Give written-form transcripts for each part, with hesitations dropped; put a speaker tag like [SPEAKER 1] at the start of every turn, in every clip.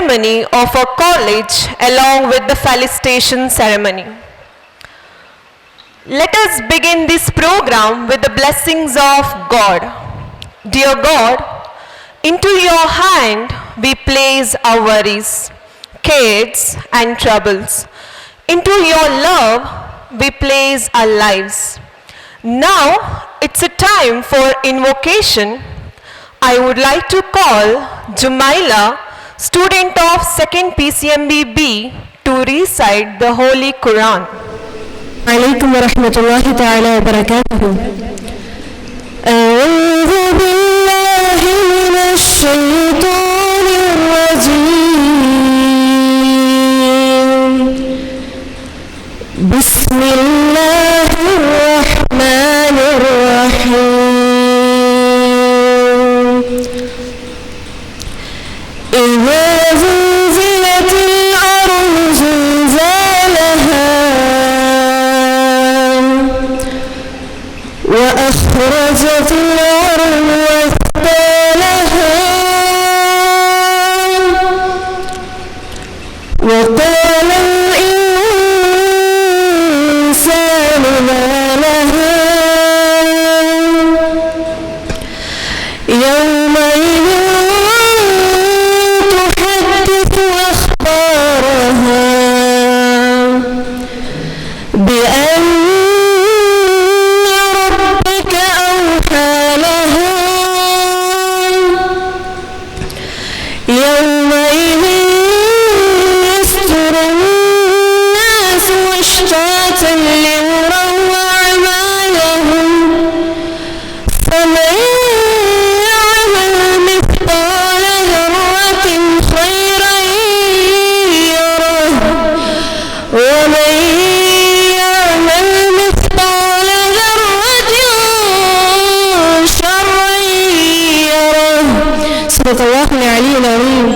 [SPEAKER 1] ceremony of our college along with the felicitation ceremony. Let us begin this program with the blessings of God. Dear God, into your hand we place our worries, cares and troubles. Into your love we place our lives. Now it's a time for invocation. I would like to call Jumaila, student of 2nd PCMB B, to recite the Holy Quran.
[SPEAKER 2] عليكم ورحمة الله تعالى وبركاته. أعوذ بالله من الشيطان الرجيم. بسم الله الرحمن الرحيم. إذا زلزلت الأرض زلزالها وأخرجت الأرض أثقالها وقال الإنسان ما لها يومئذ تحدث أخبارها بأن ربك أوحى لها يومئذ يصدر الناس أشتاتا ليروا أعمالهم فمن يعمل مثقال ذرة خيرا يره ومن يعمل مثقال ذرة شرا يره. صدق الله العلي العظيم.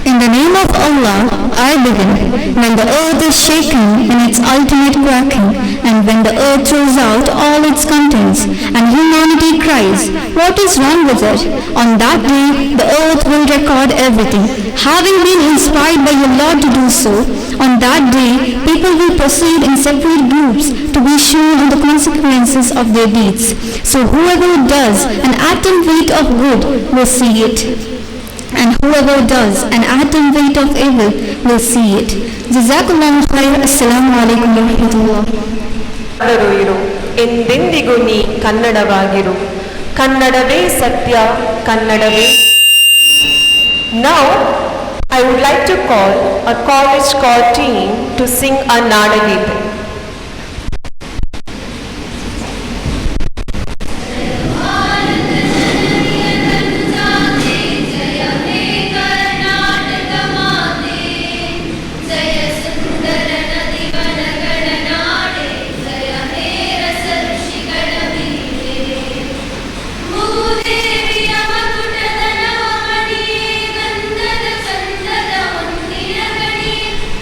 [SPEAKER 2] In the name of Allah, I begin. When the earth is shaken in its ultimate quaking, and when the earth throws out all its contents, and humanity cries, what is wrong with it? On that day, the earth will record everything. Having been inspired by your Lord to do so, on that day, people will proceed in separate groups to be shown the consequences of their deeds. So whoever does an atom weight of good will see it, and whoever does an atom weight of evil will see it. Jazakallahu khair. Assalamu alaikum wa rahmatullah.
[SPEAKER 1] ಎಂದೆಂದಿಗೂ ನೀ ಕನ್ನಡವಾಗಿರು, ಕನ್ನಡವೇ ಸತ್ಯ, ಕನ್ನಡವೇ. Now I would like to call a college core team to sing a Nadagita.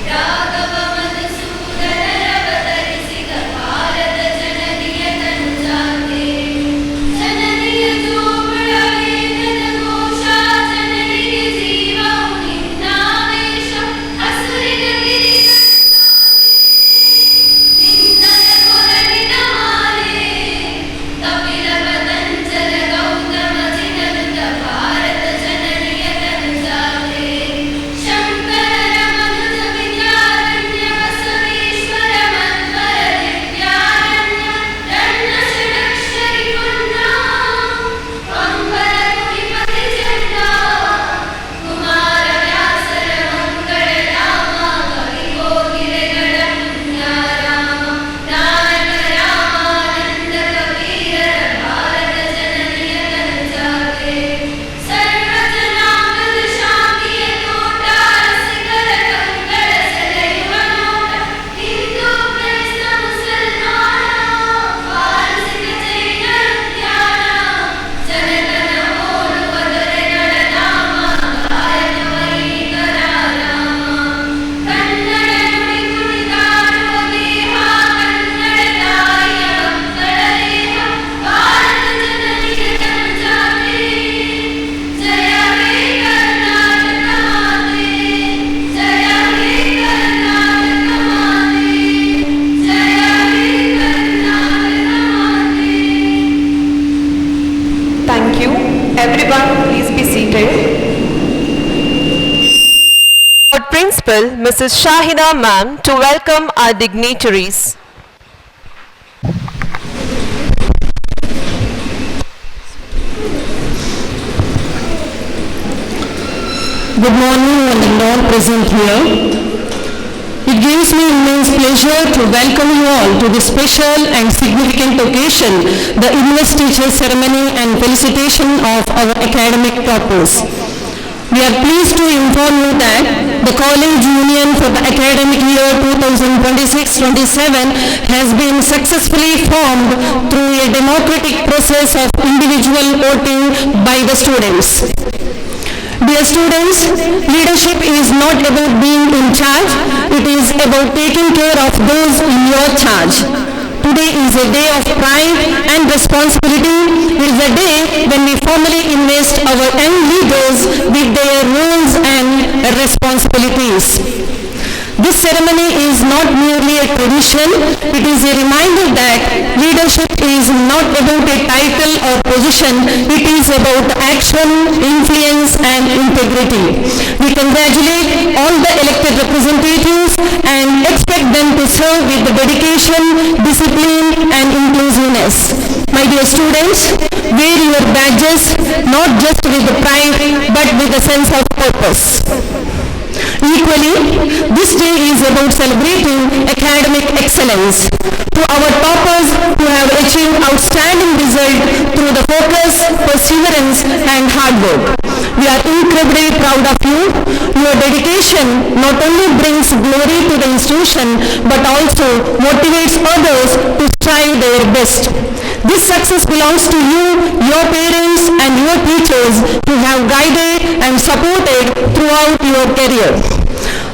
[SPEAKER 3] Raghava Madhusudana
[SPEAKER 1] Principal, Mrs. Shahida Ma'am, to welcome our dignitaries.
[SPEAKER 3] Good morning and all present here. It gives me immense pleasure to welcome you all to this special and significant occasion, the investiture ceremony and felicitation of our academic toppers. We are pleased to inform you that the College Union for the academic year 2026-27 has been successfully formed through a democratic process of individual voting by the students. Dear students, leadership is not about being in charge, it is about taking care of those in your charge. Today is a day of pride and responsibility. It is a day when we formally invest our young leaders with their roles and responsibilities. This ceremony is not merely a tradition, it is a reminder that leadership is not about a title or position, it is about action, influence and integrity. We congratulate all the elected representatives and expect them to serve with the dedication, discipline and inclusiveness. My dear students, wear your badges not just with the pride but with a sense of purpose. Equally, this day is about celebrating academic excellence. To our toppers who have achieved outstanding results through the focus, perseverance and hard work. We are incredibly proud of you. Your dedication not only brings glory to the institution but also motivates others to strive their best. This success belongs to you, your parents and your teachers who have guided and supported throughout your career.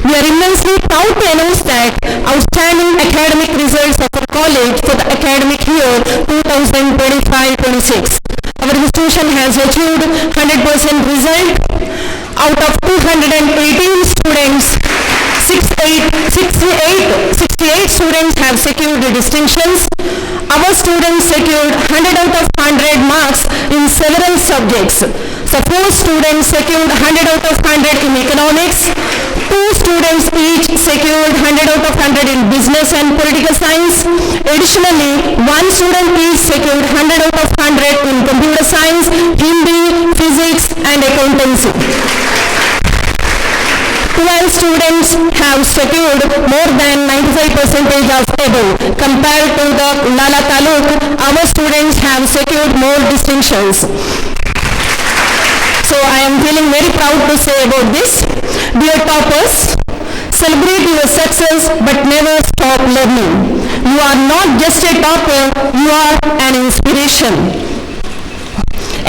[SPEAKER 3] We are immensely proud to announce that outstanding academic results of our college for the academic year 2025-26. Our institution has achieved 100% result. Out of 218 students, 68 students have secured the distinctions. Our students secured 100 out of 100 marks in several subjects. So 4 students secured 100 out of 100 in economics. 2 students each secured 100 out of 100 in business and political science. Additionally, 1 student each secured 100 out of 100 in computer science, Hindi, physics and accountancy. 12 students have secured more than 95% of above. Compared to the Lala Taluk, our students have secured more distinctions. So I am feeling very proud to say about this. Dear toppers, celebrate your success but never stop learning. You are not just a topper, you are an inspiration.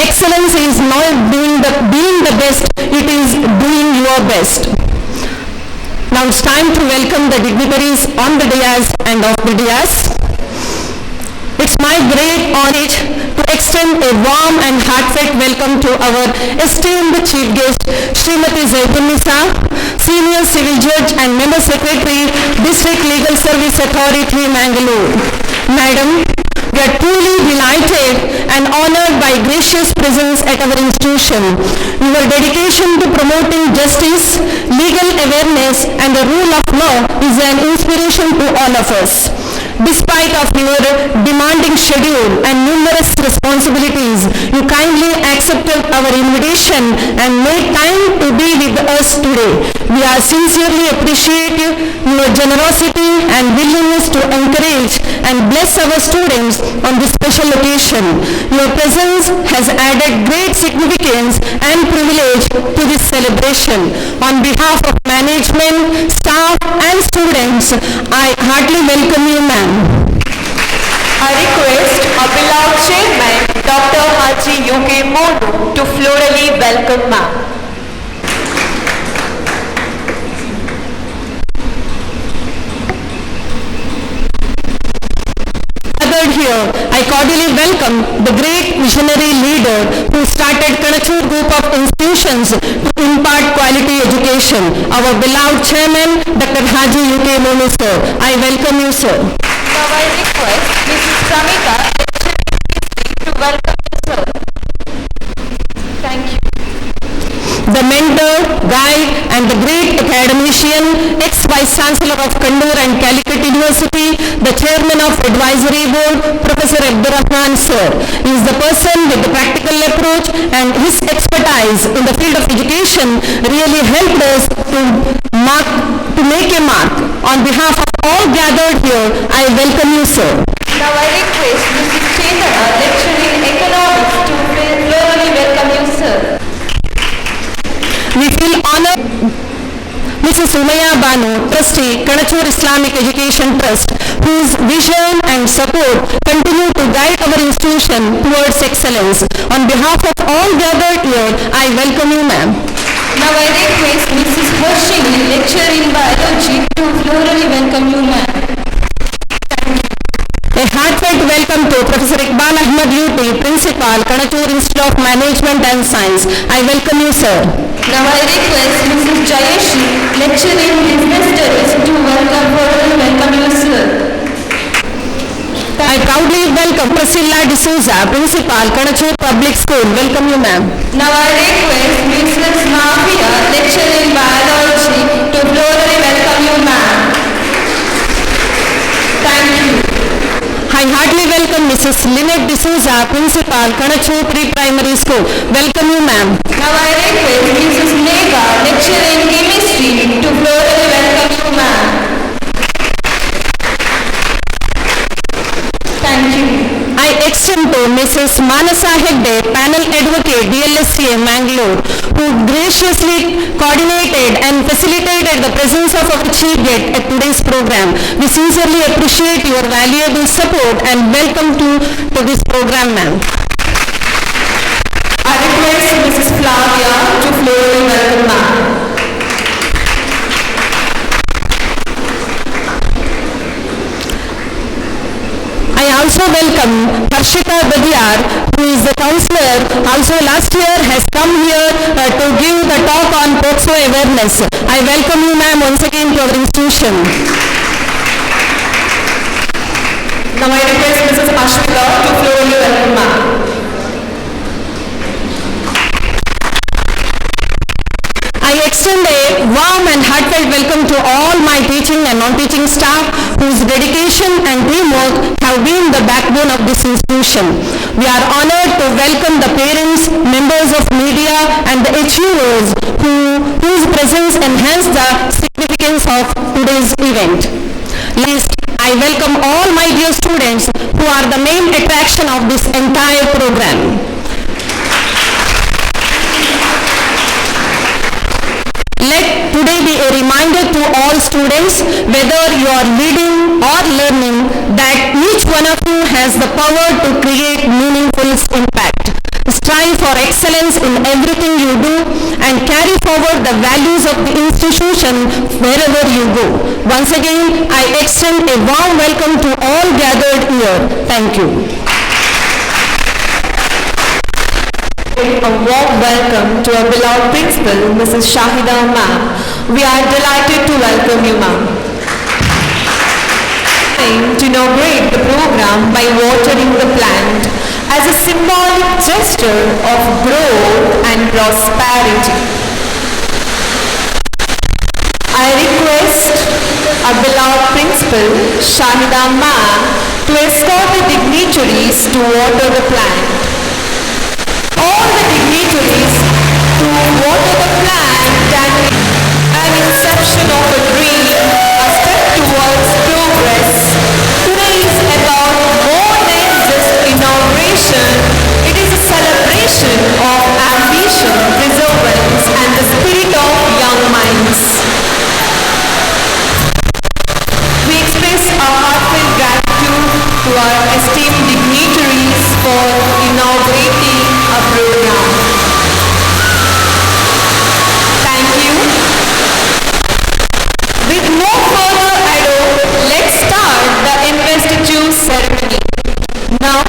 [SPEAKER 3] Excellence is not being the best, it is doing your best. Now it's time to welcome the dignitaries on the dais and off the dais. It's my great honor to extend a warm and heartfelt welcome to our esteemed chief guest, Srimati Zaitun-Nisa, Senior Civil Judge and Member Secretary, District Legal Service Authority, Mangalore. Madam, we are truly delighted and honored by gracious presence at our institution. Your dedication to promoting justice, legal awareness and the rule of law is an inspiration to all of us. Despite of your demanding schedule and numerous responsibilities, you kindly accepted our invitation and made time to be with us today. We are sincerely appreciate your generosity and willingness to encourage and bless our students on this special occasion. Your presence has added great significance and privilege to this celebration. On behalf of management, staff and students, I heartily welcome you, ma'am.
[SPEAKER 1] I request our beloved chairman, Dr. Haji U.K. Monu, to florally welcome ma'am.
[SPEAKER 3] Gathered here, I cordially welcome the great visionary leader who started Kanachur group of institutions to impart quality education, our beloved chairman, Dr. Haji U.K. Monu, sir. I welcome you, sir.
[SPEAKER 1] Now I request Mrs. Pramita to welcome you, sir. Thank you.
[SPEAKER 3] the mentor, guide, and the great academician, ex-Vice Chancellor of Kannur and Calicut University, the Chairman of Advisory Board, Professor Abdurrahman Sir. He is the person with the practical approach, and his expertise in the field of education really helped us to make a mark. On behalf of all gathered here, I welcome you, sir.
[SPEAKER 1] Now I request Mrs. Chetana, lecturer in economics, to formally welcome you, sir.
[SPEAKER 3] We feel honored. Mrs. Umaya Banu, Trustee, Kanachur Islamic Education Trust, whose vision and support continue to guide our institution towards excellence. On behalf of all gathered here, I welcome you, ma'am.
[SPEAKER 1] Now I request Mrs. Harshini, lecturer in biology, to formally welcome you, ma'am.
[SPEAKER 3] A heartfelt welcome to Professor Iqbal Ahmad UT, Principal, Kanachur Institute of Management and Science. I welcome you, sir.
[SPEAKER 1] Now I request Mrs. Jayeshi, lecturer in business studies, to formally welcome you, sir.
[SPEAKER 3] I proudly welcome Priscilla D'Souza, Principal, Kanachur Public School. Welcome you, ma'am.
[SPEAKER 1] Now I request Mrs. Mafia, lecturer in biology, to formally welcome you, ma'am. Thank you.
[SPEAKER 3] I heartily welcome Mrs. Lynette D'Souza, Principal, Kanachur Pre-Primary School. Welcome you, ma'am.
[SPEAKER 1] Now I request Mrs. Nega, lecturer in chemistry, to formally welcome you, ma'am. Thank you.
[SPEAKER 3] I extend to Mrs. Manasa Hegde, Panel Advocate, DLSCA, Mangalore, who graciously coordinated and facilitated the presence of our chief guest at today's program. We sincerely appreciate your valuable support and welcome to this program, ma'am.
[SPEAKER 1] I request Mrs. Flavia to formally welcome ma'am.
[SPEAKER 3] I also welcome Harshita Badiar, who is the counselor, also last year has come here to give the talk on POCSO awareness. I welcome you, ma'am, once again to our institution.
[SPEAKER 1] Now I request Mrs. Ashwita to formally welcome ma'am.
[SPEAKER 3] I extend a warm and heartfelt welcome to all my teaching and non-teaching staff whose dedication and teamwork have been the backbone of this institution. We are honored to welcome the parents, members of media and the HUOs whose presence enhance the significance of today's event. Last, I welcome all my dear students who are the main attraction of this entire program. Let today be a reminder to all students, whether you are reading or learning, that each one of you has the power to create meaningful impact. Strive for excellence in everything you do and carry forward the values of the institution wherever you go. Once again, I extend a warm welcome to all gathered here. Thank you.
[SPEAKER 1] A warm welcome to our beloved principal, Mrs. Shahida ma'am. We are delighted to welcome you, ma'am. Time to inaugurate the program by watering the plant as a symbolic gesture of growth and prosperity. I request our beloved principal, Shahida ma'am, to escort the dignitaries to water the plant. All the dignitaries to water the plant and an inception of a dream, a step towards progress. Today is about more than just inauguration. It is a celebration of ambition, perseverance and the spirit of young minds. We express our heartfelt gratitude to our esteemed dignitaries for inaugurating a program. Thank you. With no further ado, let's start the investiture ceremony. Now,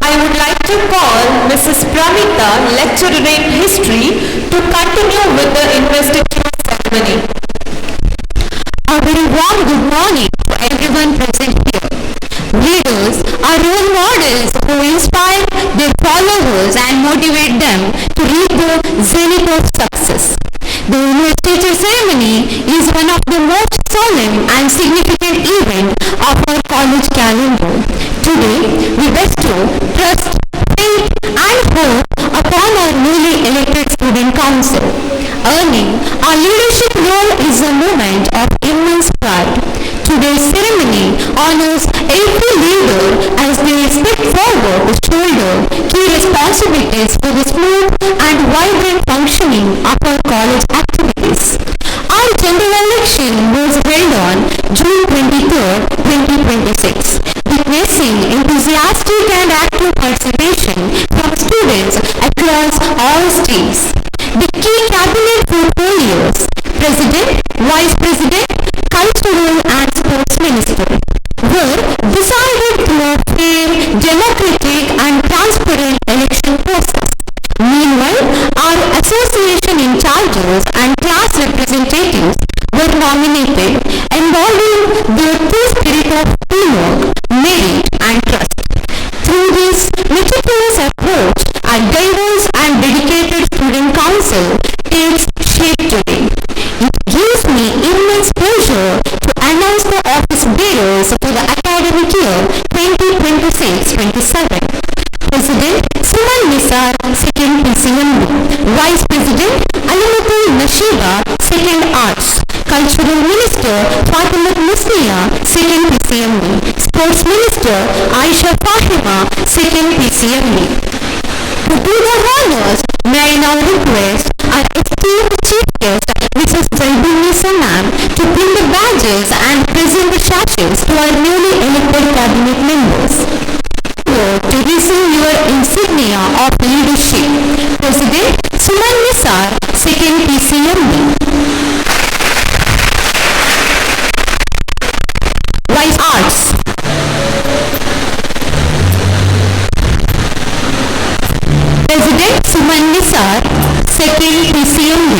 [SPEAKER 1] I would like to call Mrs. Pramita, lecturer in history, to continue with the investiture ceremony.
[SPEAKER 2] A very warm good morning to everyone present here. Leaders are role models who inspire their followers and motivate them to reach the zenith of success. The investiture ceremony is one of the most solemn and significant events of our college calendar. Today, we bestow trust, faith and hope upon our newly elected student council. Earning our leadership role is a moment of immense pride. Today's ceremony honors every leader as they step forward to shoulder key responsibilities for the smooth and vibrant functioning of our college activities. Our general election was held on June 23, 2026, witnessing enthusiastic and active participation from students across all streams. The key cabinet portfolios, President, Vice President, Cultural and Sports Minister, were decided through a fair, democratic and transparent election process. Meanwhile, our association in charges and class representatives were nominated, embodying their true spirit of teamwork, merit and trust. Through this meticulous approach, a diverse and dedicated student council takes shape today. It gives me immense pleasure to announce the office bearers for the academic year 2026-27. President Suman Nisar, 2nd PCMB. Vice President Alimatul Nashiba, 2nd Arts. Cultural Minister Fatimat Musliya, 2nd PCMB. Sports Minister Aisha Fahima, 2nd PCMB. To do the honors, may I now request our esteemed Chief Guest, Mrs. Zaidunisa Ma'am, to pin the badges and present the sashes to our newly elected cabinet members. To receive your insignia of leadership, President Suman Nisar, 2nd PCMB. Vice Arts. President Suman Nisar, 2nd PCMB.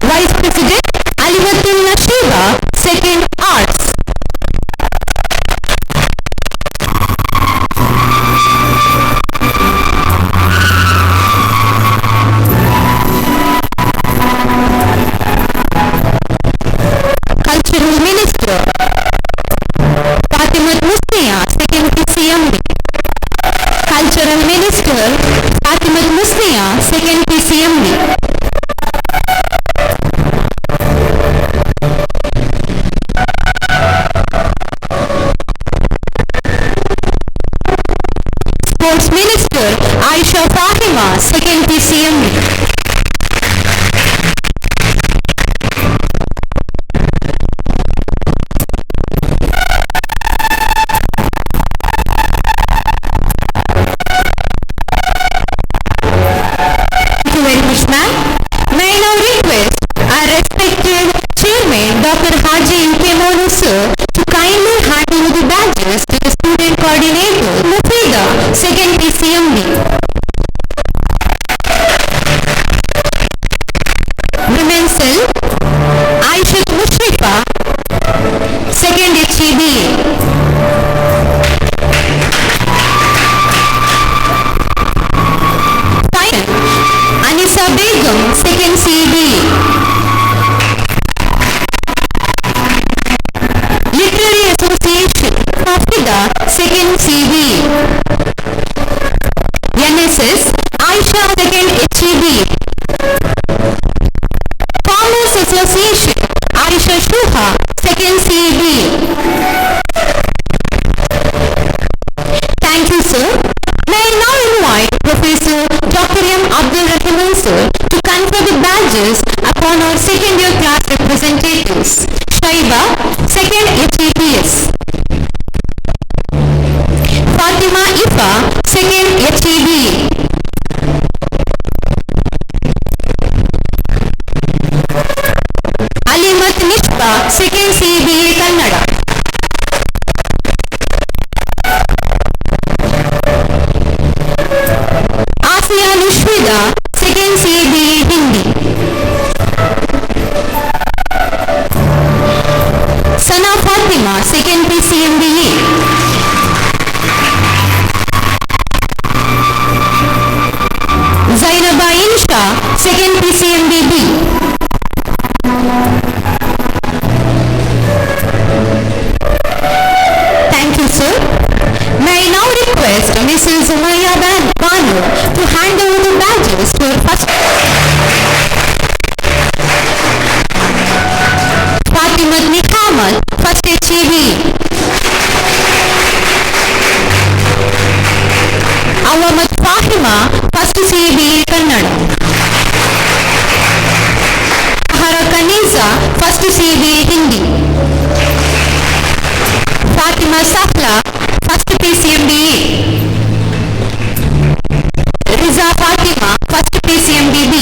[SPEAKER 2] Vice President Alimatul Nashiba, 2nd Arts. Cultural Minister Fatimat Musliya, 2nd PCMB. Cultural Minister Fatimat Musliya, 2nd PCMB. Sports Minister Aisha Fahima, 2nd PCMB. Thank you very much, ma'am. May I now request our respected Chairman Dr. Haji Imtiaz sir to kindly hand over the badges to the Student Coordinator Mufida, 2nd PCMB. Women's Cell Aisha Mushrifa, 2nd HEBA. Anisa Begum, 2nd CEBA. Literary Association Mufida, 2nd CEBA. NSS Aisha, 2nd HEBA. Farmers Association Aisha Shuha, 2nd CEBA. Thank you, sir. May I now invite Professor Dr. M. Abdul Rahman sir to confer the badges upon our second year class representatives. Shaiba, 2nd HEPS. Fatima Ifa, 2nd HEB. Alimat Nishba, 2nd CBA Kannada. Second CABA Hindi. Sana Fatima, second PCMBA. Zainaba Insha, second PCMBB. Thank you, sir. May I now request Mrs. Umaya Banu to hand over the badges to her first Fatima Nikhamat, first HAB. Awamat Fahima, first CABA Kannada. Hara Kaniza, first CABA Hindi. Fatima Safla, first PCMBA. Riza Fatima, first PCMBB.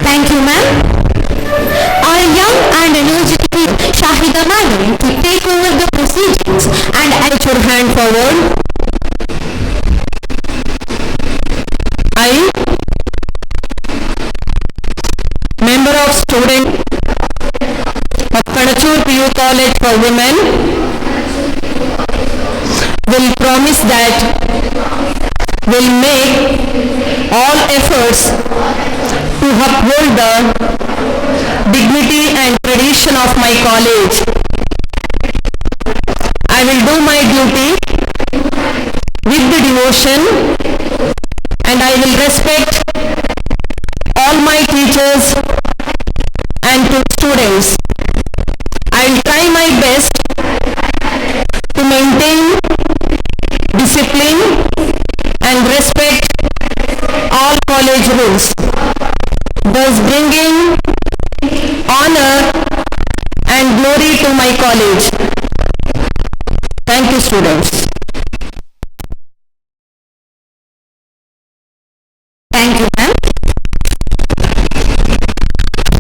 [SPEAKER 2] Thank you, ma'am. Our young and energetic Shahida Madam to take over the proceedings and put your hand forward.
[SPEAKER 3] I, member of student of Kanachur PU College for Women, will promise that will make all efforts to uphold the dignity and tradition of my college. I will do my duty with the devotion, and I will respect all my teachers and to students. I will try my best to maintain discipline and respect all college rules, thus bringing honor and glory to my college. Thank you, students.
[SPEAKER 2] Thank you, ma'am.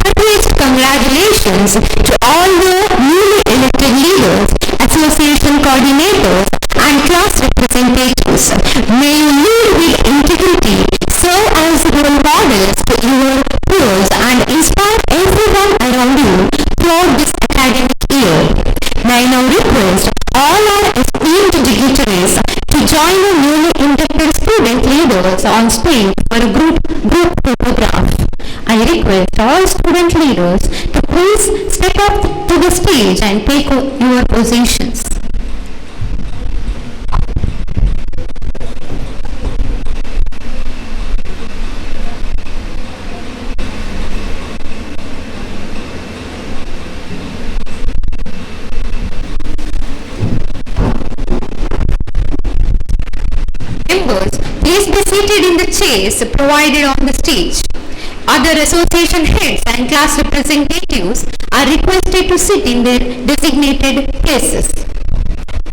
[SPEAKER 2] Heartiest congratulations to all the newly elected leaders, association coordinators, and class representatives. May you lead with integrity, serve as role models to your peers, and inspire everyone around you throughout this academic year. May I now request all our esteemed dignitaries to join the newly inducted student leaders on stage for a group photograph. I request all student leaders to please step up to the stage and take your positions. Members, please be seated in the chairs provided on the stage. Other association heads and class representatives are requested to sit in their designated places.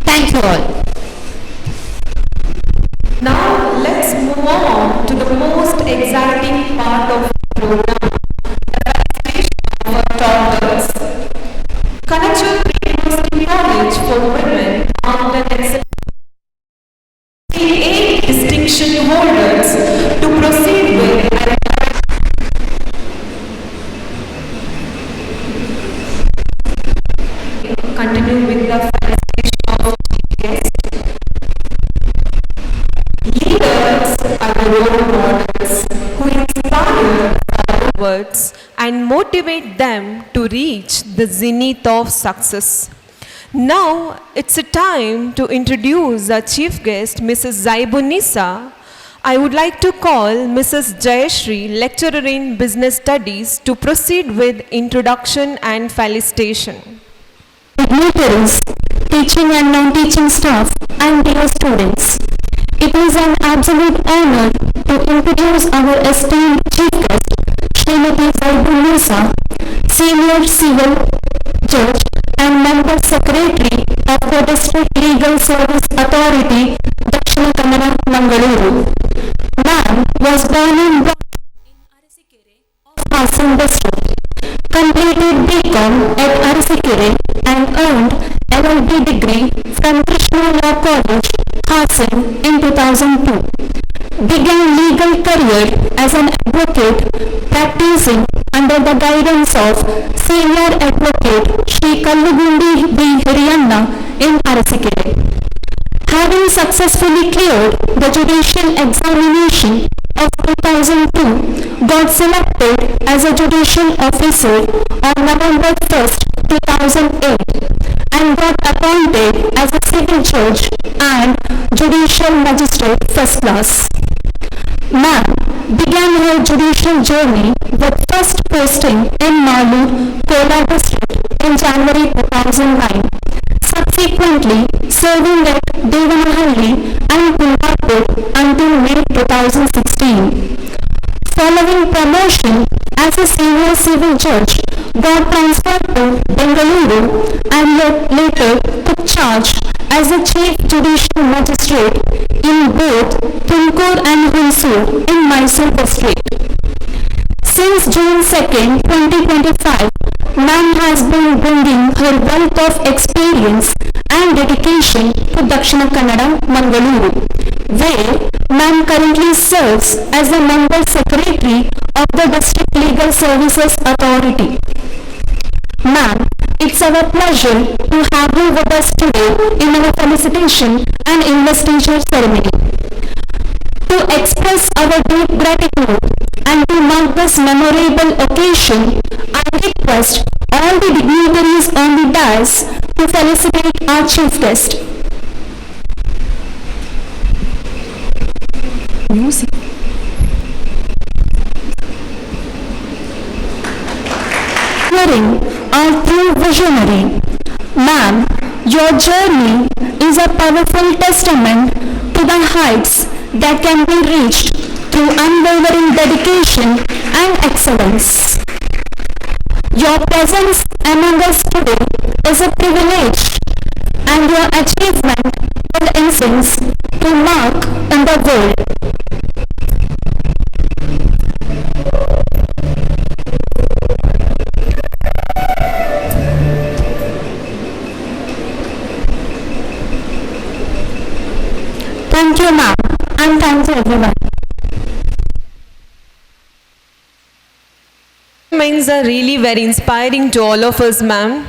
[SPEAKER 2] Thank you all.
[SPEAKER 1] Now let's move on to the most exciting part of the program, the presentation of our doctors. Kanachur Pre-University College for Women earned an excellent 8 distinction holders to proceed with. Continue with the felicitation of guests. Leaders are the role models who inspire followers and motivate them to reach the zenith of success. Now it's a time to introduce our chief guest, Mrs. Zaibunisa. I would like to call Mrs. Jayashri, lecturer in business studies, to proceed with introduction and felicitation.
[SPEAKER 2] Dignitaries, teaching and non-teaching staff, and dear students. It is an absolute honor to introduce our esteemed chief guest, Srimati Zaibunisa, Senior Civil Judge and Member Secretary of the District Legal Service Authority, Dakshina Kannada, Mangaluru. Man was born and brought in Arasikere of Hassan District, completed BCom at Arasikere and earned LLB degree from Krishna Law College, Hassan in 2002. Began legal career as an advocate practicing under the guidance of senior advocate Shri Kallugundi B. Hiriyanna in Arasikere. Having successfully cleared the judicial examination of 2002, got selected as a judicial officer on November 1st, 2008 and got appointed as a civil judge and judicial magistrate first class. Ma'am began her judicial journey with first posting in Malur, Kola district in January 2009. Subsequently, serving at Devanahalli and Kundapur until May 2016. Following promotion as a senior civil judge, got transferred to Bengaluru and later took charge as a chief judicial magistrate in both Tumkur and Hosur in Mysore district. Since June 2nd, 2025, Ma'am has been bringing her wealth of experience and dedication to Dakshina Kannada, Mangaluru, where Ma'am currently serves as a member secretary of the District Legal Services Authority. Ma'am, it's our pleasure to have you with us today in our felicitation and investiture ceremony. To express our deep gratitude and to mark this memorable occasion, I request all the dignitaries on the dais to felicitate our chief guest. Music. Hearing our true visionary. Ma'am, your journey is a powerful testament to the heights that can be reached through unwavering dedication and excellence. Your presence among us today is a privilege, and your achievement will incense to mark in the world. Thank you, ma'am, and thank you, everyone.
[SPEAKER 1] Comments are really very inspiring to all of us, ma'am.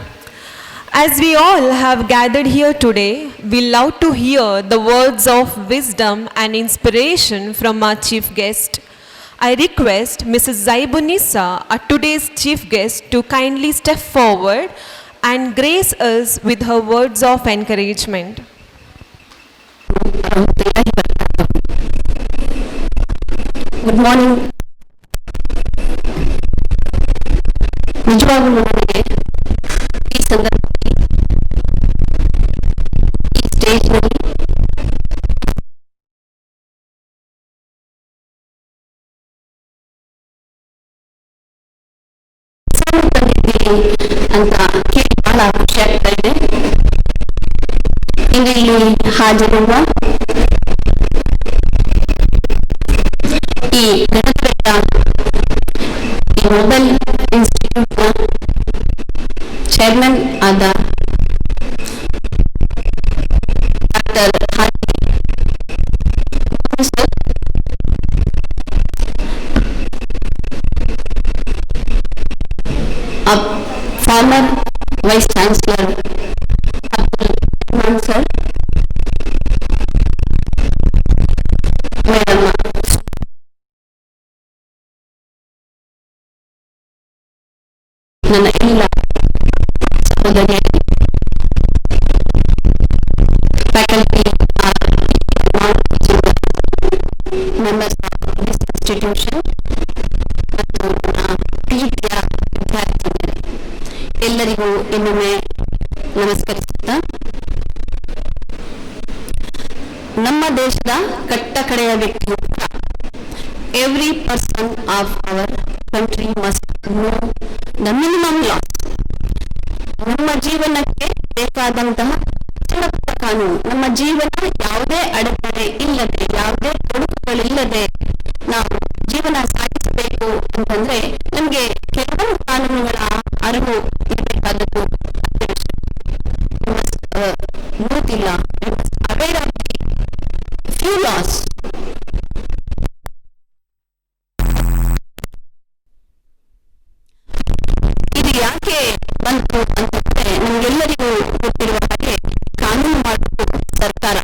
[SPEAKER 1] As we all have gathered here today, we love to hear the words of wisdom and inspiration from our chief guest. I request Mrs. Zaibunisa, our today's chief guest, to kindly step forward and grace us with her words of encouragement.
[SPEAKER 3] Good morning. ನಿಜವಾಗಲೂ ನನಗೆ ಈ ಸಂದರ್ಭದಲ್ಲಿ ಈ ಸ್ಟೇಜ್ನಲ್ಲಿ ಬಂದಿದ್ದೀರಿ ಅಂತ ಕೇಳಿ ಬಹಳ ಖುಷಿ ಆಗ್ತಾ ಇದೆ. ಇಲ್ಲಿ ಹಾಜರಿರುವ ಈ ಗಣಪತಿಯ ಈ ಮೊಬೈಲ್ ಇನ್ಸ್ಟಿಟ್ಯೂಟ್ನ ಚೇರ್ಮನ್ ಆದ doctor sir, farmer vice chancellor Abdul sir, madam ನನ್ನ ಎಲ್ಲ ಸಹೋದರಿಯರು, faculty, members of this institution ಮತ್ತು ನನ್ನ ಪ್ರೀತಿಯ ವಿದ್ಯಾರ್ಥಿಗಳೇ, ಎಲ್ಲರಿಗೂ ಇನ್ನೊಮ್ಮೆ ನಮಸ್ಕರಿಸುತ್ತಾ, ನಮ್ಮ ದೇಶದ ಕಟ್ಟ ಕಡೆಯ ವ್ಯಕ್ತಿಯು every person of our country must know the minimum loss. ನಮ್ಮ ಜೀವನಕ್ಕೆ ಬೇಕಾದಂತಹ ಸರಳ ಕಾನೂನು, ನಮ್ಮ ಜೀವನ ಯಾವುದೇ ಅಡೆತಡೆ ಇಲ್ಲದೆ, ಯಾವುದೇ ತೊಡಕುಗಳಿಲ್ಲದೆ ನಾವು ಜೀವನ ಸಾಗಿಸಬೇಕು ಅಂತಂದ್ರೆ ನಮ್ಗೆ ಕೆಲವು ಕಾನೂನುಗಳ ಅರಿವು ಇರಬೇಕಾದದ್ದು ಅತ್ಯವಶ್ಯ. ಬಂತು ಅಂತಂದ್ರೆ ನಮಗೆಲ್ಲರಿಗೂ ಗೊತ್ತಿರುವ ಹಾಗೆ ಕಾನೂನು ಮಾಡುವುದು ಸರ್ಕಾರ.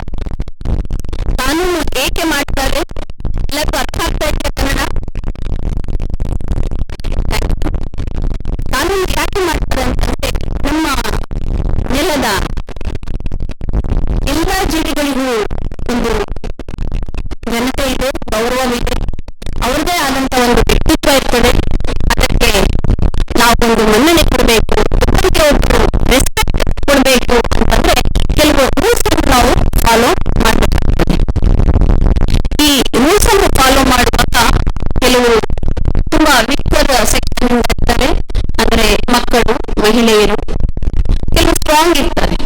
[SPEAKER 3] ಕಾನೂನು ಏಕೆ ಮಾಡ್ತಾರೆ ಎಲ್ಲರಿಗೂ ಅರ್ಥ ಆಗ್ತಾ ಇದೆ ಕನ್ನಡ? ಕಾನೂನು ಯಾಕೆ ಮಾಡ್ತಾರೆ ಅಂತಂದ್ರೆ ನಮ್ಮ ನೆಲದ ಎಲ್ಲ ಜೀವಿಗಳಿಗೂ ಒಂದು ಘನತೆ ಇದೆ, ಗೌರವವಿದೆ, ಅವ್ರದೇ ಆದಂತ ಒಂದು ವ್ಯಕ್ತಿತ್ವ ಇರ್ತದೆ. ಅದಕ್ಕೆ ನಾವೊಂದು ಮನ್ನಣೆ ಕೊಡಬೇಕು, ಒಬ್ಬರಿಗೆ ಒಬ್ಬರು ರೆಸ್ಪೆಕ್ಟ್ ಕೊಡಬೇಕು ಅಂತಂದ್ರೆ ಕೆಲವು ರೂಲ್ಸ್ ಅನ್ನು ನಾವು ಫಾಲೋ ಮಾಡಬೇಕಾಗ್ತದೆ. ಈ ರೂಲ್ಸ್ ಅನ್ನು ಫಾಲೋ ಮಾಡುವಾಗ ಕೆಲವು ತುಂಬಾ ವೀಕರ್ ಸೆಕ್ಷನ್ ಇರ್ತಾರೆ, ಅಂದ್ರೆ ಮಕ್ಕಳು, ಮಹಿಳೆಯರು, ಕೆಲವು ಸ್ಟ್ರಾಂಗ್ ಇರ್ತಾರೆ,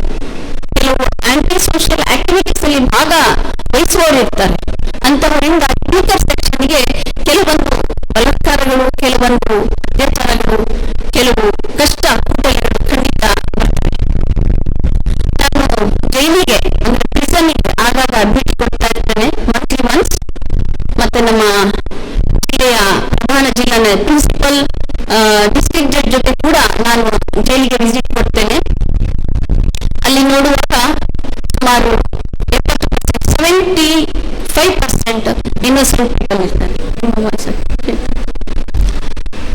[SPEAKER 3] ಕೆಲವು ಆಂಟಿ ಸೋಷಿಯಲ್ ಆಕ್ಟಿವಿಟೀಸ್ ಅಲ್ಲಿ ಭಾಗ ವಹಿಸುವವರು ಇರ್ತಾರೆ. ಅಂತವರಿಂದ ವೀಕರ್ ಸೆಕ್ಷನ್ಗೆ ಕೆಲವೊಂದು ಬಲಾತ್ಕಾರಗಳು, ಕೆಲವೊಂದು ಅತ್ಯಾಚಾರಗಳು, ಕೆಲವು ಕಷ್ಟ ಕೂಟಲೆಗಳು ಖಂಡಿತ ಬರ್ತವೆ. ನಾನು ಜೈಲಿಗೆ ಅಂದ್ರೆ ಪ್ರಿಸನ್ಗೆ ಆಗಾಗ ಭೇಟಿ ಕೊಡ್ತಾ ಇರ್ತೇನೆ, ಮಂತ್ಲಿ ಒನ್ಸ್. ಮತ್ತೆ ನಮ್ಮ ಜಿಲ್ಲೆಯ ಪ್ರಧಾನ ಜಿಲ್ಲಾ ಪ್ರಿನ್ಸಿಪಲ್, ಡಿಸ್ಟ್ರಿಕ್ಟ್ ಜಡ್ಜ್ ಜೊತೆ ಕೂಡ ನಾನು ಜೈಲಿಗೆ ವಿಸಿಟ್ ಕೊಡ್ತೇನೆ. ಅಲ್ಲಿ ನೋಡುವಾಗ ಸುಮಾರು 75% ಇನ್ನೋಸೆಂಟ್ ಪೀಪಲ್ ಇರ್ತಾರೆ.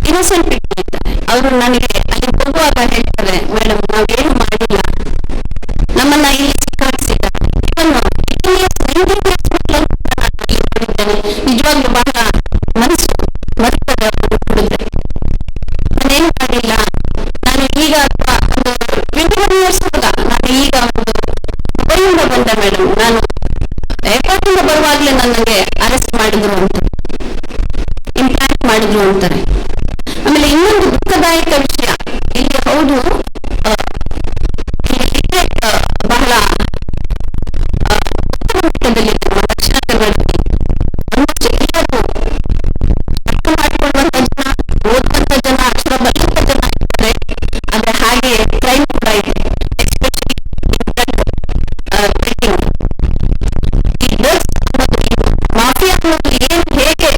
[SPEAKER 3] ಇನ್ನೋಸೆಂಟ್ ಪೀಪಲ್ ಇರ್ತಾರೆ. ಅವರು ನನಗೆ ಅಲ್ಲಿ ಹೋಗುವಾಗ ಹೇಳ್ತಾರೆ, ಮೇಡಮ್ ನಾವೇನು ಮಾಡಿಲ್ಲ, ನಮ್ಮನ್ನ ಇಲ್ಲಿ ಸಿಕ್ಕಾಡಿಸಿದ್ದಾರೆ. ನಿಜವಾಗ್ಲೂ ಬಹಳ ಮನಸ್ಸು ಬರ್ತದೆ ಅವರು ನೋಡಿದ್ರೆ. ನಾನೇನು ಮಾಡಿಲ್ಲ, ನಾನು ಈಗ ಒಂದು 21 years ನಾನು ಈಗ ಒಂದು ದುಬೈಯಿಂದ ಬಂದ ಮೇಡಮ್, ನಾನು ಏರ್ಪೋರ್ಟ್ ಇಂದ ಬರುವಾಗ್ಲೇ ನನಗೆ ಅರೆಸ್ಟ್ ಮಾಡಿದ್ರು ಅಂತ, ಇಂಪ್ಲಾಂಟ್ ಮಾಡಿದ್ರು ಅಂತಾರೆ. ಆಮೇಲೆ ಇನ್ನೊಂದು ದುಃಖದಾಯಕ ವಿಷಯ ಇಲ್ಲಿ, ಹೌದು ಬಹಳ ಮಟ್ಟದಲ್ಲಿ ದಕ್ಷಿಣ ಕನ್ನಡದಲ್ಲಿ ಆಲ್ಮೋಸ್ಟ್ ಎಲ್ಲರೂ ಅರ್ಥ ಮಾಡಿಕೊಳ್ಳುವಂತ ಜನ, ಓದುವಂತ ಜನ, ಅಕ್ಷರ ಬರೆಯುವಂತ ಜನ ಇರ್ತಾರೆ. ಆದ್ರೆ ಹಾಗೆ ಕ್ರೈಮ್ ಕೂಡ ಇದೆ, ಎಸ್ಪೆಷಲಿ ಈ ಡ್ರಗ್ಸ್ ಮಾಫಿಯಾ ಅನ್ನೋದು ಏನ್ ಹೇಗೆ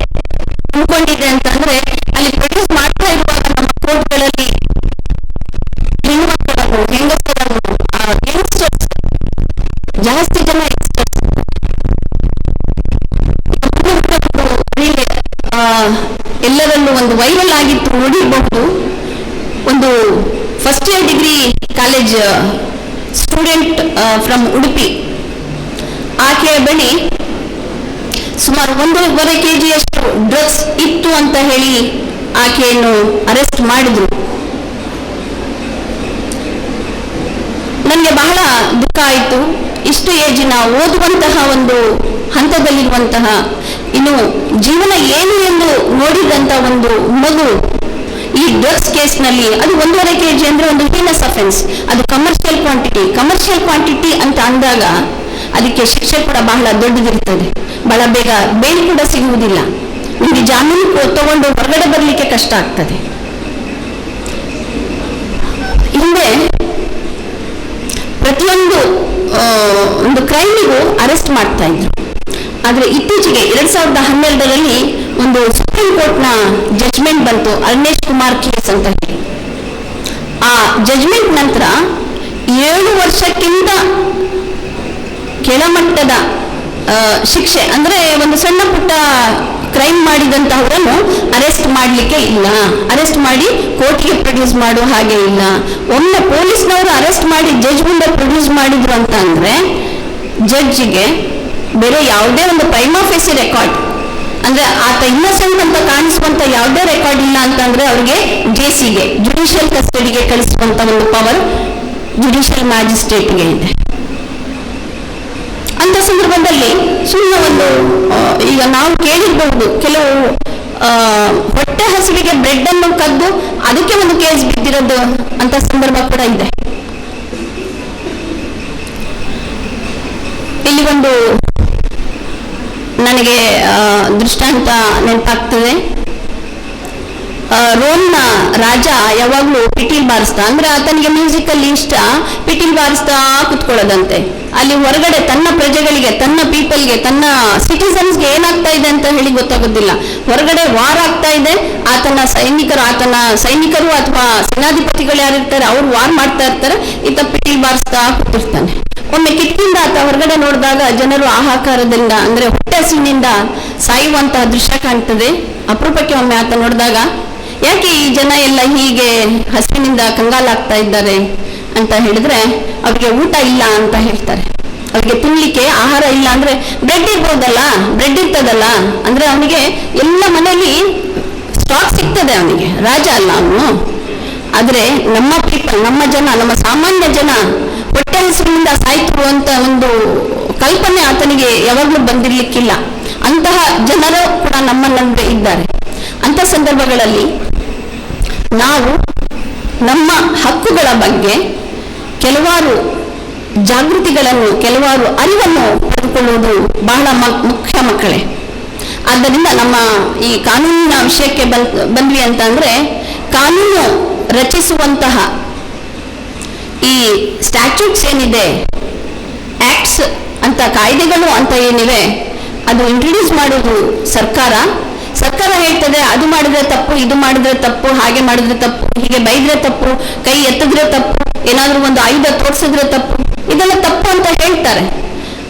[SPEAKER 3] ತುಂಬಿಕೊಂಡಿದೆ ಅಂತಂದ್ರೆ, ಅಲ್ಲಿ ಪ್ರೊಡ್ಯೂಸ್ ಮಾಡ್ತಾ ಇರುವಾಗ ನಮ್ಮ ಕೋರ್ಟ್ಗಳಲ್ಲಿ ಹೆಣ್ಮಕ್ಕಳನ್ನು, ಹೆಂಗಸರನ್ನು, ಯಂಗ್ಸ್ಟರ್ಸ್, ಜಾಸ್ತಿ ಜನ ಯಂಗ್ಸ್ಟರ್ಸ್ ಎಲ್ಲರಲ್ಲೂ ಒಂದು ವೈರಲ್ ಆಗಿತ್ತು, ನೋಡಿರಬಹುದು. ಒಂದು first year degree college student from Udupi, ಆಕೆಯ ಬಳಿ ಸುಮಾರು 1.5 kg ಡ್ರಗ್ಸ್ ಇತ್ತು ಅಂತ ಹೇಳಿ ಆಕೆಯನ್ನು ಅರೆಸ್ಟ್ ಮಾಡಿದ್ರು. ನನಗೆ ಬಹಳ ದುಃಖ ಆಯಿತು. ಇಷ್ಟು ಏಜಿನ ಓದುವಂತಹ ಒಂದು ಹಂತದಲ್ಲಿರುವಂತಹ, ಇನ್ನು ಜೀವನ ಏನು ಎಂದು ನೋಡಿದಂತ ಒಂದು ಮಗು ಈ ಡ್ರಗ್ಸ್ ಕೇಸ್ನಲ್ಲಿ, ಅದು 1.5 kg ಅಂದ್ರೆ ಒಂದು ಹೀನಸ್ ಅಫೆನ್ಸ್, ಅದು ಕಮರ್ಷಿಯಲ್ ಕ್ವಾಂಟಿಟಿ ಅಂತ ಅಂದಾಗ ಅದಕ್ಕೆ ಶಿಕ್ಷೆ ಕೂಡ ಬಹಳ ದೊಡ್ಡದಿರ್ತದೆ. ಬಹಳ ಬೇಗ ಬೇಲ್ ಕೂಡ ಸಿಗುವುದಿಲ್ಲ, ನಿಮಗೆ ಜಾಮೀನು ತಗೊಂಡು ಹೊರಗಡೆ ಬರಲಿಕ್ಕೆ ಕಷ್ಟ ಆಗ್ತದೆ. ಹಿಂದೆ ಪ್ರತಿಯೊಂದು ಒಂದು ಕ್ರೈಮಿಗೂ ಅರೆಸ್ಟ್ ಮಾಡ್ತಾ ಇದ್ರು. ಆದ್ರೆ ಇತ್ತೀಚೆಗೆ 2012ರಲ್ಲಿ ಒಂದು ಸುಪ್ರೀಂ ಕೋರ್ಟ್ನ ಜಡ್ಜ್ಮೆಂಟ್ ಬಂತು, ಅರ್ನೇಶ್ ಕುಮಾರ್ ಕೇಸ್ ಅಂತ ಹೇಳಿ. ಆ ಜಡ್ಜ್ಮೆಂಟ್ ನಂತರ 7 ವರ್ಷಕ್ಕಿಂತ ಕೆಳಮಟ್ಟದ ಶಿಕ್ಷೆ, ಅಂದ್ರೆ ಒಂದು ಸಣ್ಣ ಪುಟ್ಟ ಕ್ರೈಮ್ ಮಾಡಿದಂತಹವರನ್ನು ಅರೆಸ್ಟ್ ಮಾಡಲಿಕ್ಕೆ ಇಲ್ಲ, ಅರೆಸ್ಟ್ ಮಾಡಿ ಕೋರ್ಟ್ಗೆ ಪ್ರೊಡ್ಯೂಸ್ ಮಾಡೋ ಹಾಗೆ ಇಲ್ಲ. ಒಮ್ಮೆ ಪೊಲೀಸ್ನವರು ಅರೆಸ್ಟ್ ಮಾಡಿ ಜಡ್ಜ್ ಮುಂದೆ ಪ್ರೊಡ್ಯೂಸ್ ಮಾಡಿದ್ರು ಅಂತ ಅಂದ್ರೆ ಜಡ್ಜಿಗೆ ಬೇರೆ ಯಾವುದೇ ಒಂದು ಪ್ರೈಮಾ ಫೇಸಿ ರೆಕಾರ್ಡ್, ಅಂದ್ರೆ ಆತ ಇನ್ನೋಸೆಂಟ್ ಅಂತ ಕಾಣಿಸುವಂತ ಯಾವುದೇ ರೆಕಾರ್ಡ್ ಇಲ್ಲ ಅಂತಂದ್ರೆ ಅವ್ರಿಗೆ ಜೆಸಿಗೆ, ಜುಡಿಷಿಯಲ್ ಕಸ್ಟಡಿಗೆ ಕಳಿಸುವಂತ ಒಂದು ಪವರ್ ಜುಡಿಷಿಯಲ್ ಮ್ಯಾಜಿಸ್ಟ್ರೇಟ್ಗೆ ಇದೆ. ಅಂತ ಸಂದರ್ಭದಲ್ಲಿ ಸುಮ್ಮನೆ ಒಂದು ಈಗ ನಾವು ಕೇಳಿರಬಹುದು, ಕೆಲವು ಹೊಟ್ಟೆ ಹಸಿವಿಗೆ ಬ್ರೆಡ್ ಅನ್ನು ಕದ್ದು ಅದಕ್ಕೆ ಒಂದು ಕೇಸ್ ಬಿದ್ದಿರೋದು ಅಂತ ಸಂದರ್ಭ ಕೂಡ ಇದೆ. ಇಲ್ಲಿ ಒಂದು ನನಗೆ ದೃಷ್ಟಾಂತ ನೆನಪಾಗ್ತದೆ.
[SPEAKER 4] ರೋಮ್ನ ರಾಜ ಯಾವಾಗ್ಲೂ ಪಿಟೀಲ್ ಬಾರಿಸ್ತಾ, ಅಂದ್ರೆ ಆತನಿಗೆ ಮ್ಯೂಸಿಕ್ ಅಲ್ಲಿ ಇಷ್ಟ, ಪಿಟೀಲ್ ಬಾರಿಸ್ತಾ ಕುತ್ಕೊಳ್ಳೋದಂತೆ. ಅಲ್ಲಿ ಹೊರಗಡೆ ತನ್ನ ಪ್ರಜೆಗಳಿಗೆ, ತನ್ನ ಪೀಪಲ್ಗೆ, ತನ್ನ ಸಿಟಿಸನ್ಸ್ಗೆ ಏನಾಗ್ತಾ ಇದೆ ಅಂತ ಹೇಳಿ ಗೊತ್ತಾಗೋದಿಲ್ಲ. ಹೊರಗಡೆ ವಾರ್ ಆಗ್ತಾ ಇದೆ, ಆತನ ಸೈನಿಕರು ಅಥವಾ ಸೇನಾಧಿಪತಿಗಳು ಯಾರಿರ್ತಾರೆ ಅವ್ರು ವಾರ್ ಮಾಡ್ತಾ ಇರ್ತಾರೆ, ಈತ ಪಿಟೀಲ್ ಬಾರಿಸ್ತಾ ಕೂತಿರ್ತಾನೆ. ಒಮ್ಮೆ ಕಿಟಕಿಯಿಂದ ಆತ ಹೊರಗಡೆ ನೋಡಿದಾಗ ಜನರು ಹಾಹಾಕಾರದಿಂದ, ಅಂದ್ರೆ ಹೊಟ್ಟೆ ಹಸಿವಿನಿಂದ ಸಾಯುವಂತಹ ದೃಶ್ಯ ಕಾಣ್ತದೆ. ಅಪರೂಪಕ್ಕೆ ಒಮ್ಮೆ ಆತ ನೋಡಿದಾಗ, ಯಾಕೆ ಈ ಜನ ಎಲ್ಲ ಹೀಗೆ ಹಸಿವಿನಿಂದ ಕಂಗಾಲಾಗ್ತಾ ಇದ್ದಾರೆ ಅಂತ ಹೇಳಿದ್ರೆ, ಅವ್ರಿಗೆ ಊಟ ಇಲ್ಲ ಅಂತ ಹೇಳ್ತಾರೆ. ಅವ್ರಿಗೆ ತಿನ್ಲಿಕ್ಕೆ ಆಹಾರ ಇಲ್ಲ. ಅಂದ್ರೆ ಬ್ರೆಡ್ ಇರ್ಬೋದಲ್ಲ, ಬ್ರೆಡ್ ಇರ್ತದಲ್ಲ, ಅಂದ್ರೆ ಅವನಿಗೆ ಎಲ್ಲ ಮನೆಯಲ್ಲಿ ಸ್ಟಾಕ್ ಸಿಗ್ತದೆ, ಅವನಿಗೆ ರಾಜ ಅಲ್ಲ ಅವನು. ಆದ್ರೆ ನಮ್ಮ ಪೀಪಲ್, ನಮ್ಮ ಜನ, ನಮ್ಮ ಸಾಮಾನ್ಯ ಜನ ಹೊಟ್ಟೆ ಹಸಿವಿನಿಂದ ಸಾಯ್ತರು ಅಂತ ಒಂದು ಕಲ್ಪನೆ ಆತನಿಗೆ ಯಾವಾಗ್ಲೂ ಬಂದಿರ್ಲಿಕ್ಕಿಲ್ಲ. ಅಂತಹ ಜನರು ಕೂಡ ನಮ್ಮ ನಡುವೆ ಇದ್ದಾರೆ. ಅಂತ ಸಂದರ್ಭಗಳಲ್ಲಿ ನಾವು ನಮ್ಮ ಹಕ್ಕುಗಳ ಬಗ್ಗೆ ಕೆಲವಾರು ಜಾಗೃತಿಗಳನ್ನು, ಕೆಲವಾರು ಅರಿವನ್ನು ಪಡೆದುಕೊಳ್ಳುವುದು ಬಹಳ ಮುಖ್ಯ ಮಕ್ಕಳೇ. ಆದ್ದರಿಂದ ನಮ್ಮ ಈ ಕಾನೂನಿನ ವಿಷಯಕ್ಕೆ ಬಂದ್ವಿ ಅಂತ ಅಂದ್ರೆ, ಕಾನೂನು ರಚಿಸುವಂತಹ ಈ ಸ್ಟ್ಯಾಚ್ಯೂಟ್ಸ್ ಏನಿದೆ, ಆಕ್ಟ್ಸ್ ಅಂತ ಕಾಯ್ದೆಗಳು ಅಂತ ಏನಿವೆ, ಅದು ಇಂಟ್ರೊಡ್ಯೂಸ್ ಮಾಡೋದು ಸರ್ಕಾರ ಹೇಳ್ತದೆ, ಅದು ಮಾಡಿದ್ರೆ ತಪ್ಪು, ಇದು ಮಾಡಿದ್ರೆ ತಪ್ಪು, ಹಾಗೆ ಮಾಡಿದ್ರೆ ತಪ್ಪು, ಹೀಗೆ ಬೈದ್ರೆ ತಪ್ಪು, ಕೈ ಎತ್ತಿದ್ರೆ ತಪ್ಪು, ಏನಾದ್ರೂ ಒಂದು ಆಯುಧ ತೋರಿಸಿದ್ರೆ ತಪ್ಪು, ಇದೆಲ್ಲ ತಪ್ಪು ಅಂತ ಹೇಳ್ತಾರೆ.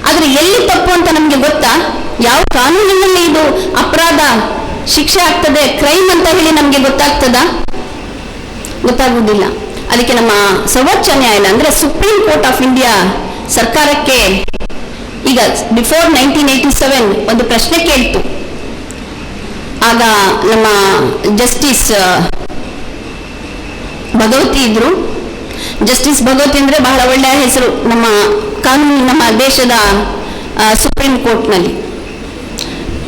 [SPEAKER 4] ಆದ್ರೆ ಎಲ್ಲಿ ತಪ್ಪು ಅಂತ ನಮ್ಗೆ ಗೊತ್ತಾ? ಯಾವ ಕಾನೂನಿನಲ್ಲಿ ಇದು ಅಪರಾಧ, ಶಿಕ್ಷೆ ಆಗ್ತದೆ, ಕ್ರೈಮ್ ಅಂತ ಹೇಳಿ ನಮ್ಗೆ ಗೊತ್ತಾಗುವುದಿಲ್ಲ. ಅದಕ್ಕೆ ನಮ್ಮ ಸರ್ವೋಚ್ಚ ನ್ಯಾಯಾಲಯ ಅಂದ್ರೆ ಸುಪ್ರೀಂ ಕೋರ್ಟ್ ಆಫ್ ಇಂಡಿಯಾ ಸರ್ಕಾರಕ್ಕೆ ಈಗ ಬಿಫೋರ್ 1987 ಒಂದು ಪ್ರಶ್ನೆ ಕೇಳ್ತು. ಆಗ ನಮ್ಮ ಜಸ್ಟಿಸ್ ಭಗವತಿ ಇದ್ರು. ಜಸ್ಟಿಸ್ ಭಗವತಿ ಅಂದ್ರೆ ಬಹಳ ಒಳ್ಳೆಯ ಹೆಸರು ನಮ್ಮ ಕಾನೂನು, ನಮ್ಮ ದೇಶದ ಸುಪ್ರೀಂ ಕೋರ್ಟ್ನಲ್ಲಿ.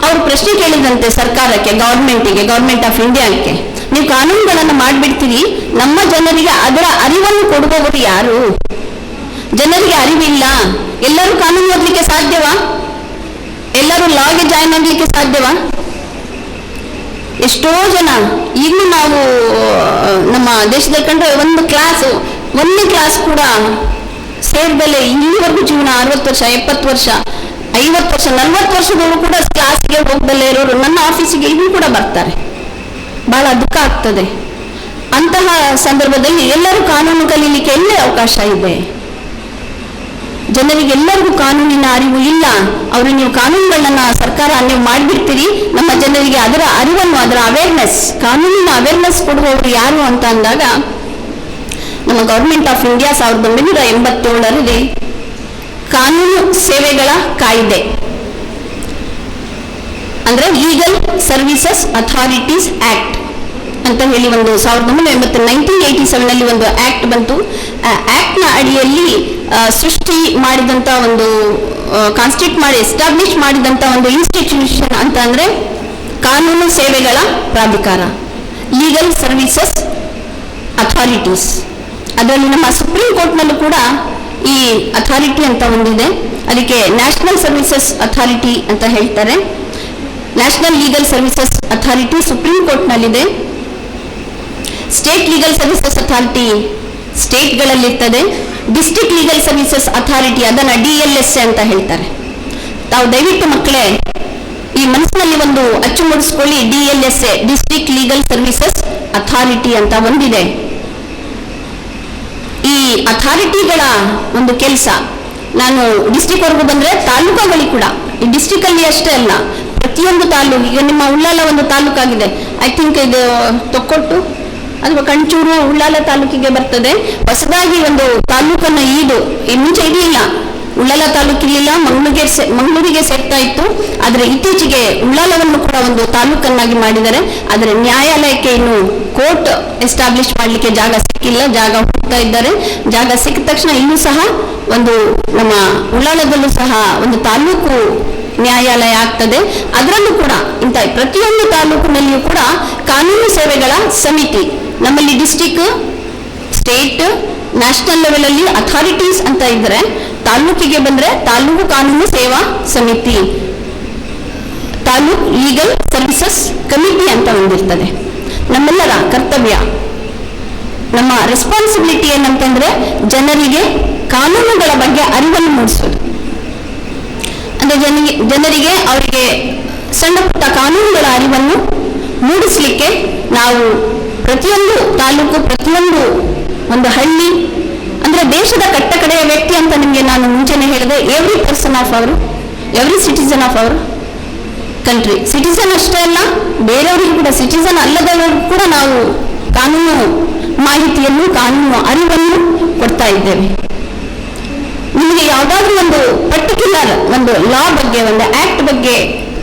[SPEAKER 4] ಅವರು ಪ್ರಶ್ನೆ ಕೇಳಿದಂತೆ ಸರ್ಕಾರಕ್ಕೆ, ಗವರ್ಮೆಂಟ್ ಆಫ್ ಇಂಡಿಯಾಕ್ಕೆ, ನೀವು ಕಾನೂನುಗಳನ್ನು ಮಾಡಿಬಿಡ್ತೀರಿ, ನಮ್ಮ ಜನರಿಗೆ ಅದರ ಅರಿವನ್ನು ಕೊಡುವವರು ಯಾರು? ಜನರಿಗೆ ಅರಿವಿಲ್ಲ. ಎಲ್ಲರೂ ಕಾನೂನು ಓದಲಿಕ್ಕೆ ಸಾಧ್ಯವಾ? ಎಲ್ಲರೂ ಲಾಗೆ ಜಾಯ್ನ್ ಆಗ್ಲಿಕ್ಕೆ ಸಾಧ್ಯವಾ? ಎಷ್ಟೋ ಜನ ಈಗಲೂ ನಾವು ನಮ್ಮ ದೇಶದಲ್ಲಿ ಕಂಡ್ರೆ ಒಂದನೇ ಕ್ಲಾಸ್ ಕೂಡ ಸೇರಿದಲ್ಲೇ ಇಲ್ಲಿವರೆಗೂ ಜೀವನ 60 ವರ್ಷ, 70 ವರ್ಷ, 50 ವರ್ಷ, 40 ವರ್ಷದವರು ಕೂಡ ಕ್ಲಾಸ್ಗೆ ಹೋಗದಲ್ಲೇ ಇರೋರು ನನ್ನ ಆಫೀಸಿಗೆ ಈಗಲೂ ಕೂಡ ಬರ್ತಾರೆ. ಬಹಳ ದುಃಖ ಆಗ್ತದೆ. ಅಂತಹ ಸಂದರ್ಭದಲ್ಲಿ ಎಲ್ಲರೂ ಕಾನೂನು ಕಲೀಲಿಕ್ಕೆ ಎಲ್ಲೇ ಅವಕಾಶ ಇದೆ? ಜನರಿಗೆಲ್ಲರಿಗೂ ಕಾನೂನಿನ ಅರಿವು ಇಲ್ಲ. ಅವರು ನೀವು ಕಾನೂನುಗಳನ್ನ ಸರ್ಕಾರ ನೀವು ಮಾಡಿಬಿಡ್ತೀರಿ, ನಮ್ಮ ಜನರಿಗೆ ಅದರ ಅರಿವನ್ನು, ಅದರ ಅವೇರ್ನೆಸ್, ಕಾನೂನಿನ ಅವೇರ್ನೆಸ್ ಕೊಡುವವರು ಯಾರು ಅಂತ ಅಂದಾಗ, ನಮ್ಮ ಗವರ್ಮೆಂಟ್ ಆಫ್ ಇಂಡಿಯಾ 1987ರಲ್ಲಿ ಕಾನೂನು ಸೇವೆಗಳ ಕಾಯ್ದೆ ಅಂದ್ರೆ ಲೀಗಲ್ ಸರ್ವಿಸಸ್ ಅಥಾರಿಟೀಸ್ ಆಕ್ಟ್ ಅಂತ ಹೇಳಿ ಒಂದು 1987ನಲ್ಲಿ ಒಂದು ಆಕ್ಟ್ ಬಂತು. ಆಕ್ಟ್ ನ ಅಡಿಯಲ್ಲಿ ಸೃಷ್ಟಿ ಮಾಡಿದಂತ ಒಂದು ಕಾನ್ಸ್ಟಿಟ್ಯೂಟ್ ಮಾಡಿ ಎಸ್ಟಾಬ್ಲಿಷ್ ಮಾಡಿದಂತ ಒಂದು ಇನ್ಸ್ಟಿಟ್ಯೂಷನ್ ಅಂತ ಅಂದ್ರೆ ಕಾನೂನು ಸೇವೆಗಳ ಪ್ರಾಧಿಕಾರ, ಲೀಗಲ್ ಸರ್ವಿಸಸ್ ಅಥಾರಿಟೀಸ್. ಅದರಲ್ಲಿ ನಮ್ಮ ಸುಪ್ರೀಂ ಕೋರ್ಟ್ನಲ್ಲೂ ಕೂಡ ಈ ಅಥಾರಿಟಿ ಅಂತ ಒಂದಿದೆ. ಅದಕ್ಕೆ ನ್ಯಾಷನಲ್ ಸರ್ವಿಸಸ್ ಅಥಾರಿಟಿ ಅಂತ ಹೇಳ್ತಾರೆ. National legal services authority supreme ಕೋರ್ಟ್ನಲ್ಲಿದೆ. ಸ್ಟೇಟ್ ಲೀಗಲ್ ಸರ್ವಿಸಸ್ ಅಥಾರಿಟಿ ಸ್ಟೇಟ್ಗಳಲ್ಲಿರ್ತದೆ. ಡಿಸ್ಟ್ರಿಕ್ಟ್ ಲೀಗಲ್ ಸರ್ವಿಸಸ್ ಅಥಾರಿಟಿ ಅದನ್ನ DLSA ಅಂತ ಹೇಳ್ತಾರೆ. ತಾವು ದಯವಿಟ್ಟು ಮಕ್ಕಳೇ ಈ ಮನಸ್ಸಿನಲ್ಲಿ ಒಂದು ಅಚ್ಚು ಮೂಡಿಸ್ಕೊಳ್ಳಿ. DLSA district legal services authority ಅಂತ ಒಂದಿದೆ. ಈ ಅಥಾರಿಟಿಗಳ ಒಂದು ಕೆಲಸ, ನಾನು ಡಿಸ್ಟ್ರಿಕ್ಟ್ ವರೆಗೂ ಬಂದ್ರೆ ತಾಲೂಕುಗಳಿಗೆ ಕೂಡ, ಈ ಡಿಸ್ಟ್ರಿಕ್ಟ್ ಅಲ್ಲಿ ಅಷ್ಟೇ ಅಲ್ಲ, ಪ್ರತಿಯೊಂದು ತಾಲೂಕು, ಈಗ ನಿಮ್ಮ ಉಳ್ಳಾಲ ಒಂದು ತಾಲೂಕಾಗಿದೆ, ಐ ಥಿಂಕ್ ಇದು ತೊಕ್ಕೊಟ್ಟು ಅಥವಾ ಕಂಚೂರು ಉಳ್ಳಾಲ ತಾಲೂಕಿಗೆ ಬರ್ತದೆ. ಹೊಸದಾಗಿ ಒಂದು ತಾಲೂಕನ್ನು ಈ ಮುಂಚೆ ಇರಲಿಲ್ಲ, ಉಳ್ಳಾಲ ತಾಲೂಕಿರಲಿಲ್ಲ, ಮಂಗಳೂರಿಗೆ ಸೇರ್ತಾ ಇತ್ತು. ಆದರೆ ಇತ್ತೀಚೆಗೆ ಉಳ್ಳಾಲವನ್ನು ಕೂಡ ಒಂದು ತಾಲೂಕನ್ನಾಗಿ ಮಾಡಿದ್ದಾರೆ. ಆದರೆ ನ್ಯಾಯಾಲಯಕ್ಕೆ ಇನ್ನು ಕೋರ್ಟ್ ಎಸ್ಟಾಬ್ಲಿಷ್ ಮಾಡಲಿಕ್ಕೆ ಜಾಗ ಸಿಕ್ಕಿಲ್ಲ, ಜಾಗ ಹುಡುಕ್ತಾ ಇದ್ದಾರೆ. ಜಾಗ ಸಿಕ್ಕ ತಕ್ಷಣ ಇಲ್ಲೂ ಸಹ ಒಂದು ನಮ್ಮ ಉಳ್ಳಾಲದಲ್ಲೂ ಸಹ ಒಂದು ತಾಲೂಕು ನ್ಯಾಯಾಲಯ ಆಗ್ತದೆ. ಅದರಲ್ಲೂ ಕೂಡ ಇಂಥ ಪ್ರತಿಯೊಂದು ತಾಲೂಕಿನಲ್ಲಿಯೂ ಕೂಡ ಕಾನೂನು ಸೇವೆಗಳ ಸಮಿತಿ, ನಮ್ಮಲ್ಲಿ ಡಿಸ್ಟ್ರಿಕ್ಟ್, ಸ್ಟೇಟ್, ನ್ಯಾಷನಲ್ ಲೆವೆಲ್ ಅಲ್ಲಿ ಅಥಾರಿಟೀಸ್ ಅಂತ ಇದ್ರೆ, ತಾಲೂಕಿಗೆ ಬಂದ್ರೆ ತಾಲೂಕು ಕಾನೂನು ಸೇವಾ ಸಮಿತಿ, ತಾಲೂಕ್ ಲೀಗಲ್ ಸರ್ವಿಸಸ್ ಕಮಿಟಿ ಅಂತ ಒಂದಿರ್ತದೆ. ನಮ್ಮೆಲ್ಲರ ಕರ್ತವ್ಯ, ನಮ್ಮ ರೆಸ್ಪಾನ್ಸಿಬಿಲಿಟಿ ಏನಂತಂದ್ರೆ ಜನರಿಗೆ ಕಾನೂನುಗಳ ಬಗ್ಗೆ ಅರಿವನ್ನು ಮೂಡಿಸೋದು. ಅಂದ್ರೆ ಜನರಿಗೆ ಅವರಿಗೆ ಸಣ್ಣ ಪುಟ್ಟ ಕಾನೂನುಗಳ ಅರಿವನ್ನು ಮೂಡಿಸಲಿಕ್ಕೆ ನಾವು ಪ್ರತಿಯೊಂದು ತಾಲೂಕು, ಪ್ರತಿಯೊಂದು ಒಂದು ಹಳ್ಳಿ, ಅಂದ್ರೆ ದೇಶದ ಕಟ್ಟಕಡೆಯ ವ್ಯಕ್ತಿ ಅಂತ ನಿಮಗೆ ನಾನು ಮುಂಚೆನೆ ಹೇಳಿದೆ, ಎವ್ರಿ ಪರ್ಸನ್ ಆಫ್ ಅವರು, every citizen of our country. Citizen ಅಷ್ಟೇ ಅಲ್ಲ, ಬೇರೆಯವರಿಗೂ ಕೂಡ, ಸಿಟಿಸನ್ ಅಲ್ಲದವರಿಗೂ ಕೂಡ ನಾವು ಕಾನೂನು ಮಾಹಿತಿಯನ್ನು, ಕಾನೂನು ಅರಿವನ್ನು ಕೊಡ್ತಾ ಇದ್ದೇವೆ. ನಿಮಗೆ ಯಾವುದಾದ್ರೂ ಒಂದು ಪರ್ಟಿಕ್ಯುಲರ್ ಒಂದು ಲಾ ಬಗ್ಗೆ, ಒಂದು ಆಕ್ಟ್ ಬಗ್ಗೆ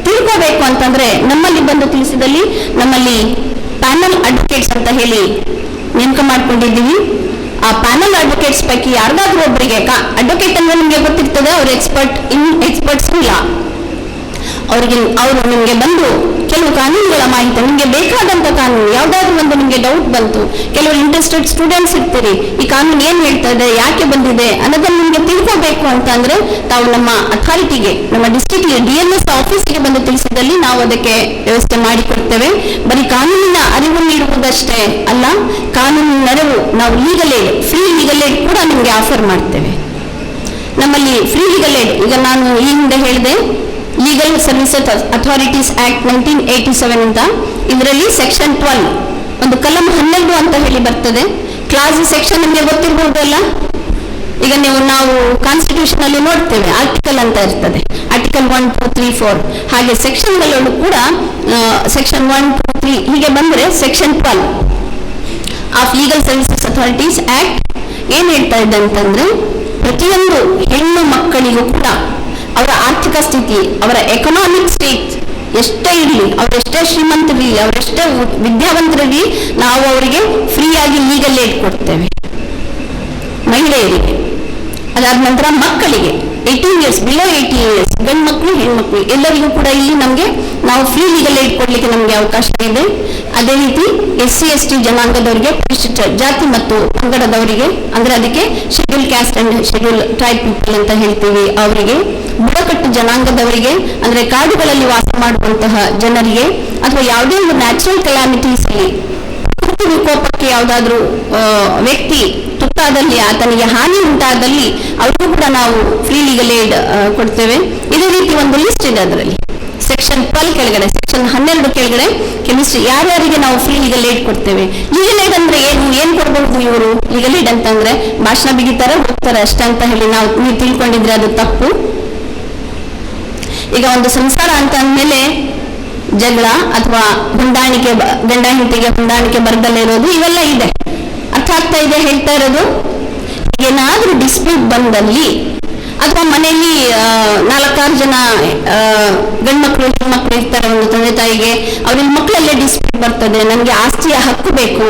[SPEAKER 4] ತಿಳ್ಕೋಬೇಕು ಅಂತಂದ್ರೆ ನಮ್ಮಲ್ಲಿ ಬಂದು ತಿಳಿಸಿದಲ್ಲಿ ನಮ್ಮಲ್ಲಿ ಪ್ಯಾನಲ್ ಅಡ್ವೊಕೇಟ್ಸ್ ಅಂತ ಹೇಳಿ ನೇಮಕ ಮಾಡ್ಕೊಂಡಿದ್ದೀವಿ. ಆ ಪ್ಯಾನಲ್ ಅಡ್ವೊಕೇಟ್ಸ್ ಪೈಕಿ ಯಾರಿಗಾದ್ರೂ ಒಬ್ಬರಿಗೆ, ಅಡ್ವೊಕೇಟ್ ಅಂದ್ರೆ ನಿಮಗೆ ಗೊತ್ತಿರ್ತದೆ, ಅವರು ಎಕ್ಸ್ಪರ್ಟ್ಸ್ ಇಲ್ಲ, ಅವರು ನಿಮಗೆ ಬಂದು ಕೆಲವು ಕಾನೂನುಗಳ ಮಾಹಿತಿ, ನಿಮಗೆ ಬೇಕಾದಂತ ಕಾನೂನು ಯಾವುದಾದ್ರೂ ಒಂದು ನಿಮಗೆ ಡೌಟ್ ಬಂತು, ಕೆಲವರು ಇಂಟ್ರೆಸ್ಟೆಡ್ ಸ್ಟೂಡೆಂಟ್ಸ್ ಇರ್ತೀರಿ, ಈ ಕಾನೂನು ಏನ್ ಹೇಳ್ತಾ ಇದೆ, ಯಾಕೆ ಬಂದಿದೆ ಅನ್ನೋದನ್ನು ನಿಮಗೆ ತಿಳ್ಕೋಬೇಕು ಅಂತ ಅಂದ್ರೆ ತಾವು ನಮ್ಮ ಅಥಾರಿಟಿಗೆ, ನಮ್ಮ ಡಿಸ್ಟ್ರಿಕ್ಟ್ DLS ಆಫೀಸ್ಗೆ ಬಂದು ತಿಳಿಸಿದಲ್ಲಿ ನಾವು ಅದಕ್ಕೆ ವ್ಯವಸ್ಥೆ ಮಾಡಿಕೊಡ್ತೇವೆ. ಬರೀ ಕಾನೂನಿನ ಅರಿವು ನೀಡುವುದಷ್ಟೇ ಅಲ್ಲ, ಕಾನೂನಿನ ನೆರವು ನಾವು legal aid, free legal aid ಕೂಡ ನಿಮಗೆ ಆಫರ್ ಮಾಡ್ತೇವೆ. ನಮ್ಮಲ್ಲಿ ಫ್ರೀ ಲೀಗಲ್ ಏಡ್, ಈಗ ನಾನು ಈ ಹಿಂದೆ ಹೇಳಿದೆ ಲೀಗಲ್ ಸರ್ವಿಸಸ್ ಅಥಾರಿಟೀಸ್ ಆಕ್ಟ್ 1987 ಅಂತ, ಇದರಲ್ಲಿ ಸೆಕ್ಷನ್ 12 ಒಂದು ಕಲಂ 12 ಅಂತ ಹೇಳಿ ಬರ್ತದೆ. ಕ್ಲಾಸ್ ಸೆಕ್ಷನ್ ನಿಮಗೆ ಗೊತ್ತಿರಬಹುದಲ್ಲ, ಈಗ ನಾವು ಕಾನ್ಸ್ಟಿಟ್ಯೂಷನ್ ಅಲ್ಲಿ ನೋಡ್ತೇವೆ ಆರ್ಟಿಕಲ್ ಅಂತ ಇರ್ತದೆ, ಆರ್ಟಿಕಲ್ 1, 2, 3, 4, ಹಾಗೆ ಸೆಕ್ಷನ್ಗಳಲ್ಲೂ ಕೂಡ ಸೆಕ್ಷನ್ 1, 2, 3 ಹೀಗೆ ಬಂದ್ರೆ section 12 of legal services authorities act ಏನ್ ಹೇಳ್ತಾ ಇದೆ ಅಂತಂದ್ರೆ, ಪ್ರತಿಯೊಂದು ಹೆಣ್ಣು ಮಕ್ಕಳಿಗೂ ಕೂಡ ಅವರ ಆರ್ಥಿಕ ಸ್ಥಿತಿ, ಅವರ ಎಕನಾಮಿಕ್ ಸ್ಟೇಟ್ ಎಷ್ಟೇ ಇರಲಿ, ಅವರೆಷ್ಟೇ ಶ್ರೀಮಂತರಿರಲಿ, ಅವರೆಷ್ಟೇ ವಿದ್ಯಾವಂತರಿರಲಿ, ನಾವು ಅವರಿಗೆ ಫ್ರೀ ಆಗಿ ಲೀಗಲ್ ಏಡ್ ಕೊಡ್ತೇವೆ. ಮಹಿಳೆಯರಿಗೆ, ಅದಾದ ನಂತರ ಮಕ್ಕಳಿಗೆ 18 years, ಬಿಲೋ 18 years, ಗಂಡು ಮಕ್ಕಳು, ಹೆಣ್ಮಕ್ಳು ಎಲ್ಲರಿಗೂ ಕೂಡ ಇಲ್ಲಿ ನಾವು ಫ್ರೀ ಲೀಗಲ್ ಏಡ್ ಕೊಡ್ಲಿಕ್ಕೆ ನಮಗೆ ಅವಕಾಶ ಇದೆ. ಅದೇ ರೀತಿ SC/ST ಜನಾಂಗದವರಿಗೆ, ಪರಿಶಿಷ್ಟ ಜಾತಿ ಮತ್ತು ಪಂಗಡದವರಿಗೆ, ಅಂದ್ರೆ ಅದಕ್ಕೆ schedule caste and schedule tribe people ಅಂತ ಹೇಳ್ತೀವಿ, ಅವರಿಗೆ, ಬುಡಕಟ್ಟು ಜನಾಂಗದವರಿಗೆ, ಅಂದ್ರೆ ಕಾಡುಗಳಲ್ಲಿ ವಾಸ ಮಾಡುವಂತಹ ಜನರಿಗೆ, ಅಥವಾ ಯಾವುದೇ ಒಂದು ನ್ಯಾಚುರಲ್ ಕೆಲಾಮಿಟೀಸ್ ಅಲ್ಲಿ, ಪ್ರಕೃತಿ ವಿಕೋಪಕ್ಕೆ ಯಾವುದಾದ್ರೂ ವ್ಯಕ್ತಿ ತುತ್ತಾದಲ್ಲಿ, ಆತನಿಗೆ ಹಾನಿ ಉಂಟಾದಲ್ಲಿ ಅವ್ರಿಗೂ ಕೂಡ ನಾವು ಫ್ರೀ ಲೀಗಲ್ ಏಡ್ ಕೊಡ್ತೇವೆ. ಇದೇ ರೀತಿ ಒಂದು ಲಿಸ್ಟ್ ಇದೆ, ಅದರಲ್ಲಿ ಸೆಕ್ಷನ್ 12 ಕೆಳಗಡೆ, ಸೆಕ್ಷನ್ 12 ಕೆಳಗಡೆ ಕೆಮಿಸ್ಟ್ರಿ ಯಾರ್ಯಾರಿಗೆ ನಾವು ಫ್ರೀ ಲೀಗಲ್ ಏಡ್ ಕೊಡ್ತೇವೆ. ಲೀಗಲ್ ಏಡ್ ಅಂದ್ರೆ ಏನ್ ಕೊಡ್ಬಹುದು ಇವರು? ಲೀಗಲ್ ಏಡ್ ಅಂತಂದ್ರೆ ಭಾಷಣ ಬಿಗಿತಾರೆ, ಹೋಗ್ತಾರೆ ಅಷ್ಟೇ ಅಂತ ಹೇಳಿ ನೀವು ತಿಳ್ಕೊಂಡಿದ್ರೆ ಅದು ತಪ್ಪು. ಈಗ ಒಂದು ಸಂಸಾರ ಅಂತ ಅಂದ್ಮೇಲೆ ಜಗಳ ಅಥವಾ ಹೊಂದಾಣಿಕೆ, ಗಂಡ ಹೆಂಡತಿಗೆ ಹೊಂದಾಣಿಕೆ ಬರದಲ್ಲೇ ಇರೋದು, ಇವೆಲ್ಲ ಇದೆ. ಅರ್ಥ ಆಗ್ತಾ ಇದೆ ಹೇಳ್ತಾ ಇರೋದು? ಏನಾದ್ರೂ ಡಿಸ್ಪ್ಯೂಟ್ ಬಂದಲ್ಲಿ, ಅಥವಾ ಮನೆಯಲ್ಲಿ 4-6 ಜನ ಗಂಡ್ಮಕ್ಳು ಹೆಣ್ಮಕ್ಳು ಇರ್ತಾರೆ ಒಂದು ತಂದೆ ತಾಯಿಗೆ, ಅವ್ರಿಗೆ ಮಕ್ಕಳಲ್ಲೇ ಡಿಸ್ಪ್ಯೂಟ್ ಬರ್ತದೆ, ನನಗೆ ಆಸ್ತಿಯ ಹಕ್ಕು ಬೇಕು,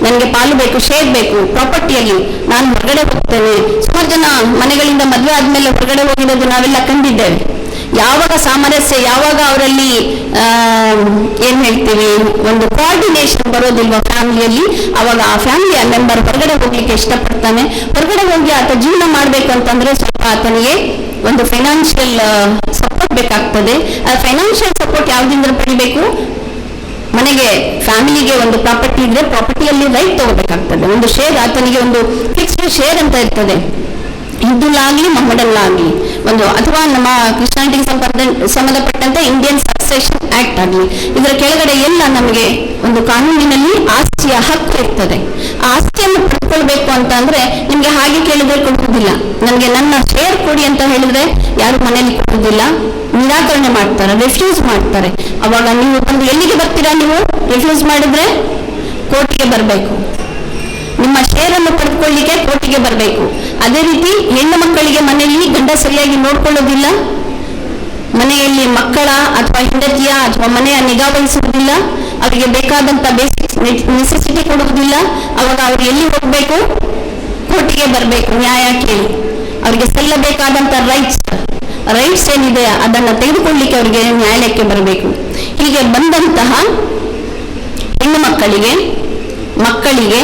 [SPEAKER 4] ನನಗೆ ಪಾಲು ಬೇಕು, ಶೇರ್ ಬೇಕು ಪ್ರಾಪರ್ಟಿಯಲ್ಲಿ, ನಾನು ಹೊರಗಡೆ ಹೋಗ್ತೇನೆ. ಸುಮಾರು ಜನ ಮನೆಗಳಿಂದ ಮದುವೆ ಆದ್ಮೇಲೆ ಹೊರಗಡೆ ಹೋಗಿರೋದು ನಾವೆಲ್ಲ ಕಂಡಿದ್ದೇವೆ. ಯಾವಾಗ ಸಾಮರಸ್ಯ, ಯಾವಾಗ ಅವರಲ್ಲಿ ಏನ್ ಹೇಳ್ತೀವಿ, ಒಂದು ಕೋಆರ್ಡಿನೇಷನ್ ಬರೋದಿಲ್ವಾ ಫ್ಯಾಮಿಲಿಯಲ್ಲಿ, ಅವಾಗ ಆ ಫ್ಯಾಮಿಲಿಯ ಮೆಂಬರ್ ಹೊರಗಡೆ ಹೋಗ್ಲಿಕ್ಕೆ ಇಷ್ಟಪಡ್ತಾನೆ. ಹೊರಗಡೆ ಹೋಗಿ ಆತ ಜೀವನ ಮಾಡ್ಬೇಕು ಅಂತಂದ್ರೆ ಸ್ವಲ್ಪ ಆತನಿಗೆ ಒಂದು ಫೈನಾನ್ಷಿಯಲ್ ಸಪೋರ್ಟ್ ಬೇಕಾಗ್ತದೆ. ಆ ಫೈನಾನ್ಷಿಯಲ್ ಸಪೋರ್ಟ್ ಯಾವ್ದಿಂದ ಪಡಿಬೇಕು? ಮನೆಗೆ, ಫ್ಯಾಮಿಲಿಗೆ ಒಂದು ಪ್ರಾಪರ್ಟಿ ಇದ್ರೆ ಪ್ರಾಪರ್ಟಿಯಲ್ಲಿ ರೈಟ್ ತಗೋಬೇಕಾಗ್ತದೆ. ಒಂದು ಶೇರ್, ಆತನಿಗೆ ಒಂದು ಫಿಕ್ಸ್ಡ್ ಶೇರ್ ಅಂತ ಇರ್ತದೆ, ಹಿಂದೂಲಾಗ್ಲಿ ಮೊಹಮ್ಮಡಲ್ಲಾಗ್ಲಿ ಒಂದು, ಅಥವಾ ನಮ್ಮ ಕ್ರಿಶ್ಚಿಯಾನಿಟಿಗೆ ಸಂಬಂಧಪಟ್ಟಂತೆ ಇಂಡಿಯನ್ ಸಕ್ಸೆಷನ್ ಆಕ್ಟ್ ಆಗಲಿ, ಇದರ ಕೆಳಗಡೆ ಎಲ್ಲ ನಮಗೆ ಒಂದು ಕಾನೂನಿನಲ್ಲಿ ಆಸ್ತಿಯ ಹಕ್ಕು ಇರ್ತದೆ. ಆ ಆಸ್ತಿಯನ್ನು ಪಡ್ಕೊಳ್ಬೇಕು ಅಂತ ಅಂದ್ರೆ ನಿಮ್ಗೆ ಹಾಗೆ ಕೇಳಿದ್ರೆ ಕೊಡುವುದಿಲ್ಲ. ನನಗೆ ನನ್ನ ಶೇರ್ ಕೊಡಿ ಅಂತ ಹೇಳಿದ್ರೆ ಯಾರು ಮನೆಯಲ್ಲಿ ಕೊಡುವುದಿಲ್ಲ, ನಿರಾಕರಣೆ ಮಾಡ್ತಾರೆ, ರಿಫ್ಯೂಸ್ ಮಾಡ್ತಾರೆ. ಅವಾಗ ನೀವು ಬಂದು ಎಲ್ಲಿಗೆ ಬರ್ತೀರಾ? ನೀವು ರಿಫ್ಯೂಸ್ ಮಾಡಿದ್ರೆ ಕೋರ್ಟಿಗೆ ಬರಬೇಕು, ನಿಮ್ಮ ಶೇರನ್ನು ಪಡೆದುಕೊಳ್ಳಿಕ್ಕೆ ಕೋರ್ಟಿಗೆ ಬರಬೇಕು. ಅದೇ ರೀತಿ ಹೆಣ್ಣು ಮಕ್ಕಳಿಗೆ ಮನೆಯಲ್ಲಿ ಗಂಡ ಸರಿಯಾಗಿ ನೋಡ್ಕೊಳ್ಳೋದಿಲ್ಲ, ಮನೆಯಲ್ಲಿ ಮಕ್ಕಳ ಅಥವಾ ಹೆಂಡತಿಯ ಅಥವಾ ಮನೆಯ ನಿಗಾ ವಹಿಸುವುದಿಲ್ಲ, ಅವರಿಗೆ ಬೇಕಾದಂತ ಬೇಸಿಕ್ ನೆಸೆಸಿಟಿ ಕೊಡುವುದಿಲ್ಲ. ಅವಾಗ ಅವರು ಎಲ್ಲಿ ಹೋಗ್ಬೇಕು? ಕೋರ್ಟಿಗೆ ಬರಬೇಕು, ನ್ಯಾಯ ಕೇಳಿ. ಅವರಿಗೆ ಸಲ್ಲಬೇಕಾದಂತ ರೈಟ್ಸ್ ಏನಿದೆ ಅದನ್ನು ತೆಗೆದುಕೊಳ್ಳಿಕ್ಕೆ ಅವರಿಗೆ ನ್ಯಾಯಾಲಯಕ್ಕೆ ಬರಬೇಕು. ಹೀಗೆ ಬಂದಂತಹ ಹೆಣ್ಣು ಮಕ್ಕಳಿಗೆ ಮಕ್ಕಳಿಗೆ,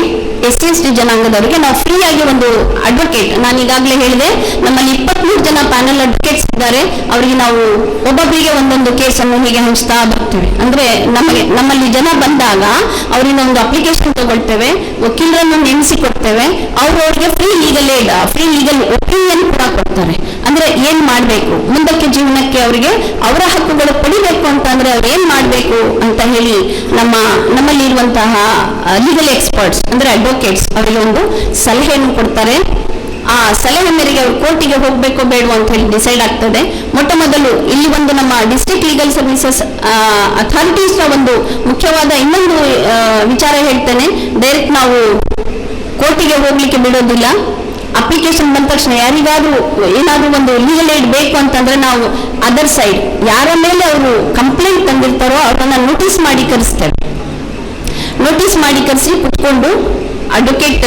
[SPEAKER 4] SC/ST ಜನಾಂಗದವರಿಗೆ ನಾವು ಫ್ರೀ ಆಗಿ ಒಂದು ಅಡ್ವೊಕೇಟ್, ನಾನು ಈಗಾಗಲೇ ಹೇಳಿದೆ ನಮ್ಮಲ್ಲಿ 23 ಜನ ಪ್ಯಾನಲ್ ಅಡ್ವೊಕೇಟ್ಸ್ ಇದ್ದಾರೆ. ಅವರಿಗೆ ನಾವು ಒಬ್ಬೊಬ್ಬರಿಗೆ ಒಂದೊಂದು ಕೇಸನ್ನು ಹೀಗೆ ಹಂಚ್ತಾ ಬರ್ತೀವಿ. ಅಂದ್ರೆ ನಮ್ಮಲ್ಲಿ ಜನ ಬಂದಾಗ ಅವರಿಂದ ಒಂದು ಅಪ್ಲಿಕೇಶನ್ ತಗೊಳ್ತೇವೆ, ವಕೀಲರನ್ನು ನೇಮಿಸಿ ಕೊಡ್ತೇವೆ. ಅವ್ರಿಗೆ ಫ್ರೀ ಲೀಗಲ್ ಒಪಿನಿಯನ್ ಕೂಡ ಕೊಡ್ತಾರೆ. ಅಂದ್ರೆ ಏನ್ ಮಾಡ್ಬೇಕು ಮುಂದಕ್ಕೆ ಜೀವನಕ್ಕೆ, ಅವರಿಗೆ ಅವರ ಹಕ್ಕುಗಳು ಪಡಿಬೇಕು ಅಂತ ಅಂದ್ರೆ ಅವ್ರು ಏನ್ ಮಾಡ್ಬೇಕು ಅಂತ ಹೇಳಿ ನಮ್ಮಲ್ಲಿ ಇರುವಂತಹ ಲೀಗಲ್ ಎಕ್ಸ್ಪರ್ಟ್ಸ್ ಅಂದ್ರೆ ಅಡ್ವೊಕೇಟ್ಸ್ ಅವರಿಗೆ ಒಂದು ಸಲಹೆಯನ್ನು ಕೊಡ್ತಾರೆ. ಆ ಸಲಹೆ ಮೇರೆಗೆ ಅವರು ಕೋರ್ಟಿಗೆ ಹೋಗ್ಬೇಕೋ ಬೇಡವೋ ಅಂತ ಹೇಳಿ ಡಿಸೈಡ್ ಆಗ್ತದೆ. ಮೊಟ್ಟ ಮೊದಲು ಇಲ್ಲಿ ಒಂದು ನಮ್ಮ ಡಿಸ್ಟ್ರಿಕ್ಟ್ ಲೀಗಲ್ ಸರ್ವಿಸಸ್ ಅಥಾರಿಟೀಸ್ ಒಂದು ಮುಖ್ಯವಾದ ಇನ್ನೊಂದು ವಿಚಾರ ಹೇಳ್ತೇನೆ. ಡೈರೆಕ್ಟ್ ನಾವು ಕೋರ್ಟಿಗೆ ಹೋಗ್ಲಿಕ್ಕೆ ಬಿಡೋದಿಲ್ಲ. ಅಪ್ಲಿಕೇಶನ್ ಬಂದ ತಕ್ಷಣ ಯಾರಿಗಾದ್ರೂ ಏನಾದ್ರೂ ಒಂದು ಲೀಗಲ್ ಏಡ್ ಬೇಕು ಅಂತಂದ್ರೆ ನಾವು ಅದರ್ ಸೈಡ್ ಯಾರ ಮೇಲೆ ಅವರು ಕಂಪ್ಲೇಂಟ್ ತಂದಿರ್ತಾರೋ ಅವ್ರನ್ನ ನೋಟಿಸ್ ಮಾಡಿ ಕರೆಸ್ತೇವೆ. ನೋಟಿಸ್ ಮಾಡಿ ಕರೆಸಿ ಕುತ್ಕೊಂಡು ಅಡ್ವೊಕೇಟ್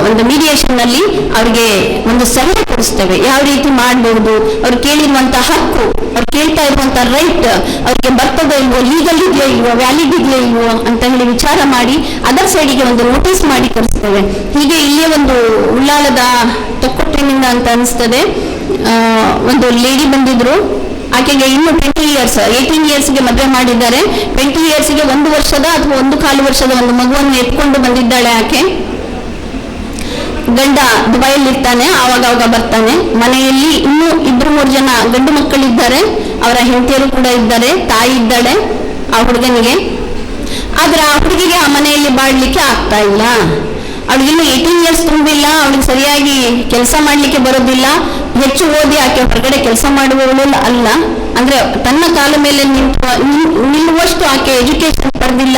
[SPEAKER 4] ಒಂದು ಮೀಡಿಯೇಷನ್ ನಲ್ಲಿ ಅವ್ರಿಗೆ ಒಂದು ಸಲಹೆ ಕೊಡಿಸ್ತೇವೆ. ಯಾವ ರೀತಿ ಮಾಡಬಹುದು, ಅವ್ರು ಕೇಳಿರುವಂತಹ ಹಕ್ಕು, ಅವ್ರು ಕೇಳ್ತಾ ಇರುವಂತಹ ರೈಟ್ ಅವ್ರಿಗೆ ಬರ್ತದೋ ಇಲ್ವೋ, ಲೀಗಲ್ ಇದೆಯೋ ಇಲ್ವೋ, ವ್ಯಾಲಿಡ್ ಇದೆಯೋ ಇಲ್ವೋ ಅಂತ ಹೇಳಿ ವಿಚಾರ ಮಾಡಿ ಅದರ್ ಸೈಡಿಗೆ ಒಂದು ನೋಟಿಸ್ ಮಾಡಿ ಕಳಿಸ್ತೇವೆ. ಹೀಗೆ ಇಲ್ಲೇ ಒಂದು ಉಳ್ಳಾಳದ ತೊಕ್ಕೊಟ್ಟಿನಿಂದ ಅಂತ ಅನಿಸ್ತದೆ ಒಂದು ಲೇಡಿ ಬಂದಿದ್ರು. ಆಕೆಗೆ ಇನ್ನು 18 ಇಯರ್ಸ್ಗೆ ಮದುವೆ ಮಾಡಿದ್ದಾರೆ. 20 ಇಯರ್ಸ್ಗೆ 1 ವರ್ಷದ ಅಥವಾ 1.25 ವರ್ಷದ ಒಂದು ಮಗುವನ್ನು ಎತ್ಕೊಂಡು ಬಂದಿದ್ದಾಳೆ ಆಕೆ. ಗಂಡ ದುಬೈಯಲ್ಲಿ ಇರ್ತಾನೆ, ಆವಾಗ ಬರ್ತಾನೆ. ಮನೆಯಲ್ಲಿ ಇನ್ನೂ 2-3 ಜನ ಗಂಡು ಮಕ್ಕಳಿದ್ದಾರೆ, ಅವರ ಹೆಂಡತಿಯರು ಕೂಡ ಇದ್ದಾರೆ, ತಾಯಿ ಇದ್ದಾಳೆ ಆ ಹುಡುಗನಿಗೆ. ಆದ್ರೆ ಆ ಹುಡುಗಿಗೆ ಆ ಮನೆಯಲ್ಲಿ ಬಾಳ್ಲಿಕ್ಕೆ ಆಗ್ತಾ ಇಲ್ಲ. ಅವಳಿಗಿನ್ನು 18 ಇಯರ್ಸ್ ತುಂಬಿಲ್ಲ, ಅವಳಿಗೆ ಸರಿಯಾಗಿ ಕೆಲಸ ಮಾಡ್ಲಿಕ್ಕೆ ಬರೋದಿಲ್ಲ. ಹೆಚ್ಚು ಓದಿ ಆಕೆ ಹೊರಗಡೆ ಕೆಲಸ ಮಾಡುವವಳು ಅಲ್ಲ, ಅಂದ್ರೆ ತನ್ನ ಕಾಲ ಮೇಲೆ ನಿಲ್ಲುವಷ್ಟು ಆಕೆ ಎಜುಕೇಶನ್ ಪಡೆದಿಲ್ಲ.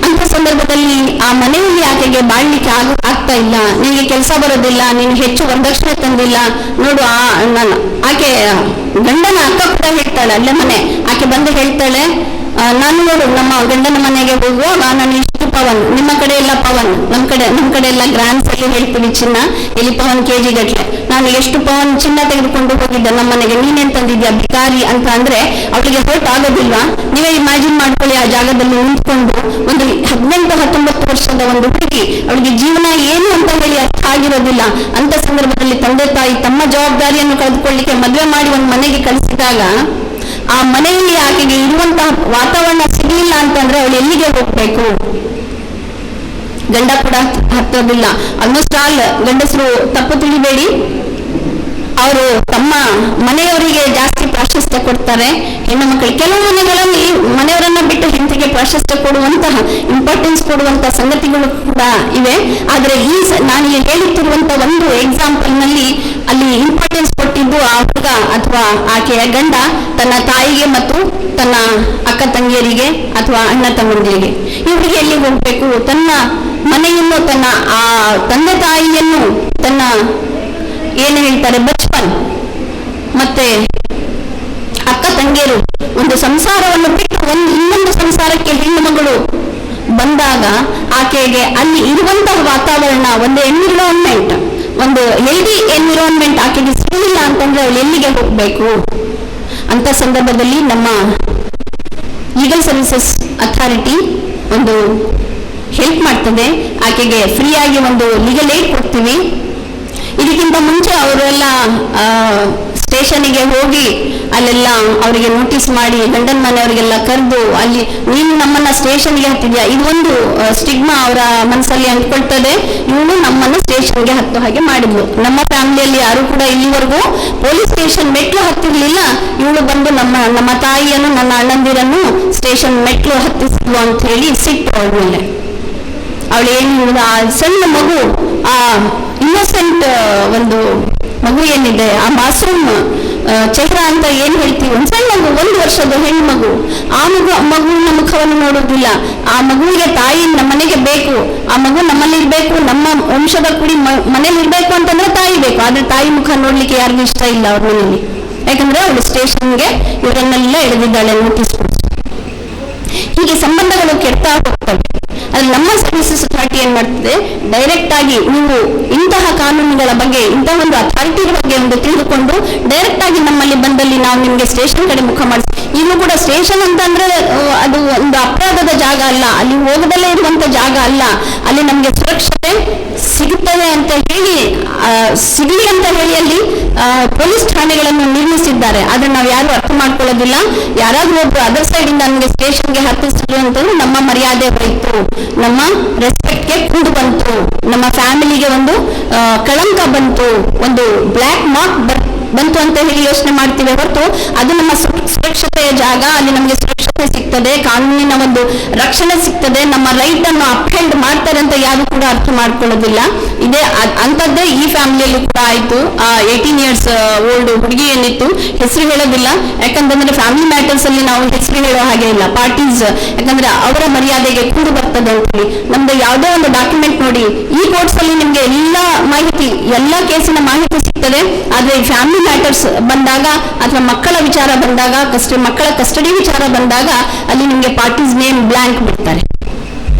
[SPEAKER 4] ಅಂತ ಸಂದರ್ಭದಲ್ಲಿ ಆ ಮನೆಯಲ್ಲಿ ಆಕೆಗೆ ಬಾಳ್ಲಿಕ್ಕೆ ಆಗ್ತಾ ಇಲ್ಲ. ನಿನಗೆ ಕೆಲಸ ಬರೋದಿಲ್ಲ, ನೀನು ಹೆಚ್ಚು ವರದಕ್ಷಿಣೆ ತಂದಿಲ್ಲ ನೋಡು. ಆಕೆ ಗಂಡನ ಅಕ್ಕ ಕೂಡ ಹೇಳ್ತಾಳೆ, ಅಲ್ಲೇ ಮನೆ ಆಕೆ ಬಂದು ಹೇಳ್ತಾಳೆ, ನಾನು ನೋಡು ನಮ್ಮ ಗಂಡನ ಮನೆಗೆ ಹೋಗುವಾಗ ನಾನು ಇಷ್ಟು ಪವನ್, ನಿಮ್ಮ ಕಡೆ ಎಲ್ಲ ಪವನ್, ನಮ್ಮ ಕಡೆ ಎಲ್ಲ ಗ್ರಾಮ್ಸ್ ಅಲ್ಲಿ ಹೇಳ್ತೀವಿ ಚಿನ್ನ, ಇಲ್ಲಿ ಪವನ್ KG ಗಟ್ಲೆ, ನಾನು ಎಷ್ಟು ಪವನ್ ಚಿನ್ನ ತೆಗೆದುಕೊಂಡು ಹೋಗಿದ್ದೆ ನಮ್ಮ ಮನೆಗೆ, ನೀನೇನ್ ತಂದಿದ್ಯಾ ಭಿಕಾರಿ ಅಂತ ಅಂದ್ರೆ ಅವಳಿಗೆ ಹೊರಟು ಆಗೋದಿಲ್ವಾ? ನೀವೇ ಇಮ್ಯಾಜಿನ್ ಮಾಡ್ಕೊಳ್ಳಿ, ಆ ಜಾಗದಲ್ಲಿ ನಿಂತ್ಕೊಂಡು ಒಂದು 18-19 ವರ್ಷದ ಒಂದು ಹುಡುಗಿ, ಅವಳಿಗೆ ಜೀವನ ಏನು ಅಂತ ಹೇಳಿ ಅರ್ಥ ಆಗಿರೋದಿಲ್ಲ. ಅಂತ ಸಂದರ್ಭದಲ್ಲಿ ತಂದೆ ತಾಯಿ ತಮ್ಮ ಜವಾಬ್ದಾರಿಯನ್ನು ಕಳೆದುಕೊಳ್ಳಿಕ್ಕೆ ಮದುವೆ ಮಾಡಿ ಒಂದು ಮನೆಗೆ ಕಳಿಸಿದಾಗ ಆ ಮನೆಯಲ್ಲಿ ಆಕೆಗೆ ಇರುವಂತಹ ವಾತಾವರಣ ಸಿಗಲಿಲ್ಲ ಅಂತಂದ್ರೆ ಅವಳು ಎಲ್ಲಿಗೆ ಹೋಗ್ಬೇಕು? ಗಂಡ ಕೂಡ ಹತ್ತೋದಿಲ್ಲ. ಆಲ್ಮೋಸ್ಟ್ ಆಲ್ ಗಂಡಸರು ತಪ್ಪು ತಿಳಿಬೇಡಿ, ಅವರು ತಮ್ಮ ಮನೆಯವರಿಗೆ ಜಾಸ್ತಿ ಪ್ರಾಶಸ್ತ್ಯ ಕೊಡ್ತಾರೆ. ಹೆಣ್ಣು ಮಕ್ಕಳು ಕೆಲವು ಮನೆಗಳಲ್ಲಿ ಮನೆಯವರನ್ನ ಬಿಟ್ಟು ಹೆಂಡತಿಗೆ ಪ್ರಾಶಸ್ತ್ಯ ಕೊಡುವಂತಹ, ಇಂಪಾರ್ಟೆನ್ಸ್ ಕೊಡುವಂತಹ ಸಂಗತಿಗಳು ಕೂಡ ಇವೆ. ಆದ್ರೆ ನಾನು ಹೇಳುತ್ತಿರುವಂತಹ ಒಂದು ಎಕ್ಸಾಂಪಲ್ ನಲ್ಲಿ ಅಲ್ಲಿ ಇಂಪಾರ್ಟೆನ್ಸ್ ಕೊಟ್ಟಿದ್ದು ಆ ಹುಡುಗ ಅಥವಾ ಆಕೆಯ ಗಂಡ ತನ್ನ ತಾಯಿಗೆ ಮತ್ತು ತನ್ನ ಅಕ್ಕ ತಂಗಿಯರಿಗೆ ಅಥವಾ ಅಣ್ಣ ತಮ್ಮಂದಿರಿಗೆ. ಇವರಿಗೆ ಎಲ್ಲಿ ಹೋಗ್ಬೇಕು? ತನ್ನ ಮನೆಯನ್ನು, ತನ್ನ ಆ ತಂದೆ ತಾಯಿಯನ್ನು, ತನ್ನ ಏನು ಹೇಳ್ತಾರೆ ಬಚ್ಪನ್ ಮತ್ತೆ ಅಕ್ಕ ತಂಗಿಯರು ಒಂದು ಸಂಸಾರವನ್ನು ಬಿಟ್ಟು ಇನ್ನೊಂದು ಸಂಸಾರಕ್ಕೆ ಹೆಣ್ಣು ಮಗಳು ಬಂದಾಗ ಆಕೆಗೆ ಅಲ್ಲಿ ಇರುವಂತಹ ವಾತಾವರಣ, ಒಂದು ಎನ್ವಿರಾನ್ಮೆಂಟ್, ಒಂದು ಹೆಲ್ದಿ ಎನ್ವಿರಾನ್ಮೆಂಟ್ ಆಕೆಗೆ ಸಿಗಲಿಲ್ಲ ಅಂತಂದ್ರೆ ಅವಳು ಎಲ್ಲಿಗೆ ಹೋಗ್ಬೇಕು? ಅಂತ ಸಂದರ್ಭದಲ್ಲಿ ನಮ್ಮ ಲೀಗಲ್ ಸರ್ವಿಸಸ್ ಅಥಾರಿಟಿ ಒಂದು ಹೆಲ್ಪ್ ಮಾಡ್ತದೆ. ಆಕೆಗೆ ಫ್ರೀ ಆಗಿ ಒಂದು ಲೀಗಲ್ ಏಡ್ ಕೊಡ್ತೀವಿ. ಇದಕ್ಕಿಂತ ಮುಂಚೆ ಅವರೆಲ್ಲ ಸ್ಟೇಷನ್ಗೆ ಹೋಗಿ ಅಲ್ಲೆಲ್ಲ ಅವರಿಗೆ ನೋಟಿಸ್ ಮಾಡಿ ಗಂಡನ ಮನೆಯವರಿಗೆಲ್ಲ ಕರೆದು ಅಲ್ಲಿ ನೀನು ನಮ್ಮನ್ನ ಸ್ಟೇಷನ್ಗೆ ಹತ್ತಿದ್ಯಾ, ಇದು ಒಂದು ಸ್ಟಿಗ್ಮಾ ಅವರ ಮನಸ್ಸಲ್ಲಿ ಅಂದ್ಕೊಳ್ತದೆ. ಇವಳು ನಮ್ಮನ್ನು ಸ್ಟೇಷನ್ಗೆ ಹತ್ತೋ ಹಾಗೆ ಮಾಡಿದ್ಲು. ನಮ್ಮ ಫ್ಯಾಮಿಲಿಯಲ್ಲಿ ಯಾರು ಕೂಡ ಇಲ್ಲಿವರೆಗೂ ಪೊಲೀಸ್ ಸ್ಟೇಷನ್ ಮೆಟ್ಲು ಹತ್ತಿರ್ಲಿಲ್ಲ. ಇವಳು ಬಂದು ನಮ್ಮ ತಾಯಿಯನ್ನು, ನನ್ನ ಅಣ್ಣಂದಿರನ್ನು ಸ್ಟೇಷನ್ ಮೆಟ್ಲು ಹತ್ತಿಸಿದ್ಲು ಅಂತ ಹೇಳಿ ಸಿಟ್ಟು ಅವಳ ಮೇಲೆ. ಅವಳು ಏನು ಆ ಸಣ್ಣ ಮಗು, ಆ ಇನ್ನೋಸೆಂಟ್ ಒಂದು ಮಗು ಏನಿದೆ, ಆ ಮಾಸೂಮ್ ಚಹ್ರಾ ಅಂತ ಏನ್ ಹೇಳ್ತೀವಿ, ಒಂದು ಸಣ್ಣ ಮಗು, 1 ವರ್ಷದ ಹೆಣ್ಣು ಮಗು, ಆ ಮಗುವಿನ ಮುಖವನ್ನು ನೋಡೋದಿಲ್ಲ. ಆ ಮಗುವಿಗೆ ತಾಯಿ ನಮ್ಮನೆಗೆ ಬೇಕು, ಆ ಮಗು ನಮ್ಮಲ್ಲಿ ಇರ್ಬೇಕು, ನಮ್ಮ ವಂಶದ ಕುಡಿ ಮನೇಲಿ ಇರ್ಬೇಕು ಅಂತಂದ್ರೆ ತಾಯಿ ಬೇಕು. ಆದ್ರೆ ತಾಯಿ ಮುಖ ನೋಡ್ಲಿಕ್ಕೆ ಯಾರಿಗೂ ಇಷ್ಟ ಇಲ್ಲ ಅವ್ರ ಮನೇಲಿ. ಯಾಕಂದ್ರೆ ಅವಳು ಸ್ಟೇಷನ್ಗೆ ಇವರನ್ನೆಲ್ಲ ಎಳೆದಿದ್ದಾಳೆ ನೋಟಿಸ್ ಕೊಡಿಸಿ. ಹೀಗೆ ಸಂಬಂಧಗಳು ಕೆಡ್ತಾ ಹೋಗ್ತವೆ. ಅದ್ರ ನಮ್ಮ ಸರ್ವಿಸಸ್ ಅಥಾರಿಟಿ ಏನ್ ಮಾಡ್ತದೆ, ಡೈರೆಕ್ಟ್ ಆಗಿ ನೀವು ಇಂತಹ ಕಾನೂನುಗಳ ಬಗ್ಗೆ, ಇಂತಹ ಒಂದು ಅಥಾರಿಟಿ ಬಗ್ಗೆ ಒಂದು ತಿಳಿದುಕೊಂಡು ಡೈರೆಕ್ಟ್ ಆಗಿ ನಮ್ಮಲ್ಲಿ ಬಂದಲ್ಲಿ ನಾವು ನಿಮ್ಗೆ ಸ್ಟೇಷನ್ ಕಡೆ ಮುಖ ಮಾಡಿಸಿ. ಈಗಲೂ ಕೂಡ ಸ್ಟೇಷನ್ ಅಂತಂದ್ರೆ ಅದು ಒಂದು ಅಪರಾಧದ ಜಾಗ ಅಲ್ಲ, ಅಲ್ಲಿ ಹೋಗದಲ್ಲೇ ಇರುವಂತ ಜಾಗ ಅಲ್ಲ, ಅಲ್ಲಿ ನಮ್ಗೆ ಸುರಕ್ಷತೆ ಸಿಗುತ್ತದೆ ಅಂತ ಹೇಳಿ ಸಿಗಲಿ ಅಂತ ಹೇಳಿ ಅಲ್ಲಿ ಪೊಲೀಸ್ ಠಾಣೆಗಳನ್ನು ನಿರ್ಮಿಸಿದ್ದಾರೆ. ಆದ್ರೆ ನಾವು ಯಾರು ಅರ್ಥ ಮಾಡ್ಕೊಳ್ಳೋದಿಲ್ಲ. ಯಾರಾದ್ರೂ ಒಬ್ರು ಅದರ್ ಸೈಡ್ ಇಂದ ನಮಗೆ ಸ್ಟೇಷನ್ಗೆ ಹತ್ತಿಸಿದ್ರು ಅಂತಂದ್ರೆ ನಮ್ಮ ಮರ್ಯಾದೆ ಹೋಯ್ತು, ನಮ್ಮ ರೆಸ್ಪೆಕ್ಟ್ಗೆ ಕುಂದು ಬಂತು, ನಮ್ಮ ಫ್ಯಾಮಿಲಿಗೆ ಒಂದು ಕಳಂಕ ಬಂತು, ಒಂದು ಬ್ಲ್ಯಾಕ್ ಮಾರ್ಕ್ ಬಂತು ಅಂತ ಹೇಳಿ ಯೋಚನೆ ಮಾಡ್ತೀವಿ ಹೊರತು ಅದು ನಮ್ಮ ಸುರಕ್ಷತೆಯ ಜಾಗ. ಅಲ್ಲಿ ನಮಗೆ ಸುರಕ್ಷತೆ ಸಿಗ್ತದೆ, ಕಾನೂನಿನ ಒಂದು ರಕ್ಷಣೆ ಸಿಗ್ತದೆ, ನಮ್ಮ ರೈಟ್ ಅನ್ನು ಅಪ್ಹೆಲ್ಡ್ ಮಾಡ್ತಾರೆ ಅಂತ ಯಾರು ಕೂಡ ಅರ್ಥ ಮಾಡ್ಕೊಳ್ಳೋದಿಲ್ಲ. ಇದೇ ಅಂತದ್ದೇ ಈ ಫ್ಯಾಮಿಲಿಯಲ್ಲಿ ಕೂಡ ಆಯ್ತು. 18 years ಓಲ್ಡ್ ಹುಡುಗಿ ಏನಿತ್ತು, ಹೆಸರು ಹೇಳೋದಿಲ್ಲ, ಯಾಕಂತಂದ್ರೆ ಫ್ಯಾಮಿಲಿ ಮ್ಯಾಟರ್ಸ್ ಅಲ್ಲಿ ನಾವು ಹೆಸರು ಹೇಳೋ ಹಾಗೆ ಇಲ್ಲ. ಪಾರ್ಟೀಸ್ ಯಾಕಂದ್ರೆ ಅವರ ಮರ್ಯಾದೆಗೆ ಕೂಡು ಬರ್ತದೆ ಅಂತ ಹೇಳಿ ನಮ್ದು ಯಾವುದೋ ಒಂದು ಡಾಕ್ಯುಮೆಂಟ್ ನೋಡಿ, ಈ ಕೋರ್ಟ್ಸ್ ಅಲ್ಲಿ ನಿಮ್ಗೆ ಎಲ್ಲ ಮಾಹಿತಿ, ಎಲ್ಲ ಕೇಸಿನ ಮಾಹಿತಿ ಸಿಗ್ತದೆ. ಆದ್ರೆ ಫ್ಯಾಮಿಲಿ ಮ್ಯಾಟರ್ಸ್ ಬಂದಾಗ ಅಥವಾ ಮಕ್ಕಳ ವಿಚಾರ ಬಂದಾಗ, ಮಕ್ಕಳ ಕಸ್ಟಡಿ ವಿಚಾರ ಬಂದಾಗ ಅಲ್ಲಿ ನಿಮ್ಗೆ ಪಾರ್ಟೀಸ್ ನೇಮ್ ಬ್ಲಾಂಕ್ ಬಿಡ್ತಾರೆ.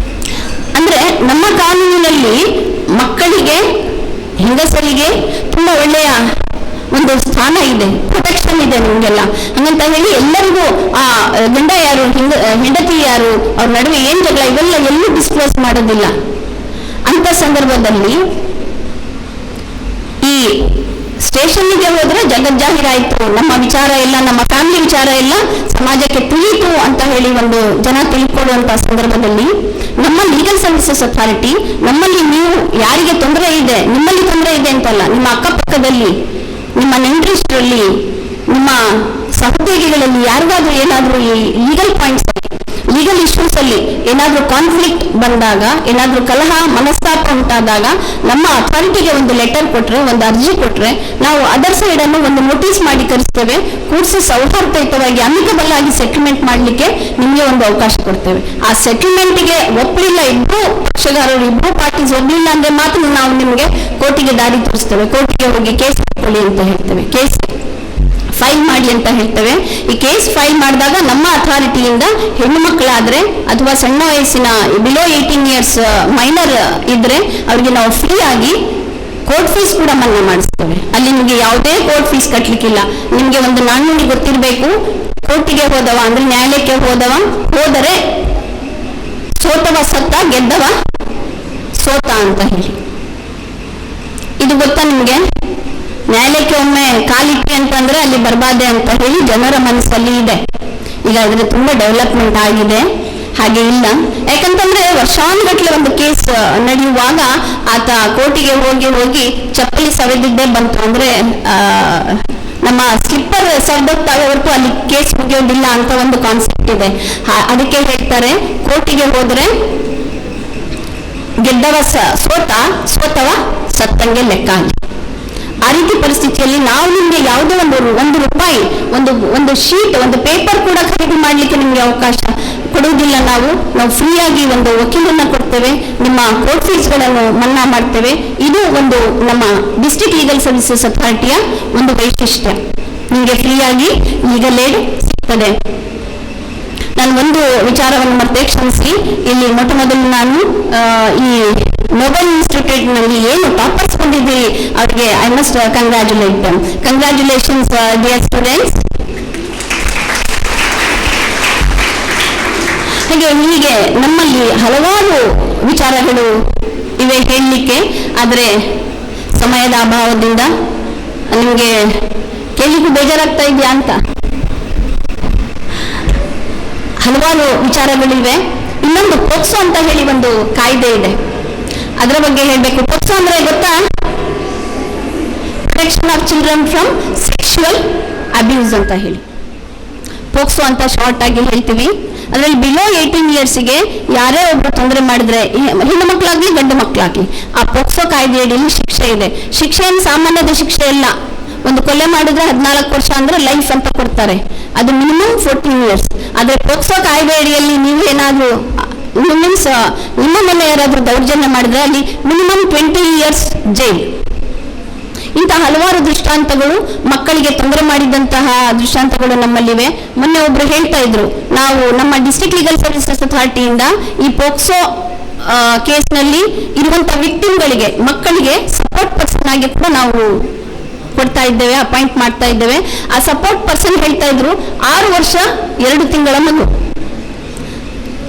[SPEAKER 4] ಅಂದ್ರೆ ನಮ್ಮ ಕಾನೂನಿನಲ್ಲಿ ಮಕ್ಕಳಿಗೆ, ಹೆಂಗಸರಿಗೆ ತುಂಬಾ ಒಳ್ಳೆಯ ಒಂದು ಸ್ಥಾನ ಇದೆ, ಪ್ರೊಟೆಕ್ಷನ್ ಇದೆ ನಿಮ್ಗೆಲ್ಲ. ಹಂಗಂತ ಹೇಳಿ ಎಲ್ಲರಿಗೂ ಆ ಗಂಡ ಯಾರು, ಹೆಂಡತಿ ಯಾರು, ಅವ್ರ ನಡುವೆ ಏನ್ ಜಗಳ, ಇವೆಲ್ಲ ಎಲ್ಲೂ ಡಿಸ್ಕ್ಲೋಸ್ ಮಾಡೋದಿಲ್ಲ. ಅಂತ ಸಂದರ್ಭದಲ್ಲಿ ಈ ಸ್ಟೇಷನ್ಗೆ ಹೋದ್ರೆ ಜಗಜ್ಜಾಹೀರಾಯ್ತು, ನಮ್ಮ ವಿಚಾರ ಎಲ್ಲ, ನಮ್ಮ ಫ್ಯಾಮಿಲಿ ವಿಚಾರ ಎಲ್ಲ ಸಮಾಜಕ್ಕೆ ತಿಳಿಯಿತು ಅಂತ ಹೇಳಿ ಒಂದು ಜನ ತಿಳ್ಕೊಳ್ಳುವಂತ ಸಂದರ್ಭದಲ್ಲಿ ನಮ್ಮ ಲೀಗಲ್ ಸರ್ವಿಸಸ್ ಅಥಾರಿಟಿ, ನಮ್ಮಲ್ಲಿ ನೀವು ಯಾರಿಗೆ ತೊಂದರೆ ಇದೆ, ನಿಮ್ಮಲ್ಲಿ ತೊಂದರೆ ಇದೆ ಅಂತಲ್ಲ, ನಿಮ್ಮ ಅಕ್ಕಪಕ್ಕದಲ್ಲಿ, ನಿಮ್ಮ ನೆಂಟರಿಷ್ಟರಲ್ಲಿ, ನಿಮ್ಮ ಸಹೋದ್ಯೋಗಿಗಳಲ್ಲಿ ಯಾರಿಗಾದ್ರೂ ಏನಾದ್ರೂ ಈ ಲೀಗಲ್ ಪಾಯಿಂಟ್ಸ್, ಲೀಗಲ್ ಇಶ್ಯೂಸ್ ಅಲ್ಲಿ ಏನಾದ್ರೂ ಕಾನ್ಫ್ಲಿಕ್ಟ್ ಬಂದಾಗ, ಏನಾದ್ರೂ ಕಲಹ ಮನಸ್ತಾಪ ಉಂಟಾದಾಗ ನಮ್ಮ ಅಥಾರಿಟಿಗೆ ಒಂದು ಲೆಟರ್ ಕೊಟ್ರೆ, ಒಂದು ಅರ್ಜಿ ಕೊಟ್ರೆ, ನಾವು ಅದರ್ ಸೈಡ್ ಅನ್ನು ಒಂದು ನೋಟಿಸ್ ಮಾಡಿ ಕರೆಸ್ತೇವೆ, ಕೂಡಿಸಿ ಸೌಹಾರ್ದಯುತವಾಗಿ ಅಮಿಕಬಲ್ ಆಗಿ ಸೆಟಲ್ಮೆಂಟ್ ಮಾಡ್ಲಿಕ್ಕೆ ನಿಮ್ಗೆ ಒಂದು ಅವಕಾಶ ಕೊಡ್ತೇವೆ. ಆ ಸೆಟಲ್ಮೆಂಟ್ಗೆ ಒಪ್ಪಲಿಲ್ಲ, ಇಬ್ರು ಪಕ್ಷಗಾರರು, ಇಬ್ರು ಪಾರ್ಟೀಸ್ ಒಪ್ಪಲಿಲ್ಲ ಅಂದ್ರೆ ಮಾತ್ರ ನಾವು ನಿಮ್ಗೆ ಕೋರ್ಟಿಗೆ ದಾರಿ ತೋರಿಸ್ತೇವೆ, ಕೋರ್ಟಿಗೆ ಹೋಗಿ ಕೇಸ್ ಹಾಕೊಳ್ಳಿ ಅಂತ ಹೇಳ್ತೇವೆ, ಕೇಸ್ ಫೈಲ್ ಮಾಡಿ ಅಂತ ಹೇಳ್ತೇವೆ. ಈ ಕೇಸ್ ಫೈಲ್ ಮಾಡಿದಾಗ ನಮ್ಮ ಅಥಾರಿಟಿಯಿಂದ ಹೆಣ್ಣು ಮಕ್ಕಳಾದ್ರೆ ಅಥವಾ ಸಣ್ಣ ವಯಸ್ಸಿನ ಬಿಲೋ 18 years ಮೈನರ್ ಇದ್ರೆ ಅವರಿಗೆ ನಾವು ಫ್ರೀ ಆಗಿ ಕೋರ್ಟ್ ಫೀಸ್ ಕೂಡ ಮನ್ನಾ ಮಾಡಿಸ್ತೇವೆ. ಅಲ್ಲಿ ನಿಮಗೆ ಯಾವುದೇ ಕೋರ್ಟ್ ಫೀಸ್ ಕಟ್ಲಿಕ್ಕಿಲ್ಲ. ನಿಮ್ಗೆ ಒಂದು ನಾಣ್ಣುಡಿ ಗೊತ್ತಿರಬೇಕು, ಕೋರ್ಟಿಗೆ ಹೋದವ ಅಂದ್ರೆ ನ್ಯಾಯಾಲಯಕ್ಕೆ ಹೋದರೆ ಸೋತವ ಸತ್ತ, ಗೆದ್ದವ ಸೋತ ಅಂತ ಹೇಳಿ. ಇದು ಗೊತ್ತಾ ನಿಮ್ಗೆ? ನ್ಯಾಯಾಲಯಕ್ಕೆ ಒಮ್ಮೆ ಕಾಲಿಟ್ಟಿ ಅಂತಂದ್ರೆ ಅಲ್ಲಿ ಬರ್ಬಾದೆ ಅಂತ ಹೇಳಿ ಜನರ ಮನಸ್ಸಲ್ಲಿ ಇದೆ. ಈಗ ಅದ್ರ ತುಂಬಾ ಡೆವಲಪ್ಮೆಂಟ್ ಆಗಿದೆ, ಹಾಗೆ ಇಲ್ಲ. ಯಾಕಂತಂದ್ರೆ ವರ್ಷಾನುಗಟ್ಲೆ ಒಂದು ಕೇಸ್ ನಡೆಯುವಾಗ ಆತ ಕೋರ್ಟಿಗೆ ಹೋಗಿ ಚಪ್ಪಲಿ ಸವೆದಿದ್ದೇ ಬಂತು ಅಂದ್ರೆ ನಮ್ಮ ಸ್ಲಿಪ್ಪರ್ ಸವೆದೋಗ್ತಾವೆ ಹೊರತು ಅಲ್ಲಿ ಕೇಸ್ ಮುಗಿಯೋದಿಲ್ಲ ಅಂತ ಒಂದು ಕಾನ್ಸೆಪ್ಟ್ ಇದೆ. ಅದಕ್ಕೆ ಹೇಳ್ತಾರೆ, ಕೋರ್ಟಿಗೆ ಹೋದ್ರೆ ಗೆದ್ದವ ಸೋತವ ಸತ್ತಂಗೆ ಲೆಕ್ಕ. ಆ ರೀತಿ ಪರಿಸ್ಥಿತಿಯಲ್ಲಿ ನಾವು ನಿಮ್ಗೆ ಯಾವುದೇ ಒಂದು ರೂಪಾಯಿ, ಒಂದು ಶೀಟ್, ಒಂದು ಪೇಪರ್ ಕೂಡ ಖರೀದಿ ಮಾಡ್ಲಿಕ್ಕೆ ನಿಮ್ಗೆ ಅವಕಾಶ ಕೊಡುವುದಿಲ್ಲ. ನಾವು ಫ್ರೀಯಾಗಿ ಒಂದು ವಕೀಲನ್ನ ಕೊಡ್ತೇವೆ, ನಿಮ್ಮ ಕೋರ್ಟ್ ಫೀಸ್ಗಳನ್ನು ಮನ್ನಾ ಮಾಡ್ತೇವೆ. ಇದು ಒಂದು ನಮ್ಮ ಡಿಸ್ಟ್ರಿಕ್ಟ್ ಲೀಗಲ್ ಸರ್ವಿಸಸ್ ಅಥಾರಿಟಿಯ ಒಂದು ವೈಶಿಷ್ಟ್ಯ. ನಿಮ್ಗೆ ಫ್ರೀಯಾಗಿ ಲೀಗಲ್ ಏಡ್ ಸಿಗ್ತದೆ. ನಾನು ಒಂದು ವಿಚಾರವನ್ನು ಮತ್ತೆ ಕ್ಷಮಿಸಿ, ಇಲ್ಲಿ ಮೊದಲು ನಾನು ಈ ನೊಬೆಲ್ ಇನ್ಸ್ಟಿಟ್ಯೂಟ್ ನಲ್ಲಿ ಏನು ಟಾಪರ್ಸ್ ಬಂದಿದ್ದೀರಿ ಅವರಿಗೆ I must congratulate them. Congratulations dear students. ಹೀಗೆ ನಮ್ಮಲ್ಲಿ ಹಲವಾರು ವಿಚಾರಗಳು ಇವೆ ಹೇಳಲಿಕ್ಕೆ, ಆದರೆ ಸಮಯದ ಅಭಾವದಿಂದ ನಿಮಗೆ ಕೇಳಲಿಕ್ಕೂ ಬೇಜಾರಾಗ್ತಾ ಇದೆಯಾ ಅಂತ ಹಲವಾರು ವಿಚಾರಗಳಿವೆ. ಇನ್ನೊಂದು ಪೋಕ್ಸೋ ಅಂತ ಹೇಳಿ ಒಂದು ಕಾಯ್ದೆ ಇದೆ, ಅದರ ಬಗ್ಗೆ ಹೇಳಬೇಕು. ಪೋಕ್ಸೋ ಅಂದ್ರೆ ಗೊತ್ತಾ? Protection of children from sexual abuse ಅಂತ ಹೇಳಿ ಪೋಕ್ಸೋ ಅಂತ ಶಾರ್ಟ್ ಆಗಿ ಹೇಳ್ತೀವಿ. ಅದರಲ್ಲಿ ಬಿಲೋ 18 yearsಗೆ ಯಾರೇ ಒಬ್ರು ತೊಂದರೆ ಮಾಡಿದ್ರೆ, ಹೆಣ್ಣು ಮಕ್ಕಳಾಗ್ಲಿ ಗಂಡು ಮಕ್ಕಳಾಗ್ಲಿ, ಆ ಪೋಕ್ಸೋ ಕಾಯ್ದೆ ಅಡಿಯಲ್ಲಿ ಶಿಕ್ಷೆ ಇದೆ. ಶಿಕ್ಷೆ ಏನು ಸಾಮಾನ್ಯದ ಶಿಕ್ಷೆ ಇಲ್ಲ. ಒಂದು ಕೊಲೆ ಮಾಡಿದ್ರೆ 14 ವರ್ಷ ಅಂದ್ರೆ ಲೈಫ್ ಅಂತ ಕೊಡ್ತಾರೆ, ಅದು ಮಿನಿಮಮ್ 14 years. ಆದ್ರೆ ಪೋಕ್ಸೋ ಕಾಯ್ದೆ ಅಡಿಯಲ್ಲಿ ನೀವು ಏನಾದ್ರೂ ಮೀನ್ಸ್ ನಿಮ್ಮ ಮೇಲೆ ಯಾರಾದ್ರೂ ದೌರ್ಜನ್ಯ ಮಾಡಿದ್ರೆ ಅಲ್ಲಿ ಮಿನಿಮಮ್ 20 years ಜೈಲ್. ಇಂತಹ ಹಲವಾರು ದೃಷ್ಟಾಂತಗಳು, ಮಕ್ಕಳಿಗೆ ತೊಂದರೆ ಮಾಡಿದಂತಹ ದೃಷ್ಟಾಂತಗಳು ನಮ್ಮಲ್ಲಿವೆ. ಮೊನ್ನೆ ಒಬ್ರು ಹೇಳ್ತಾ ಇದ್ರು, ನಾವು ನಮ್ಮ ಡಿಸ್ಟ್ರಿಕ್ಟ್ ಲೀಗಲ್ ಸರ್ವಿಸಸ್ ಅಥಾರಿಟಿಯಿಂದ ಈ ಪೋಕ್ಸೋ ಕೇಸ್ನಲ್ಲಿ ಇರುವಂತಹ ವಿಕ್ಟಿಮ್ಗಳಿಗೆ, ಮಕ್ಕಳಿಗೆ ಸಪೋರ್ಟ್ ಪರ್ಸನ್ ಆಗಿ ಕೂಡ ನಾವು ಕೊಡ್ತಾ ಇದ್ದೇವೆ, ಅಪಾಯಿಂಟ್ ಮಾಡ್ತಾ ಇದ್ದೇವೆ. ಆ ಸಪೋರ್ಟ್ ಪರ್ಸನ್ ಹೇಳ್ತಾ ಇದ್ರು 6 ವರ್ಷ 2 ತಿಂಗಳ ಮಗು.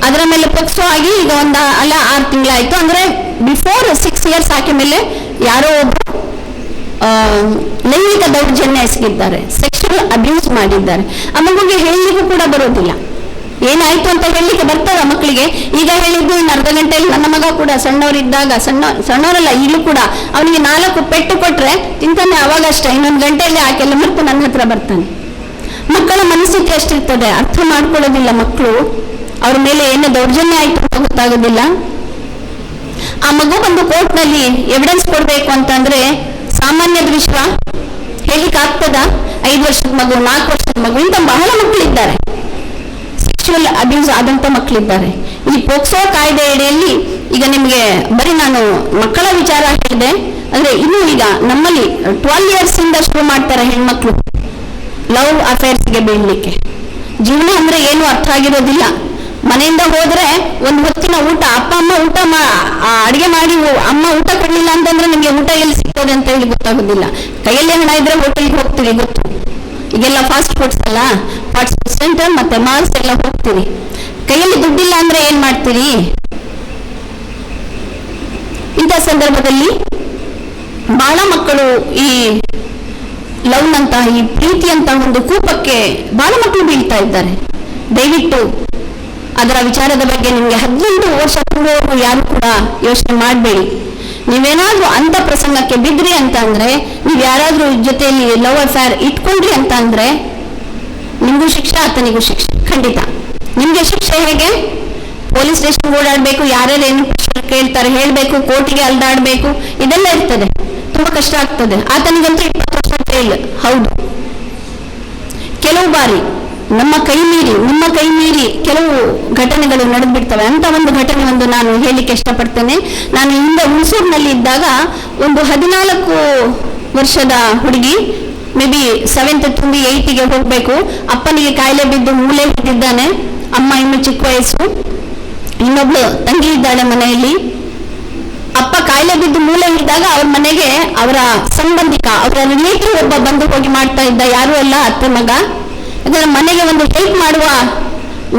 [SPEAKER 4] ಅದರ ಮೇಲೆ ಪೊಕ್ಸೋ ಆಗಿ ಈಗ 6 ತಿಂಗಳಾಯ್ತು. ಅಂದ್ರೆ ಬಿಫೋರ್ 6 ಇಯರ್ಸ್ ಆಕೆ ಮೇಲೆ ಯಾರೋ ಒಬ್ರು ಲೈಂಗಿಕ ದೌರ್ಜನ್ಯ ಎಸಗಿದ್ದಾರೆ, ಸೆಕ್ಷುವಲ್ ಅಬ್ಯೂಸ್ ಮಾಡಿದ್ದಾರೆ. ಆ ಮಗುಗೆ ಹೇಳಲಿಕ್ಕೂ ಕೂಡ ಬರೋದಿಲ್ಲ. ಏನಾಯ್ತು ಅಂತ ಹೇಳಲಿಕ್ಕೆ ಬರ್ತದ ಮಕ್ಕಳಿಗೆ. ಈಗ ಹೇಳಿದ್ದು ಇನ್ನು ಅರ್ಧ ಗಂಟೆಯಲ್ಲಿ ನನ್ನ ಮಗ ಕೂಡ ಸಣ್ಣವರಿದ್ದಾಗ, ಸಣ್ಣವರಲ್ಲ ಈಗಲೂ ಕೂಡ ಅವನಿಗೆ 4 ಪೆಟ್ಟು ಕೊಟ್ರೆ ತಿಂತಾನೆ, ಅವಾಗಷ್ಟೇ ಇನ್ನೊಂದು ಗಂಟೆಯಲ್ಲಿ ಆಕೆಲ್ಲ ಮತ್ತೆ ನನ್ನ ಹತ್ರ ಬರ್ತಾನೆ. ಮಕ್ಕಳ ಮನಸ್ಥಿತಿ ಅಷ್ಟಿರ್ತದೆ, ಅರ್ಥ ಮಾಡ್ಕೊಳ್ಳೋದಿಲ್ಲ ಮಕ್ಕಳು. ಅವ್ರ ಮೇಲೆ ಏನು ದೌರ್ಜನ್ಯ ಆಯ್ತು ಅಂತ ಗೊತ್ತಾಗೋದಿಲ್ಲ. ಆ ಮಗು ಬಂದು ಕೋರ್ಟ್ನಲ್ಲಿ ಎವಿಡೆನ್ಸ್ ಕೊಡ್ಬೇಕು ಅಂತಂದ್ರೆ ಸಾಮಾನ್ಯ ದೃಶ್ಯ ಹೇಳಿಕ್ಕೆ ಆಗ್ತದ? 5 ವರ್ಷದ ಮಗು, 4 ವರ್ಷದ ಮಗು, ಇಂಥ ಬಹಳ ಮಕ್ಕಳಿದ್ದಾರೆ, ಸೆಕ್ಷುವಲ್ ಅಬ್ಯೂಸ್ ಆದಂತ ಮಕ್ಕಳಿದ್ದಾರೆ. ಈ ಪೋಕ್ಸೋ ಕಾಯ್ದೆ ಅಡಿಯಲ್ಲಿ ಈಗ ನಿಮಗೆ ಬರೀ ನಾನು ಮಕ್ಕಳ ವಿಚಾರ ಹೇಳಿದೆ, ಅಂದ್ರೆ ಇನ್ನು ಈಗ ನಮ್ಮಲ್ಲಿ 12 ಇಯರ್ಸ್ ಇಂದ ಶುರು ಮಾಡ್ತಾರೆ ಹೆಣ್ಮಕ್ಳು ಲವ್ ಅಫೇರ್ಸ್ಗೆ ಬೀಳ್ಲಿಕ್ಕೆ. ಜೀವನ ಅಂದ್ರೆ ಏನು ಅರ್ಥ ಆಗಿರೋದಿಲ್ಲ. ಮನೆಯಿಂದ ಹೋದ್ರೆ ಒಂದು ಹೊತ್ತಿನ ಊಟ, ಅಪ್ಪ ಅಮ್ಮ ಅಡಿಗೆ ಮಾಡಿ ಅಮ್ಮ ಊಟ ಕೊಡ್ಲಿಲ್ಲ ಅಂತಂದ್ರೆ ನಿಮ್ಗೆ ಊಟ ಎಲ್ಲಿ ಸಿಗ್ತದೆ ಅಂತ ಹೇಳಿ ಗೊತ್ತಾಗೋದಿಲ್ಲ. ಕೈಯಲ್ಲಿ ಹಣ ಇದ್ರೆ ಹೋಟೆಲ್ಗೆ ಹೋಗ್ತೀರಿ, ಗೊತ್ತು ಈಗೆಲ್ಲ ಫಾಸ್ಟ್ ಫುಡ್ಸ್ ಅಲ್ಲ, ಫಾಸ್ಟ್ ಫುಡ್ ಸೆಂಟರ್ ಮತ್ತೆ ಮಾಲ್ಸ್ ಎಲ್ಲ ಹೋಗ್ತೀರಿ. ಕೈಯಲ್ಲಿ ದುಡ್ಡಿಲ್ಲ ಅಂದ್ರೆ ಏನ್ ಮಾಡ್ತೀರಿ? ಇಂಥ ಸಂದರ್ಭದಲ್ಲಿ ಬಹಳ ಮಕ್ಕಳು ಈ ಲವ್ನಂತ, ಈ ಪ್ರೀತಿಯಂತ ಒಂದು ಕೂಪಕ್ಕೆ ಬಹಳ ಮಕ್ಕಳು ಬೀಳ್ತಾ ಇದ್ದಾರೆ. ದಯವಿಟ್ಟು ಅದರ ವಿಚಾರದ ಬಗ್ಗೆ ನಿಮ್ಗೆ 18 ವರ್ಷ ಕೂಡುವವರು ಯಾರು ಕೂಡ ಯೋಚನೆ ಮಾಡಬೇಡಿ. ನೀವೇನಾದ್ರೂ ಅಂತ ಪ್ರಸಂಗಕ್ಕೆ ಬಿದ್ರಿ ಅಂತ ಅಂದ್ರೆ, ನೀವ್ ಯಾರಾದ್ರೂ ಜೊತೆಯಲ್ಲಿ ಲವ್ ಅಫೇರ್ ಇಟ್ಕೊಂಡ್ರಿ ಅಂತ ಅಂದ್ರೆ ನಿಮ್ಗೂ ಶಿಕ್ಷೆ, ಆತನಿಗೂ ಶಿಕ್ಷೆ ಖಂಡಿತ. ನಿಮ್ಗೆ ಶಿಕ್ಷೆ ಹೇಗೆ? ಪೊಲೀಸ್ ಸ್ಟೇಷನ್ ಓಡಾಡ್ಬೇಕು, ಯಾರ್ಯಾರು ಏನು ಪ್ರಶ್ನೆ ಕೇಳ್ತಾರೆ ಹೇಳ್ಬೇಕು, ಕೋರ್ಟಿಗೆ ಅಲ್ದಾಡ್ಬೇಕು, ಇದೆಲ್ಲ ಇರ್ತದೆ, ತುಂಬಾ ಕಷ್ಟ ಆಗ್ತದೆ. ಆತನಿಗಂತೂ 20 ವರ್ಷ ಜೈಲು. ಹೌದು, ಕೆಲವು ಬಾರಿ ನಮ್ಮ ಕೈ ಮೀರಿ ಕೆಲವು ಘಟನೆಗಳು ನಡೆದ್ಬಿಡ್ತವೆ. ಅಂತ ಒಂದು ಘಟನೆ ನಾನು ಹೇಳಲಿಕ್ಕೆ ಇಷ್ಟಪಡ್ತೇನೆ. ನಾನು ಹಿಂದೆ ಹುಣಸೂರಿನಲ್ಲಿ ಇದ್ದಾಗ ಒಂದು 14 ವರ್ಷದ ಹುಡುಗಿ, ಮೇ ಬಿ 7th ತುಂಬಿ 8ಗೆ ಹೋಗ್ಬೇಕು, ಅಪ್ಪನಿಗೆ ಕಾಯಿಲೆ ಬಿದ್ದು ಮೂಲೆ ಹಿಡಿದಿದ್ದಾನೆ. ಅಮ್ಮ ಇನ್ನು ಚಿಕ್ಕ ವಯಸ್ಸು, ಇನ್ನೊಬ್ಳು ತಂಗಿ ಇದ್ದಾಳೆ ಮನೆಯಲ್ಲಿ. ಅಪ್ಪ ಕಾಯಿಲೆ ಬಿದ್ದು ಮೂಲೆ ಹಿಡಿದಾಗ ಅವ್ರ ಮನೆಗೆ ಅವರ ಸಂಬಂಧಿಕ, ಅವರ ರಿಲೇಟಿವ್ ಒಬ್ಬ ಬಂದು ಹೋಗಿ ಮಾಡ್ತಾ ಇದ್ದ, ಯಾರು ಅಲ್ಲ ಅತ್ತೆ ಮಗ. ಅದರ ಮನೆಗೆ ಒಂದು ಹೆಲ್ಪ್ ಮಾಡುವ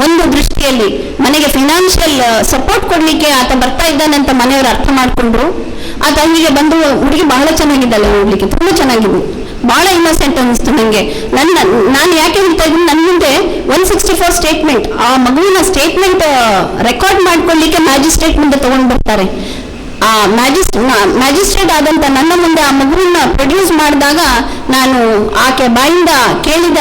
[SPEAKER 4] ಒಂದು ದೃಷ್ಟಿಯಲ್ಲಿ, ಮನೆಗೆ ಫಿನಾನ್ಷಿಯಲ್ ಸಪೋರ್ಟ್ ಕೊಡ್ಲಿಕ್ಕೆ ಆತ ಬರ್ತಾ ಇದ್ದಾನೆ ಅಂತ ಮನೆಯವರು ಅರ್ಥ ಮಾಡ್ಕೊಂಡ್ರು. ಆತ ಅಲ್ಲಿಗೆ ಬಂದು, ಹುಡುಗಿ ಬಹಳ ಚೆನ್ನಾಗಿದ್ದಾಳೆ, ನೋಡ್ಲಿಕ್ಕೆ ತುಂಬಾ ಚೆನ್ನಾಗಿದೆ, ಬಹಳ ಇನ್ನೋಸೆಂಟ್ ಅನಿಸ್ತು ನನಗೆ. ನಾನು ಯಾಕೆ ಹೇಳ್ತಾ ಇದ್ದೀನಿ, ನನ್ನ ಮುಂದೆ 164 ಸ್ಟೇಟ್ಮೆಂಟ್, ಆ ಮಗುವಿನ ಸ್ಟೇಟ್ಮೆಂಟ್ ರೆಕಾರ್ಡ್ ಮಾಡ್ಕೊಳ್ಳಿಕ್ಕೆ ಮ್ಯಾಜಿಸ್ಟ್ರೇಟ್ ಮುಂದೆ ತಗೊಂಡು ಬರ್ತಾರೆ. ಆ ಮ್ಯಾಜಿಸ್ಟ್ರೇಟ್ ಆದಂತ ನನ್ನ ಮುಂದೆ ಆ ಮಗುವನ್ನ ಪ್ರೊಡ್ಯೂಸ್ ಮಾಡಿದಾಗ ನಾನು ಆಕೆ ಬಾಯಿಂದ ಕೇಳಿದ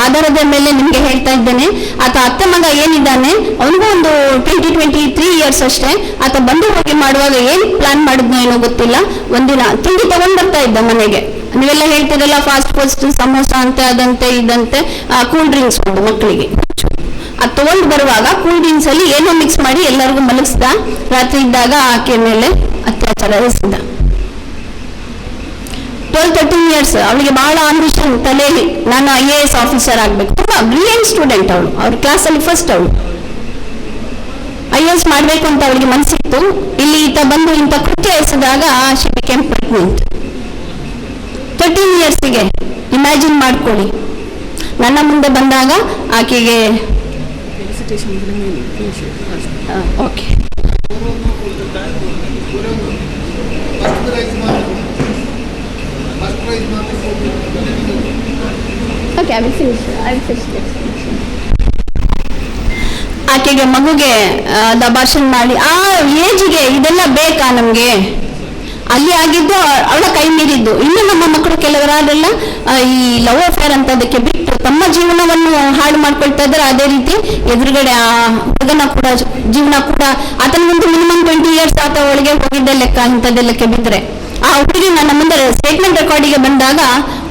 [SPEAKER 4] ಆಧಾರದ ಮೇಲೆ ನಿಮ್ಗೆ ಹೇಳ್ತಾ ಇದ್ದೇನೆ. ಆತ ಅತ್ತೆ ಮಗ ಏನಿದ್ದಾನೆ, ಅವನಿಗೂ ಒಂದು 23 ಇಯರ್ಸ್ ಅಷ್ಟೇ. ಆತ ಬಂದು ಹೋಗಿ ಮಾಡುವಾಗ ಏನ್ ಪ್ಲಾನ್ ಮಾಡಿದ್ನೋ ಏನೋ ಗೊತ್ತಿಲ್ಲ, ಒಂದಿನ ತಿಂಡಿ ತಗೊಂಡ್ ಬರ್ತಾ ಇದ್ದ ಮನೆಗೆ. ನೀವೆಲ್ಲ ಹೇಳ್ತಿರಲ್ಲ ಫಾಸ್ಟ್ ಫುಡ್, ಸಮೋಸ ಅಂತೆ, ಅದಂತೆ ಇದಂತೆ, ಕೂಲ್ ಡ್ರಿಂಕ್ಸ್ ಒಂದು ಮಕ್ಕಳಿಗೆ. ಅದು ತಗೊಂಡು ಬರುವಾಗ ಕೂಲ್ ಡ್ರಿಂಕ್ಸ್ ಅಲ್ಲಿ ಏನೋ ಮಿಕ್ಸ್ ಮಾಡಿ ಎಲ್ಲರಿಗೂ ಮಲಗಿಸ್ದ. ರಾತ್ರಿ ಇದ್ದಾಗ ಆಕೆ ಮೇಲೆ ಅತ್ಯಾಚಾರ ಎಸಗಿದ. 12-13 ಇಯರ್ಸ್, ಅವಳಿಗೆ ಬಹಳ ಆಂಬಿಷನ್ ತಲೆಯಲ್ಲಿ, ನಾನು IAS ಆಫೀಸರ್ ಆಗ್ಬೇಕು. ತುಂಬಾ ಬ್ರಿಲಿಯಂಟ್ ಸ್ಟೂಡೆಂಟ್ ಅವಳು, ಅವ್ರ ಕ್ಲಾಸಲ್ಲಿ ಫಸ್ಟ್ ಅವಳು. IAS ಮಾಡ್ಬೇಕು ಅಂತ ಅವಳಿಗೆ ಮನಸ್ಸಿತ್ತು. ಇಲ್ಲಿ ಈತ ಬಂದು ಇಂಥ ಕೃತ್ಯ ಎಸೆದಾಗ ಶಿ ಬಿಕೇಮ್ ಪ್ರೆಗ್ನೆಂಟ್. 13 ಇಯರ್ಸ್ಗೆ ಇಮ್ಯಾಜಿನ್ ಮಾಡ್ಕೊಳ್ಳಿ. ನನ್ನ ಮುಂದೆ ಬಂದಾಗ ಆಕೆಗೆ ಓಕೆ ಆಕೆಗೆ ಮಗುಗೆ ದಬಾಷನ್ ಮಾಡಿ, ಆ ಏಜಿಗೆ ಇದೆಲ್ಲ ಬೇಕಾ ನಮ್ಗೆ? ಅಲ್ಲಿ ಆಗಿದ್ದು ಅವಳ ಕೈ ಮೀರಿದ್ದು. ಇನ್ನು ನಮ್ಮ ಮಕ್ಕಳು ಕೆಲವರಾದೆಲ್ಲ ಈ ಲವ್ ಅಫೇರ್ ಅಂತ ಅದಕ್ಕೆ ಬಿಟ್ಟು ತಮ್ಮ ಜೀವನವನ್ನು ಹಾಳು ಮಾಡ್ಕೊಳ್ತಾ ಇದ್ದಾರೆ. ಅದೇ ರೀತಿ ಎದುರುಗಡೆ ಆ ಹುಡುಗನ ಕೂಡ ಜೀವನ ಕೂಡ, ಆತನಿಗಂತೂ ಮಿನಿಮಮ್ 20 ಇಯರ್ಸ್ ಆತ ಒಳಗೆ ಹೋಗಿದ್ದ ಲೆಕ್ಕ ಇಂಥದ್ದೆಲ್ಲಕ್ಕೆ ಬಿದ್ದರೆ. ಆ ಹುಡುಗಿ ನನ್ನ ಮುಂದೆ ಸ್ಟೇಟ್ಮೆಂಟ್ ರೆಕಾರ್ಡಿಗೆ ಬಂದಾಗ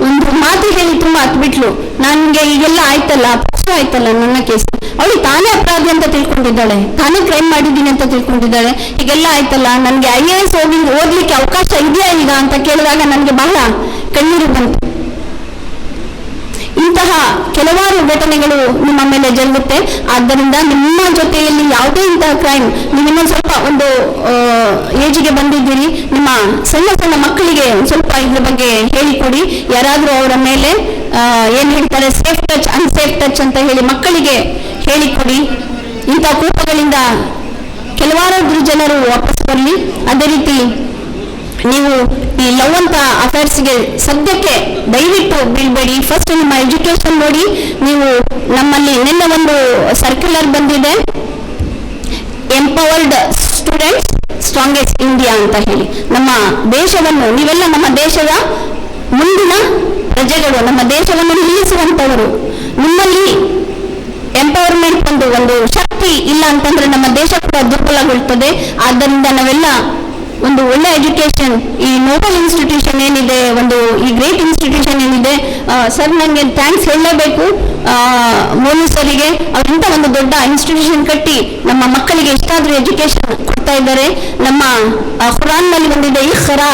[SPEAKER 4] ಒಂದು ಮಾತು ಹೇಳಿ ತುಂಬಾ ಹತ್ಬಿಟ್ಲು. ನನ್ಗೆ ಈಗೆಲ್ಲ ಆಯ್ತಲ್ಲ, ಪಕ್ಷ ಆಯ್ತಲ್ಲ ನನ್ನ ಕೇಸ್, ಅವಳು ತಾನೇ ಅಪರಾಧಿ ಅಂತ ತಿಳ್ಕೊಂಡಿದ್ದಾಳೆ, ತಾನೇ ಕ್ರೈಮ್ ಮಾಡಿದ್ದೀನಿ ಅಂತ ತಿಳ್ಕೊಂಡಿದ್ದಾಳೆ, ಹೀಗೆಲ್ಲ ಆಯ್ತಲ್ಲ, ನನ್ಗೆ IAS ಓದ್ಲಿಕ್ಕೆ ಅವಕಾಶ ಇದೆಯಾ ಈಗ ಅಂತ ಕೇಳಿದಾಗ ನನಗೆ ಬಹಳ ಕಣ್ಣೀರು ಬಂತು. ಇಂತಹ ಕೆಲವಾರು ಘಟನೆಗಳು ನಿಮ್ಮ ಮೇಲೆ ಜರುಗುತ್ತೆ. ಆದ್ದರಿಂದ ನಿಮ್ಮ ಜೊತೆಯಲ್ಲಿ ಯಾವುದೇ ಇಂತಹ ಕ್ರೈಮ್, ನೀವು ಇನ್ನೊಂದು ಸ್ವಲ್ಪ ಒಂದು ಏಜಿಗೆ ಬಂದಿದ್ದೀರಿ, ನಿಮ್ಮ ಸಣ್ಣ ಸಣ್ಣ ಮಕ್ಕಳಿಗೆ ಒಂದು ಸ್ವಲ್ಪ ಇದ್ರ ಬಗ್ಗೆ ಹೇಳಿಕೊಡಿ. ಯಾರಾದರೂ ಅವರ ಮೇಲೆ ಏನು ಹೇಳ್ತಾರೆ ಸೇಫ್ ಟಚ್ ಅನ್ಸೇಫ್ ಟಚ್ ಅಂತ ಹೇಳಿ ಮಕ್ಕಳಿಗೆ ಹೇಳಿಕೊಡಿ. ಇಂಥ ಕೂಪಗಳಿಂದ ಕೆಲವಾರು ಜನರು ವಾಪಸ್ ಬರಲಿ. ಅದೇ ರೀತಿ ನೀವು ಈ ಲವ್ ಅಂತ ಅಫೇರ್ಸ್ಗೆ ಸದ್ಯಕ್ಕೆ ದಯವಿಟ್ಟು ಬೀಳ್ಬೇಡಿ. ಫಸ್ಟ್ ನಿಮ್ಮ ಎಜುಕೇಶನ್ ನೋಡಿ. ನೀವು ನಮ್ಮಲ್ಲಿ ನಿನ್ನೆ ಒಂದು ಸರ್ಕ್ಯುಲರ್ ಬಂದಿದೆ, ಎಂಪವರ್ಡ್ ಸ್ಟೂಡೆಂಟ್ಸ್ ಸ್ಟ್ರಾಂಗೆಸ್ಟ್ ಇಂಡಿಯಾ ಅಂತ ಹೇಳಿ. ನಮ್ಮ ದೇಶವನ್ನು ನೀವೆಲ್ಲ ನಮ್ಮ ದೇಶದ ಮುಂದಿನ ಪ್ರಜೆಗಳು, ನಮ್ಮ ದೇಶವನ್ನು ನಿಲ್ಲಿಸುವಂತವರು. ನಿಮ್ಮಲ್ಲಿ ಎಂಪವರ್ಮೆಂಟ್ ಒಂದು ಶಕ್ತಿ ಇಲ್ಲ ಅಂತಂದ್ರೆ ನಮ್ಮ ದೇಶ ಕೂಡ ದುರ್ಬಲಗೊಳ್ಳುತ್ತದೆ. ಆದ್ದರಿಂದ ನಾವೆಲ್ಲ ಒಂದು ಒಳ್ಳೆ ಎಜುಕೇಶನ್, ಈ ನೋಬಲ್ ಇನ್ಸ್ಟಿಟ್ಯೂಷನ್ ಏನಿದೆ, ಒಂದು ಈ ಗ್ರೇಟ್ ಇನ್ಸ್ಟಿಟ್ಯೂಷನ್ ಏನಿದೆ, ಸರ್ ನನಗೆ ಥ್ಯಾಂಕ್ಸ್ ಹೇಳಲೇಬೇಕು ಮೋನು ಸರಿಗೆ. ಅವರಿಂತ ಒಂದು ದೊಡ್ಡ ಇನ್ಸ್ಟಿಟ್ಯೂಷನ್ ಕಟ್ಟಿ ನಮ್ಮ ಮಕ್ಕಳಿಗೆ ಎಷ್ಟಾದ್ರೂ ಎಜುಕೇಶನ್ ಕೊಡ್ತಾ ಇದ್ದಾರೆ. ನಮ್ಮ ಖುರಾನ್ನಲ್ಲಿ ಬಂದಿದೆ ಇಖ್ರಾ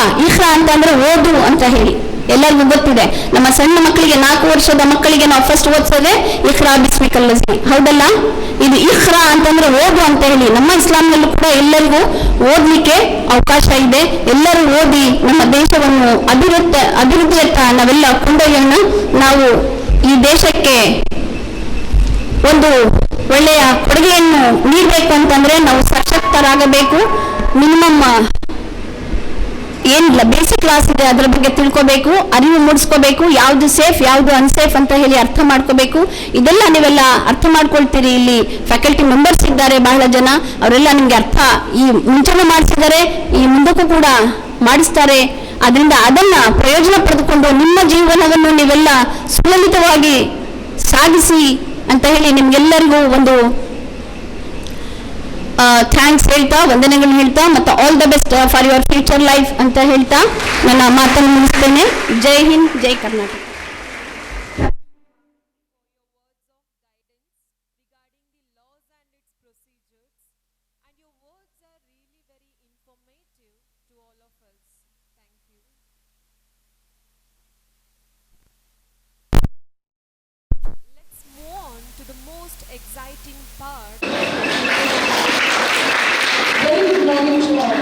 [SPEAKER 4] ಅಂತಂದ್ರೆ ಓದು ಅಂತ ಹೇಳಿ, ಎಲ್ಲರಿಗೂ ಗೊತ್ತಿದೆ. ನಮ್ಮ ಸಣ್ಣ ಮಕ್ಕಳಿಗೆ 4 ವರ್ಷದ ಮಕ್ಕಳಿಗೆ ನಾವು ಫಸ್ಟ್ ಓದಿಸೋದೆ ಇಖ್ರಾ ಬಿಸ್ಮಿಕಲ್ ಲಜ್ನಿ, ಹೌದಲ್ಲ? ಇದು ಇಖ್ರಾ ಅಂತಂದ್ರೆ ಓದು ಅಂತ ಹೇಳಿ. ನಮ್ಮ ಇಸ್ಲಾಂನಲ್ಲೂ ಕೂಡ ಎಲ್ಲರಿಗೂ ಓದ್ಲಿಕ್ಕೆ ಅವಕಾಶ ಇದೆ. ಎಲ್ಲರೂ ಓದಿ ನಮ್ಮ ದೇಶವನ್ನು ಅಭಿವೃದ್ಧಿಯತ್ತ ನಾವೆಲ್ಲ ಕೊಂಡೊಯ್ಯೋಣ. ನಾವು ಈ ದೇಶಕ್ಕೆ ಒಂದು ಒಳ್ಳೆಯ ಕೊಡುಗೆಯನ್ನು ನೀಡಬೇಕು ಅಂತಂದ್ರೆ ನಾವು ಸಶಕ್ತರಾಗಬೇಕು. ಮಿನಿಮಮ್ ಏನಿಲ್ಲ, ಬೇಸಿಕ್ ಕ್ಲಾಸ್ ಇದೆ, ಅದರ ಬಗ್ಗೆ ತಿಳ್ಕೋಬೇಕು, ಅರಿವು ಮೂಡಿಸ್ಕೋಬೇಕು, ಯಾವುದು ಸೇಫ್ ಯಾವುದು ಅನ್ಸೇಫ್ ಅಂತ ಹೇಳಿ ಅರ್ಥ ಮಾಡ್ಕೋಬೇಕು. ಇದೆಲ್ಲ ನೀವೆಲ್ಲ ಅರ್ಥ ಮಾಡ್ಕೊಳ್ತೀರಿ. ಇಲ್ಲಿ ಫ್ಯಾಕಲ್ಟಿ ಮೆಂಬರ್ಸ್ ಇದ್ದಾರೆ ಬಹಳ ಜನ, ಅವರೆಲ್ಲ ನಿಮ್ಗೆ ಅರ್ಥ ಈ ಮುಂಚೆನೂ ಮಾಡಿಸಿದ್ದಾರೆ, ಈ ಮುಂದಕ್ಕೂ ಕೂಡ ಮಾಡಿಸ್ತಾರೆ. ಅದರಿಂದ ಅದನ್ನ ಪ್ರಯೋಜನ ಪಡೆದುಕೊಂಡು ನಿಮ್ಮ ಜೀವನವನ್ನು ನೀವೆಲ್ಲ ಸುಲಲಿತವಾಗಿ ಸಾಗಿಸಿ ಅಂತ ಹೇಳಿ ನಿಮ್ಗೆಲ್ಲರಿಗೂ ಒಂದು ಥ್ಯಾಂಕ್ಸ್ ಹೇಳ್ತಾ, ವಂದನೆಗಳು ಹೇಳ್ತಾ, ಮತ್ತು all the best for your future life ಅಂತ ಹೇಳ್ತಾ ನನ್ನ ಮಾತನ್ನು ಮುಗಿಸ್ತೇನೆ. ಜೈ ಹಿಂದ್, ಜೈ Karnataka.
[SPEAKER 1] Let's move on to the most exciting part.
[SPEAKER 5] Very good morning to all.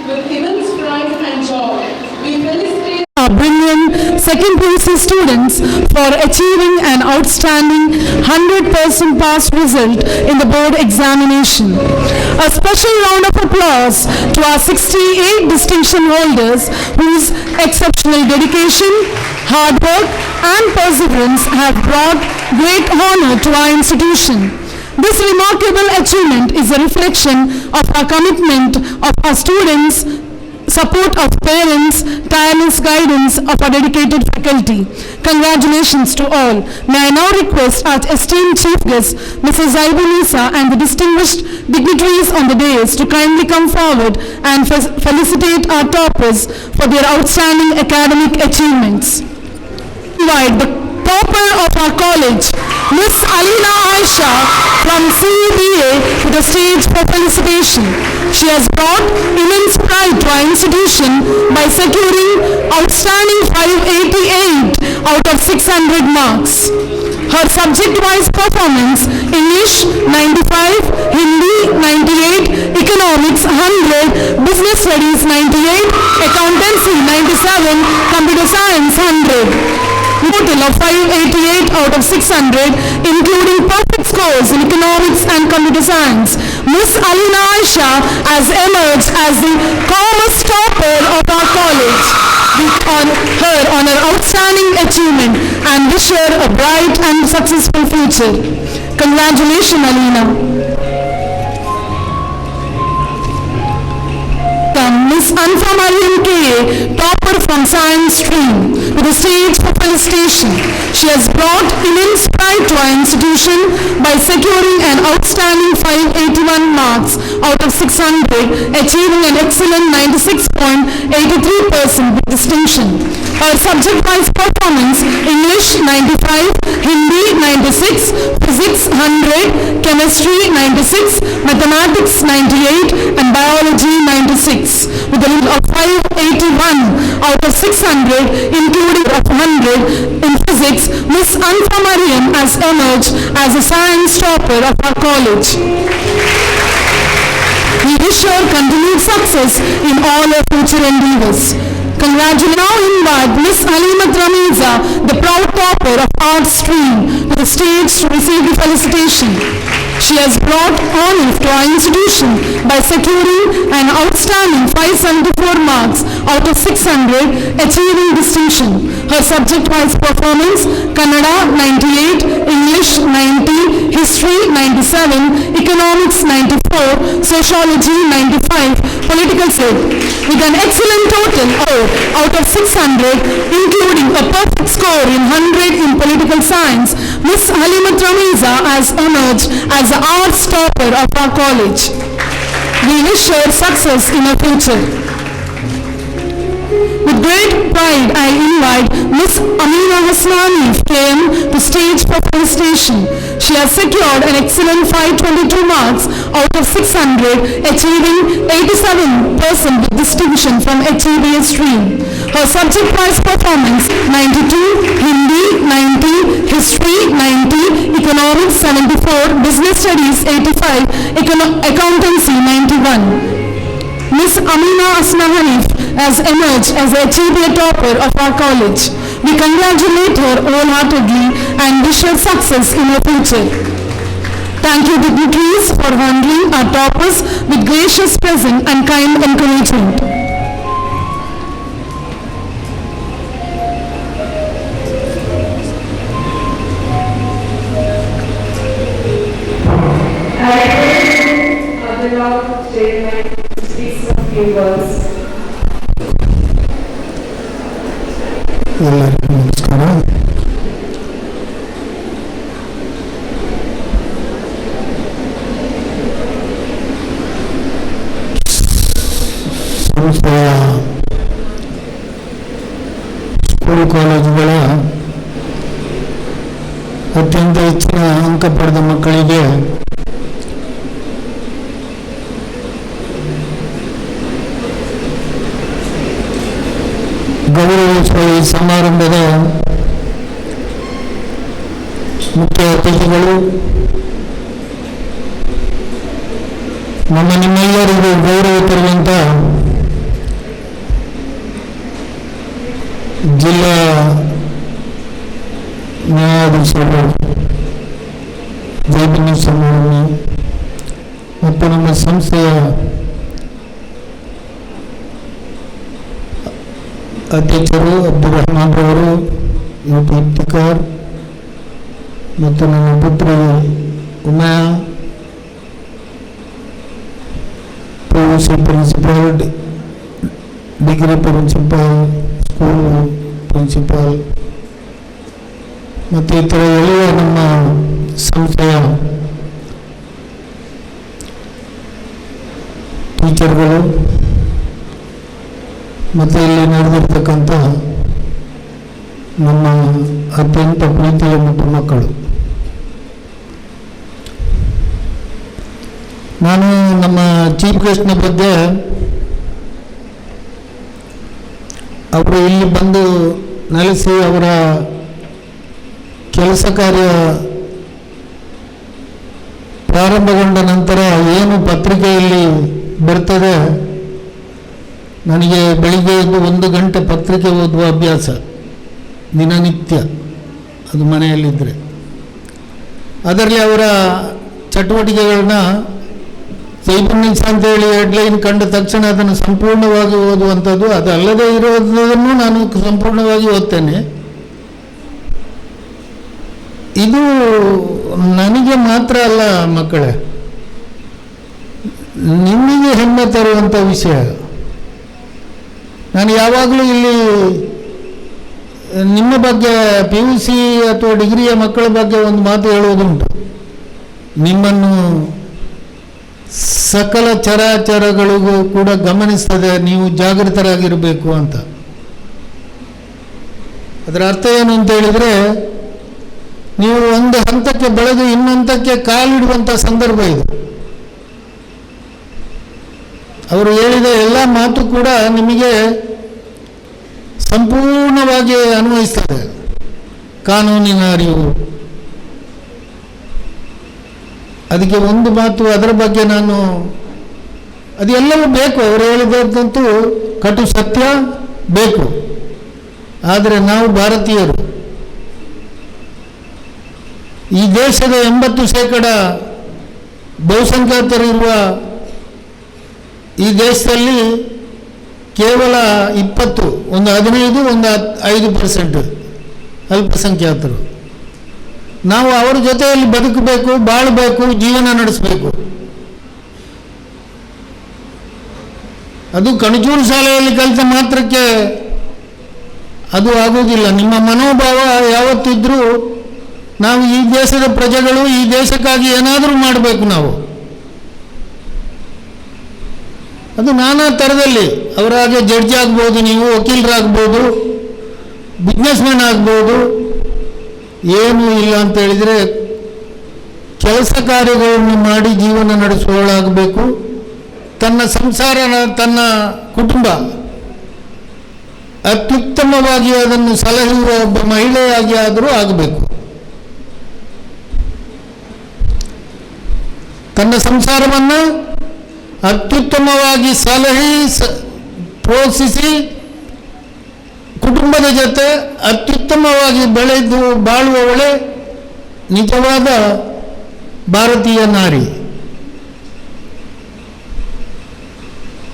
[SPEAKER 5] With immense pride and joy, we felicitate
[SPEAKER 6] our brilliant second PUC students for achieving an outstanding 100% pass result in the board examination. A special round of applause to our 68 distinction holders whose exceptional dedication, hard work and perseverance have brought great honor to our institution. This remarkable achievement is a reflection of our commitment of our students, support of parents, tireless guidance of our dedicated faculty. Congratulations to all. May I now request our esteemed chief guest, Mrs. Zaibunisa, and the distinguished dignitaries on the dais to kindly come forward and felicitate our toppers for their outstanding academic achievements. Invite the topper of our college, Miss Alina Aisha from CEBA, to the stage for felicitation. She has brought immense pride to our institution by securing outstanding 588 out of 600 marks. Her subject-wise performance: English 95, Hindi 98, Economics 100, Business Studies 98, Accountancy 97, Computer Science 100. Total of 588 out of 600, including perfect scores in economics and computer science. Miss Alina Aisha has emerged as the commerce topper of our college. We honor her on her outstanding achievement and wish her a bright and successful future. Congratulations, Alina. Miss Anfa Mariam K, topper from science stream, to the stage for felicitation. She has brought immense pride to our institution by securing an outstanding 581 marks out of 600, achieving an excellent 96.83% with distinction. Her subject-wise performance: English 95, Hindi 96, Physics 100, Chemistry 96, Mathematics 98 and Biology 96 with a rate of 581 out of 600 including of 100 in Physics. Miss Anfa Mariam has emerged as a science topper of our college. We wish her continued success in all her future endeavors. Congratulations. Now invite Miss Alimat Ramiza, the proud topper of art stream, to the stage to receive the felicitation. She has brought honor to our institution by securing an outstanding 574 marks out of 600, achieving distinction. Her subject-wise performance: Kannada 98, English 90, History 97, Economics 94, Sociology 95, Political Science, with an excellent total out of 600, including a perfect score in 100 in Political Science. Miss Halimat Ramiza has emerged as the arts topper of our college. We wish her success in her future. With great pride, I invite Miss Amina Hasnani KM to stage for felicitation. She has secured an excellent 522 marks out of 600, achieving 87% with distinction from HEBA stream. Her subject-wise performance: 92, Hindi 90, History 90, Economics 74, Business Studies 85, Accountancy 91. Miss Amina Asnahani has emerged as a HEBA topper of our college. We congratulate her wholeheartedly and wish her success in her future. Thank you, dignitaries, for handling our toppers with gracious presence and kind encouragement.
[SPEAKER 7] ಎಲ್ಲರಿಗೂ ನಮಸ್ಕಾರ. ಸಂಸ್ಥೆಯ school ಕಾಲೇಜುಗಳ ಅತ್ಯಂತ ಹೆಚ್ಚಿನ ಅಂಕ ಪಡೆದ ಮಕ್ಕಳಿಗೆ ಗೌರವಿಸುವ ಈ ಸಮಾರಂಭದ ಮುಖ್ಯ ಅತಿಥಿಗಳು, ನಿಮ್ಮೆಲ್ಲರಿಗೂ ಗೌರವ ತರುವಂಥ ಜಿಲ್ಲಾ ನ್ಯಾಯಾಧೀಶರು ಜೈಬಿನಿ ಸ್ವಾಮಿ ಮತ್ತು ನಮ್ಮ ಸಂಸ್ಥೆಯ ಅಧ್ಯಕ್ಷರು ಅಬ್ದುಲ್ ರಹಮಾನ್ ರವರು, ಇಫ್ತಿಕಾರ್ ಮತ್ತು ನನ್ನ ಪುತ್ರಿ Uma, PUC principal, degree principal, school principal ಮತ್ತು ಇತರ ಎಲ್ಲ ನಮ್ಮ ಸಂಸ್ಥೆಯ ಟೀಚರ್ಗಳು ಮತ್ತು ಇಲ್ಲಿ ನಡೆದಿರ್ತಕ್ಕಂಥ ನಮ್ಮ ಅತ್ಯಂತ ಪ್ರೀತಿಯ ಮಕ್ಕಳು, ನಾನು ನಮ್ಮ ಚೀಫ್ ಗೆಸ್ಟ್ನ ಬಗ್ಗೆ ಅವರು ಇಲ್ಲಿ ಬಂದು ನೆಲೆಸಿ ಅವರ ಕೆಲಸ ಕಾರ್ಯ ಪ್ರಾರಂಭಗೊಂಡ ನಂತರ ಏನು ಪತ್ರಿಕೆಯಲ್ಲಿ ಬರ್ತದೆ, ನನಗೆ ಬೆಳಿಗ್ಗೆ ಎದ್ದು 1 ಗಂಟೆ ಪತ್ರಿಕೆ ಓದುವ ಅಭ್ಯಾಸ ದಿನನಿತ್ಯ, ಅದು ಮನೆಯಲ್ಲಿದ್ದರೆ. ಅದರಲ್ಲಿ ಅವರ ಚಟುವಟಿಕೆಗಳನ್ನ ಜೈಬುನ್ನಿಸ್ ಅಂತೇಳಿ ಹೆಡ್ಲೈನ್ ಕಂಡ ತಕ್ಷಣ ಅದನ್ನು ಸಂಪೂರ್ಣವಾಗಿ ಓದುವಂಥದ್ದು, ಅದಲ್ಲದೆ ಇರೋದನ್ನು ನಾನು ಸಂಪೂರ್ಣವಾಗಿ ಓದ್ತೇನೆ. ಇದು ನನಗೆ ಮಾತ್ರ ಅಲ್ಲ ಮಕ್ಕಳೇ, ನಿಮಗೆ ಹೆಮ್ಮೆ ತರುವಂಥ ವಿಷಯ. ನಾನು ಯಾವಾಗಲೂ ಇಲ್ಲಿ ನಿಮ್ಮ ಬಗ್ಗೆ PUC ಅಥವಾ ಡಿಗ್ರಿಯ ಮಕ್ಕಳ ಬಗ್ಗೆ ಒಂದು ಮಾತು ಹೇಳುವುದುಂಟು, ನಿಮ್ಮನ್ನು ಸಕಲ ಚರಾಚರಗಳಿಗೂ ಕೂಡ ಗಮನಿಸ್ತದೆ, ನೀವು ಜಾಗೃತರಾಗಿರಬೇಕು ಅಂತ. ಅದರ ಅರ್ಥ ಏನು ಅಂತ ಹೇಳಿದರೆ, ನೀವು ಒಂದು ಹಂತಕ್ಕೆ ಬೆಳೆದು ಇನ್ನೊಂದಕ್ಕೆ ಕಾಲಿಡುವಂಥ ಸಂದರ್ಭ ಇದು. ಅವರು ಹೇಳಿದ ಎಲ್ಲ ಮಾತು ಕೂಡ ನಿಮಗೆ ಸಂಪೂರ್ಣವಾಗಿ ಅನ್ವಯಿಸ್ತದೆ. ಕಾನೂನಿನ ಅರಿವು, ಅದಕ್ಕೆ ಒಂದು ಮಾತು, ಅದರ ಬಗ್ಗೆ ನಾನು ಅದೆಲ್ಲವೂ ಬೇಕು. ಅವರು ಹೇಳಿದಂತೂ ಕಟು ಸತ್ಯ ಬೇಕು. ಆದರೆ ನಾವು ಭಾರತೀಯರು ಈ ದೇಶದ 80% ಬಹುಸಂಖ್ಯಾತರಿರುವ ಈ ದೇಶದಲ್ಲಿ ಕೇವಲ 20, ಒಂದು 15, ಒಂದು 5% ಅಲ್ಪಸಂಖ್ಯಾತರು. ನಾವು ಅವರ ಜೊತೆಯಲ್ಲಿ ಬದುಕಬೇಕು, ಬಾಳಬೇಕು, ಜೀವನ ನಡೆಸಬೇಕು. ಅದು ಕಣಚೂರು ಶಾಲೆಯಲ್ಲಿ ಕಲಿತ ಮಾತ್ರಕ್ಕೆ ಅದು ಆಗುವುದಿಲ್ಲ. ನಿಮ್ಮ ಮನೋಭಾವ ಯಾವತ್ತಿದ್ರೂ ನಾವು ಈ ದೇಶದ ಪ್ರಜೆಗಳು, ಈ ದೇಶಕ್ಕಾಗಿ ಏನಾದರೂ ಮಾಡಬೇಕು. ನಾವು ಅದು ನಾನಾ ಥರದಲ್ಲಿ, ಅವರಾಗೆ ಜಡ್ಜ್ ಆಗ್ಬೋದು, ನೀವು ವಕೀಲರಾಗ್ಬೋದು, ಬಿಸ್ನೆಸ್ ಮ್ಯಾನ್ ಆಗ್ಬೋದು. ಏನೂ ಇಲ್ಲ ಅಂತ ಹೇಳಿದರೆ ಕೆಲಸ ಕಾರ್ಯಗಳನ್ನು ಮಾಡಿ ಜೀವನ ನಡೆಸುವವಳಾಗಬೇಕು. ತನ್ನ ಸಂಸಾರ, ತನ್ನ ಕುಟುಂಬ ಅತ್ಯುತ್ತಮವಾಗಿ ಅದನ್ನು ಸಲಹುವ ಒಬ್ಬ ಮಹಿಳೆಯಾಗಿ ಆದರೂ ಆಗಬೇಕು. ತನ್ನ ಸಂಸಾರವನ್ನು ಅತ್ಯುತ್ತಮವಾಗಿ ಸಲಹಿ ಪ್ರೋತ್ಸಾಹಿಸಿ ಕುಟುಂಬದ ಜೊತೆ ಅತ್ಯುತ್ತಮವಾಗಿ ಬೆಳೆದು ಬಾಳುವವಳೆ ನಿಜವಾದ ಭಾರತೀಯ ನಾರಿ.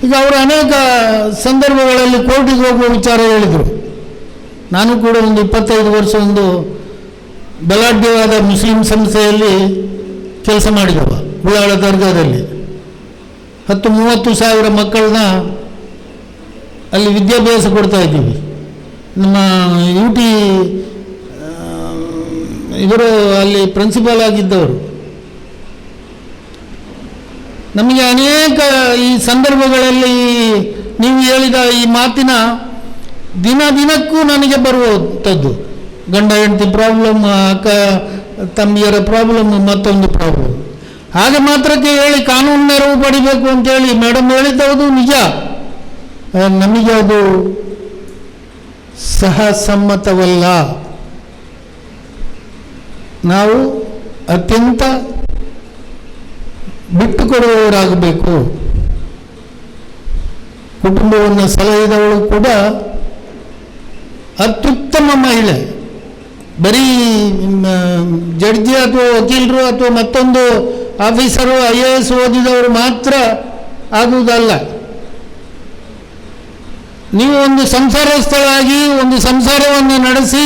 [SPEAKER 7] ಈಗ ಅವರು ಅನೇಕ ಸಂದರ್ಭಗಳಲ್ಲಿ ಕೋರ್ಟಿಗೆ ಹೋಗುವ ವಿಚಾರ ಹೇಳಿದರು. ನಾನು ಕೂಡ ಒಂದು 25 ವರ್ಷ ಒಂದು ಬಲಾಢ್ಯವಾದ ಮುಸ್ಲಿಂ ಸಂಸ್ಥೆಯಲ್ಲಿ ಕೆಲಸ ಮಾಡಿದವ. ಉಳ್ಳಾಳ ದರ್ಗಾದಲ್ಲಿ 10-30 ಸಾವಿರ ಮಕ್ಕಳನ್ನ ಅಲ್ಲಿ ವಿದ್ಯಾಭ್ಯಾಸ ಕೊಡ್ತಾ ಇದ್ದೀವಿ. ನಮ್ಮ UT ಇವರು ಅಲ್ಲಿ ಪ್ರಿನ್ಸಿಪಾಲ್ ಆಗಿದ್ದವರು. ನಮಗೆ ಅನೇಕ ಈ ಸಂದರ್ಭಗಳಲ್ಲಿ ನೀವು ಹೇಳಿದ ಈ ಮಾತಿನ ದಿನಕ್ಕೂ ನನಗೆ ಬರುವಂಥದ್ದು. ಗಂಡ ಹೆಂಡತಿ ಪ್ರಾಬ್ಲಮ್, ಅಕ್ಕ ತಂಗಿಯರ ಪ್ರಾಬ್ಲಮ್, ಮತ್ತೊಂದು ಪ್ರಾಬ್ಲಮ್. ಹಾಗೆ ಮಾತ್ರಕ್ಕೆ ಹೇಳಿ ಕಾನೂನು ನೆರವು ಪಡಿಬೇಕು ಅಂತೇಳಿ ಮೇಡಮ್ ಹೇಳಿದ್ದವುದು ನಿಜ. ನಮಗೆ ಅದು ಸಹಸಮ್ಮತವಲ್ಲ. ನಾವು ಅತ್ಯಂತ ಬಿಟ್ಟು ಕೊಡುವವರಾಗಬೇಕು. ಕುಟುಂಬವನ್ನು ಸಲಹಿದವಳು ಕೂಡ ಅತ್ಯುತ್ತಮ ಮಹಿಳೆ. ಬರೀ ಜಡ್ಜಿ ಅಥವಾ ವಕೀಲರು ಅಥವಾ ಮತ್ತೊಂದು ಆಫೀಸರು IAS ಓದಿದವರು ಮಾತ್ರ ಆಗುವುದಲ್ಲ. ನೀವು ಒಂದು ಸಂಸಾರಸ್ಥಳಾಗಿ ಒಂದು ಸಂಸಾರವನ್ನು ನಡೆಸಿ,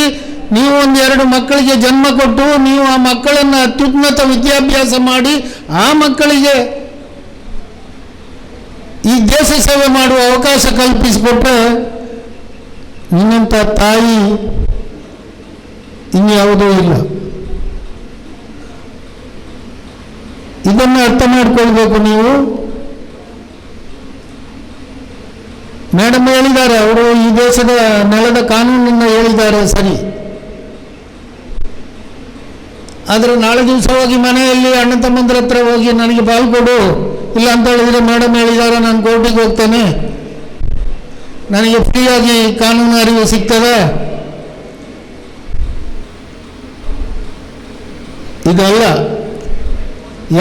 [SPEAKER 7] ನೀವು 1-2 ಮಕ್ಕಳಿಗೆ ಜನ್ಮ ಕೊಟ್ಟು, ನೀವು ಆ ಮಕ್ಕಳನ್ನು ಅತ್ಯುನ್ನತ ವಿದ್ಯಾಭ್ಯಾಸ ಮಾಡಿ, ಆ ಮಕ್ಕಳಿಗೆ ಈ ದೇಶ ಸೇವೆ ಮಾಡುವ ಅವಕಾಶ ಕಲ್ಪಿಸಿಕೊಟ್ರೆ ನಿನ್ನಂಥ ತಾಯಿ ಇನ್ಯಾವುದೂ ಇಲ್ಲ. ಇದನ್ನು ಅರ್ಥ ಮಾಡಿಕೊಳ್ಬೇಕು ನೀವು. ಮೇಡಮ್ ಹೇಳಿದ್ದಾರೆ, ಅವರು ಈ ದೇಶದ ನೆಲದ ಕಾನೂನನ್ನು ಹೇಳಿದ್ದಾರೆ, ಸರಿ. ಆದರೆ ನಾಳೆ ದಿವಸ ಹೋಗಿ ಮನೆಯಲ್ಲಿ ಅಣ್ಣ ತಮ್ಮಂದ್ರ ಹತ್ರ ಹೋಗಿ ನನಗೆ ಪಾಲು ಕೊಡು ಇಲ್ಲ ಅಂತ ಹೇಳಿದರೆ, ಮೇಡಮ್ ಹೇಳಿದ್ದಾರೆ ನಾನು ಕೋರ್ಟಿಗೆ ಹೋಗ್ತೇನೆ, ನನಗೆ ಫ್ರೀಯಾಗಿ ಕಾನೂನು ಅರಿವು ಸಿಗ್ತದೆ. ಇದಲ್ಲ.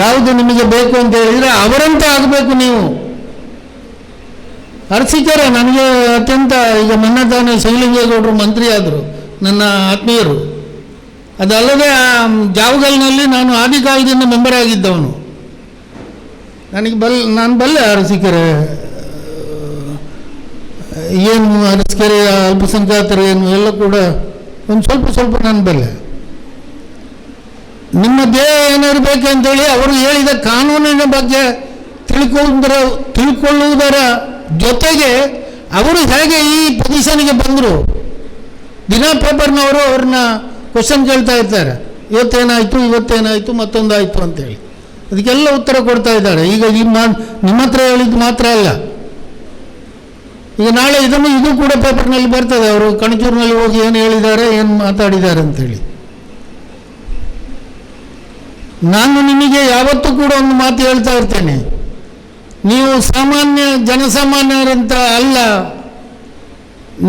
[SPEAKER 7] ಯಾವುದು ನಿಮಗೆ ಬೇಕು ಅಂತ ಹೇಳಿದರೆ ಅವರಂತೆ ಆಗಬೇಕು ನೀವು. ಅರಸಿಕೆರೆ ನನಗೆ ಅತ್ಯಂತ, ಈಗ ಮೊನ್ನೆ ತಾನೇ ಶಿವಲಿಂಗೇಗೌಡರು ಮಂತ್ರಿ ಆದರು, ನನ್ನ ಆತ್ಮೀಯರು. ಅದಲ್ಲದೆ ಜಾವಗಲ್ನಲ್ಲಿ ನಾನು ಆದಿಕಾಲದಿಂದ ಮೆಂಬರ್ ಆಗಿದ್ದವನು. ನನಗೆ ನಾನು ಬಲ್ಲೆ ಅರಸೀಕೆರೆ ಏನು, ಅರಸೀಕೆರೆಯ ಅಲ್ಪಸಂಖ್ಯಾತರು ಏನು ಎಲ್ಲ ಕೂಡ ಒಂದು ಸ್ವಲ್ಪ ನಾನು ಬಲ್ಲೆ. ನಿಮ್ಮ ದೇಹ ಏನಿರಬೇಕು ಅಂತೇಳಿ ಅವರು ಹೇಳಿದ ಕಾನೂನಿನ ಬಗ್ಗೆ ತಿಳ್ಕೊಳ್ಳುವುದರ ಜೊತೆಗೆ ಅವರು ಹೇಗೆ ಈ ಪೊಸಿಷನ್ಗೆ ಬಂದರು. ದಿನ ಪೇಪರ್ನವರು ಅವ್ರನ್ನ ಕ್ವಶನ್ ಕೇಳ್ತಾ ಇರ್ತಾರೆ, ಇವತ್ತೇನಾಯಿತು ಮತ್ತೊಂದಾಯಿತು ಅಂತೇಳಿ. ಅದಕ್ಕೆಲ್ಲ ಉತ್ತರ ಕೊಡ್ತಾ ಇದ್ದಾರೆ. ಈಗ ನಿಮ್ಮ ಹತ್ರ ಹೇಳಿದ್ದು ಮಾತ್ರ ಅಲ್ಲ, ಈಗ ನಾಳೆ ಇದು ಕೂಡ ಪೇಪರ್ನಲ್ಲಿ ಬರ್ತದೆ. ಅವರು ಕಣಚೂರಿನಲ್ಲಿ ಹೋಗಿ ಏನು ಹೇಳಿದ್ದಾರೆ, ಏನು ಮಾತಾಡಿದ್ದಾರೆ ಅಂತೇಳಿ. ನಾನು ನಿಮಗೆ ಯಾವತ್ತೂ ಕೂಡ ಒಂದು ಮಾತು ಹೇಳ್ತಾ ಇರ್ತೇನೆ, ನೀವು ಜನಸಾಮಾನ್ಯರಂತ ಅಲ್ಲ.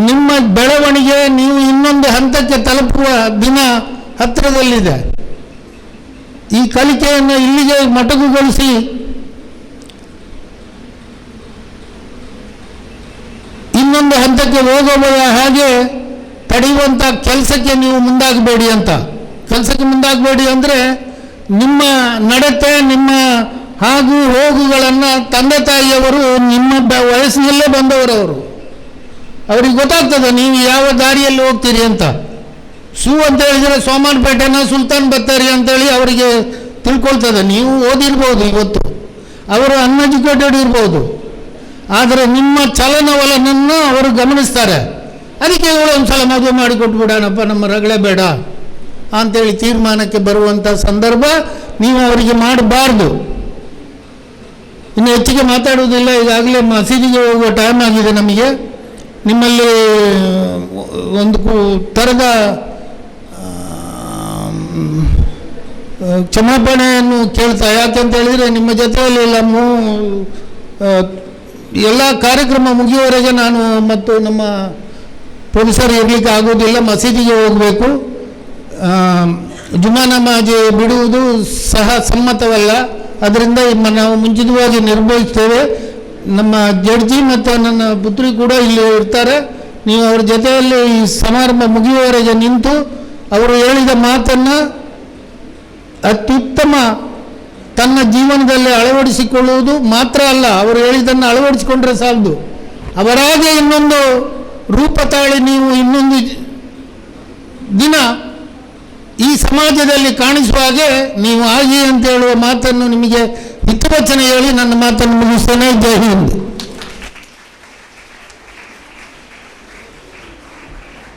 [SPEAKER 7] ನಿಮ್ಮ ಬೆಳವಣಿಗೆ ನೀವು ಇನ್ನೊಂದು ಹಂತಕ್ಕೆ ತಲುಪುವ ದಿನ ಹತ್ತಿರದಲ್ಲಿದೆ. ಈ ಕಲಿಕೆಯನ್ನು ಇಲ್ಲಿಗೆ ಮೊಟಕುಗೊಳಿಸಿ ಇನ್ನೊಂದು ಹಂತಕ್ಕೆ ಹೋಗುವ ಹಾಗೆ ತಡೆಯುವಂಥ ಕೆಲಸಕ್ಕೆ ನೀವು ಮುಂದಾಗಬೇಡಿ ಅಂತ. ಕೆಲಸಕ್ಕೆ ಮುಂದಾಗಬೇಡಿ ಅಂದರೆ ನಿಮ್ಮ ನಡತೆ, ನಿಮ್ಮ ಹಾಗೂ ಹೋಗುಗಳನ್ನು ತಂದೆ ತಾಯಿಯವರು ನಿಮ್ಮ ವಯಸ್ಸಿನಲ್ಲೇ ಬಂದವರವರು, ಅವ್ರಿಗೆ ಗೊತ್ತಾಗ್ತದೆ ನೀವು ಯಾವ ದಾರಿಯಲ್ಲಿ ಹೋಗ್ತೀರಿ ಅಂತ. ಅಂತ ಹೇಳಿದರೆ ಸೋಮವಾರಪೇಟೆನ ಸುಲ್ತಾನ್ ಬತ್ತೇರಿ ಅಂತೇಳಿ ಅವರಿಗೆ ತಿಳ್ಕೊಳ್ತದೆ. ನೀವು ಓದಿರ್ಬೋದು, ಇವತ್ತು ಅವರು ಅನ್ಎಜುಕೇಟೆಡ್ ಇರ್ಬೋದು, ಆದರೆ ನಿಮ್ಮ ಚಲನವಲನನ್ನು ಅವರು ಗಮನಿಸ್ತಾರೆ. ಅದಕ್ಕೆ ಇವಳು ಒಂದು ಸಲ ಮದುವೆ ಮಾಡಿಕೊಟ್ಬಿಡೋಣಪ್ಪ, ನಮ್ಮ ರಗಳೆ ಬೇಡ ಅಂಥೇಳಿ ತೀರ್ಮಾನಕ್ಕೆ ಬರುವಂಥ ಸಂದರ್ಭ ನೀವು ಅವರಿಗೆ ಮಾಡಬಾರ್ದು. ಇನ್ನು ಹೆಚ್ಚಿಗೆ ಮಾತಾಡುವುದಿಲ್ಲ, ಈಗಾಗಲೇ ಮಸೀದಿಗೆ ಹೋಗುವ ಟೈಮ್ ಆಗಿದೆ ನಮಗೆ. ನಿಮ್ಮಲ್ಲಿ ಒಂದು ಥರದ ಕ್ಷಮಾಪಣೆಯನ್ನು ಕೇಳ್ತಾ, ಯಾಕೆಂತ ಹೇಳಿದರೆ ನಿಮ್ಮ ಜೊತೆಯಲ್ಲಿ ಎಲ್ಲ ಕಾರ್ಯಕ್ರಮ ಮುಗಿಯುವವರೆಗೆ ನಾನು ಮತ್ತು ನಮ್ಮ ಪೊಲೀಸರು ಇರಲಿಕ್ಕೆ ಆಗೋದಿಲ್ಲ, ಮಸೀದಿಗೆ ಹೋಗಬೇಕು. ಜುಮಾ ನಮಾಜ್ ಬಿಡುವುದು ಸಹ ಸಮ್ಮತವಲ್ಲ, ಅದರಿಂದ ನಾವು ಮುಂಚಿತವಾಗಿ ನಿರ್ವಹಿಸ್ತೇವೆ. ನಮ್ಮ ಜಡ್ಜಿ ಮತ್ತು ನನ್ನ ಪುತ್ರಿ ಕೂಡ ಇಲ್ಲಿ ಇರ್ತಾರೆ. ನೀವು ಅವ್ರ ಜೊತೆಯಲ್ಲಿ ಈ ಸಮಾರಂಭ ಮುಗಿಯುವವರೆಗೆ ನಿಂತು ಅವರು ಹೇಳಿದ ಮಾತನ್ನು ಅತ್ಯುತ್ತಮ ತನ್ನ ಜೀವನದಲ್ಲಿ ಅಳವಡಿಸಿಕೊಳ್ಳುವುದು ಮಾತ್ರ ಅಲ್ಲ, ಅವರು ಹೇಳಿದ್ದನ್ನು ಅಳವಡಿಸಿಕೊಂಡ್ರೆ ಸಾಲದು, ಅವರಾಗೆ ಇನ್ನೊಂದು ರೂಪ ತಾಳಿ ನೀವು ಇನ್ನೊಂದು ದಿನ ಈ ಸಮಾಜದಲ್ಲಿ ಕಾಣಿಸುವ ಹಾಗೆ ನೀವು ಆಗಿ ಅಂತ ಹೇಳುವ ಮಾತನ್ನು ನಿಮಗೆ ಹಿತವಚನ ಹೇಳಿ ನನ್ನ ಮಾತನ್ನು ಮುಗಿಸ್ತೇನೆ. ಜೈ Hind.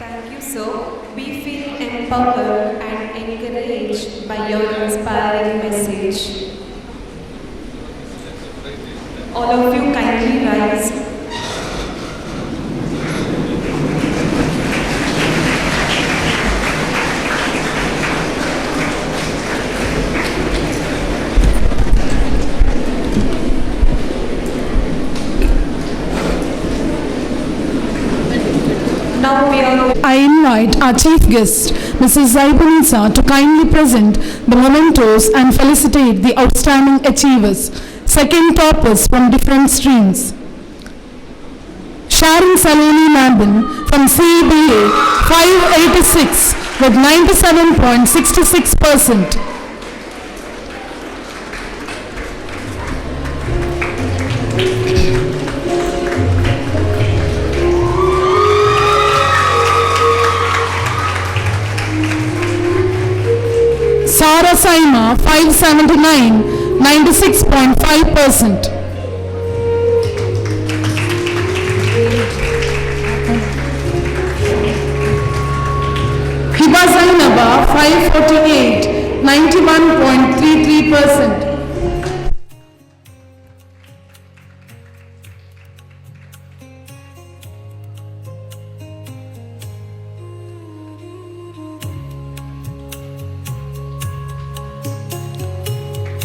[SPEAKER 1] Thank you, sir. We feel empowered and encouraged by your inspiring message. All of you kindly rise. Now we are
[SPEAKER 6] I invite our chief guest, Mrs. Zaibunisa, to kindly present the mementos and felicitate the outstanding achievers, second toppers from different streams. Sharon Saloni Nabin from CBA 586 with 97.66%. Sara Saima 579 96.5%. Hiba Zainaba 548 91.33%.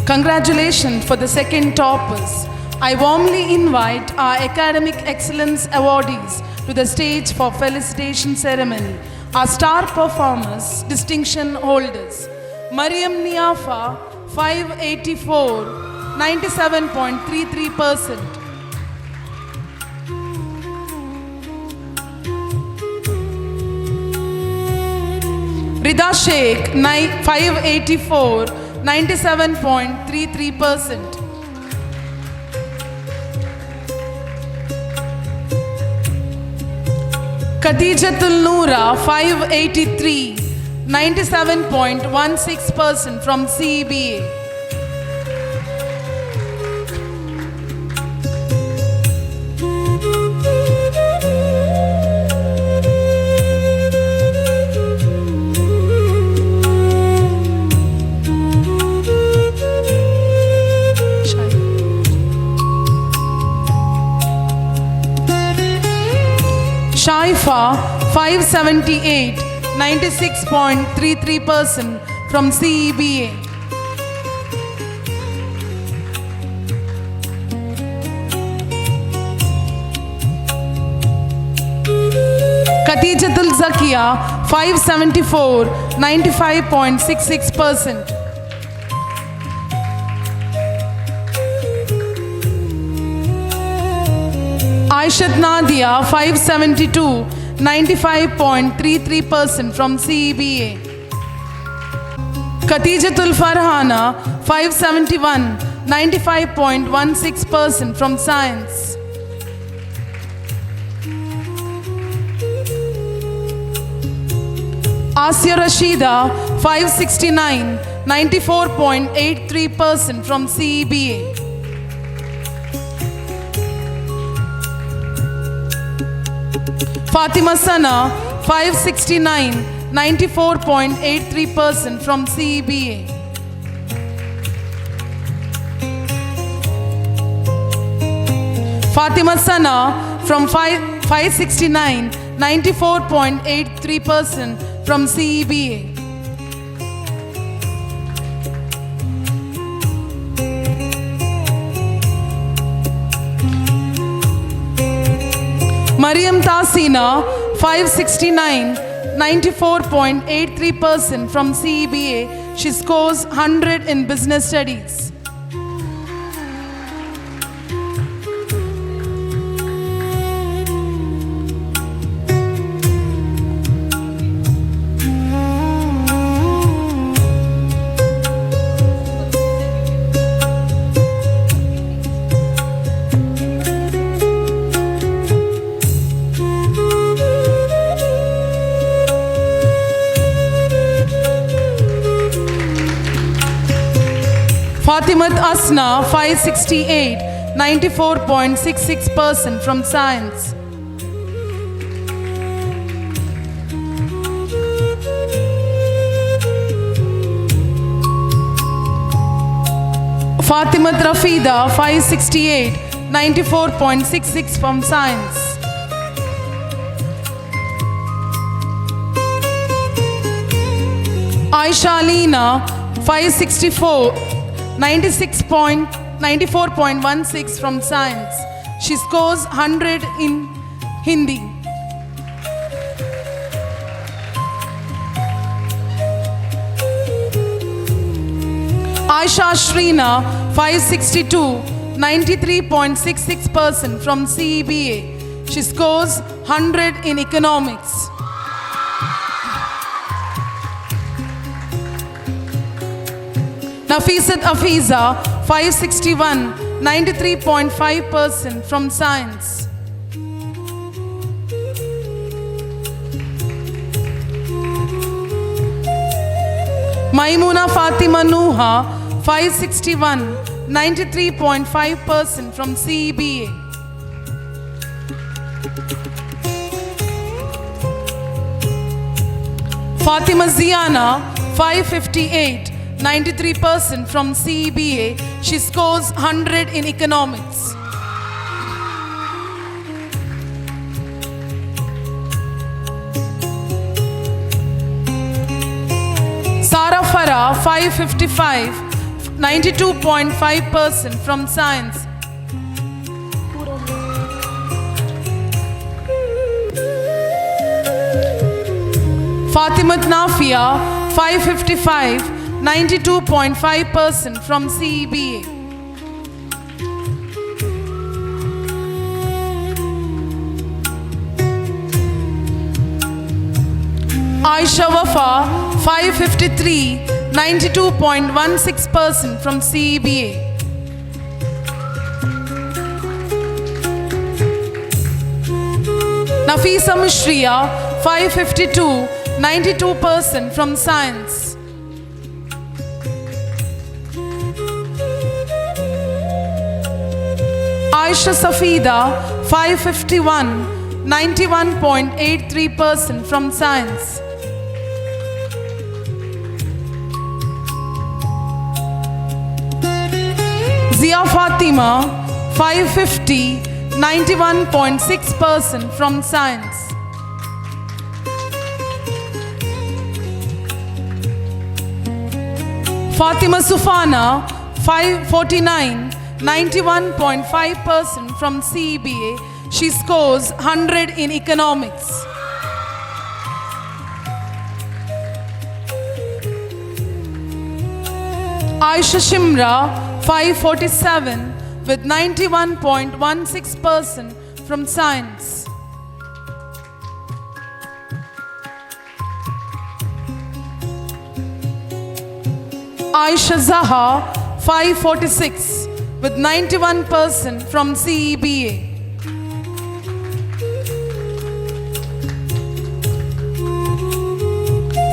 [SPEAKER 6] Congratulations for the second toppers. I warmly invite our Academic Excellence Awardees to the stage for felicitation ceremony. Our star performers, distinction holders. Mariam Niafa, 584, 97.33%. Rida Sheikh, 584, 97.33%. Khadijatul Noora 583, 97.16% from CBA. Shaifa 578, 96.33% from CEBA.
[SPEAKER 5] Khadijatul Zakia, 574, 95.66%. Aishat Nadia, 572, 95.33% from CEBA. Khadijatul Farhana, 571, 95.16% from Science. Asya Rashida, 569, 94.83% from CEBA. Fatima Sana, 569, 94.83% from CEBA. Fatima Sana from 569, 94.83% from CEBA. Mariam Tasina, 569, 94.83% from CEBA. She scores 100 in business studies. Fatimat Asna, 568, 94.66% from Science. Fatimat Rafida, 568, 94.66 from Science. Aisha Alina, 564, 94.16 from Science. She scores 100 in Hindi. Aisha Shrina, 562, 93.66% from CEBA. She scores 100 in economics. Nafisat Afiza, 561, 93.5% from Science. Maimuna Fatima Nuha, 561, 93.5% from CEBA. Fatima Ziana, 558, 93% from CEBA. She scores 100 in economics. Sara Farah, 555, 92.5% from Science. Fatimat Nafia, 555, 92.5% from CEBA. Aisha Wafa, 553, 92.16% from CEBA. Nafisa Mishriya, 552, 92% from Science. Aisha Safida, 551, 91.83% from Science. Zia Fatima, 550, 91.6% from Science. Fatima Sufana, 549, 91.5% from CEBA. She scores 100 in economics. Aisha Shimra 547 with 91.16% from Science. Aisha Zaha 546 with 91% from CEBA.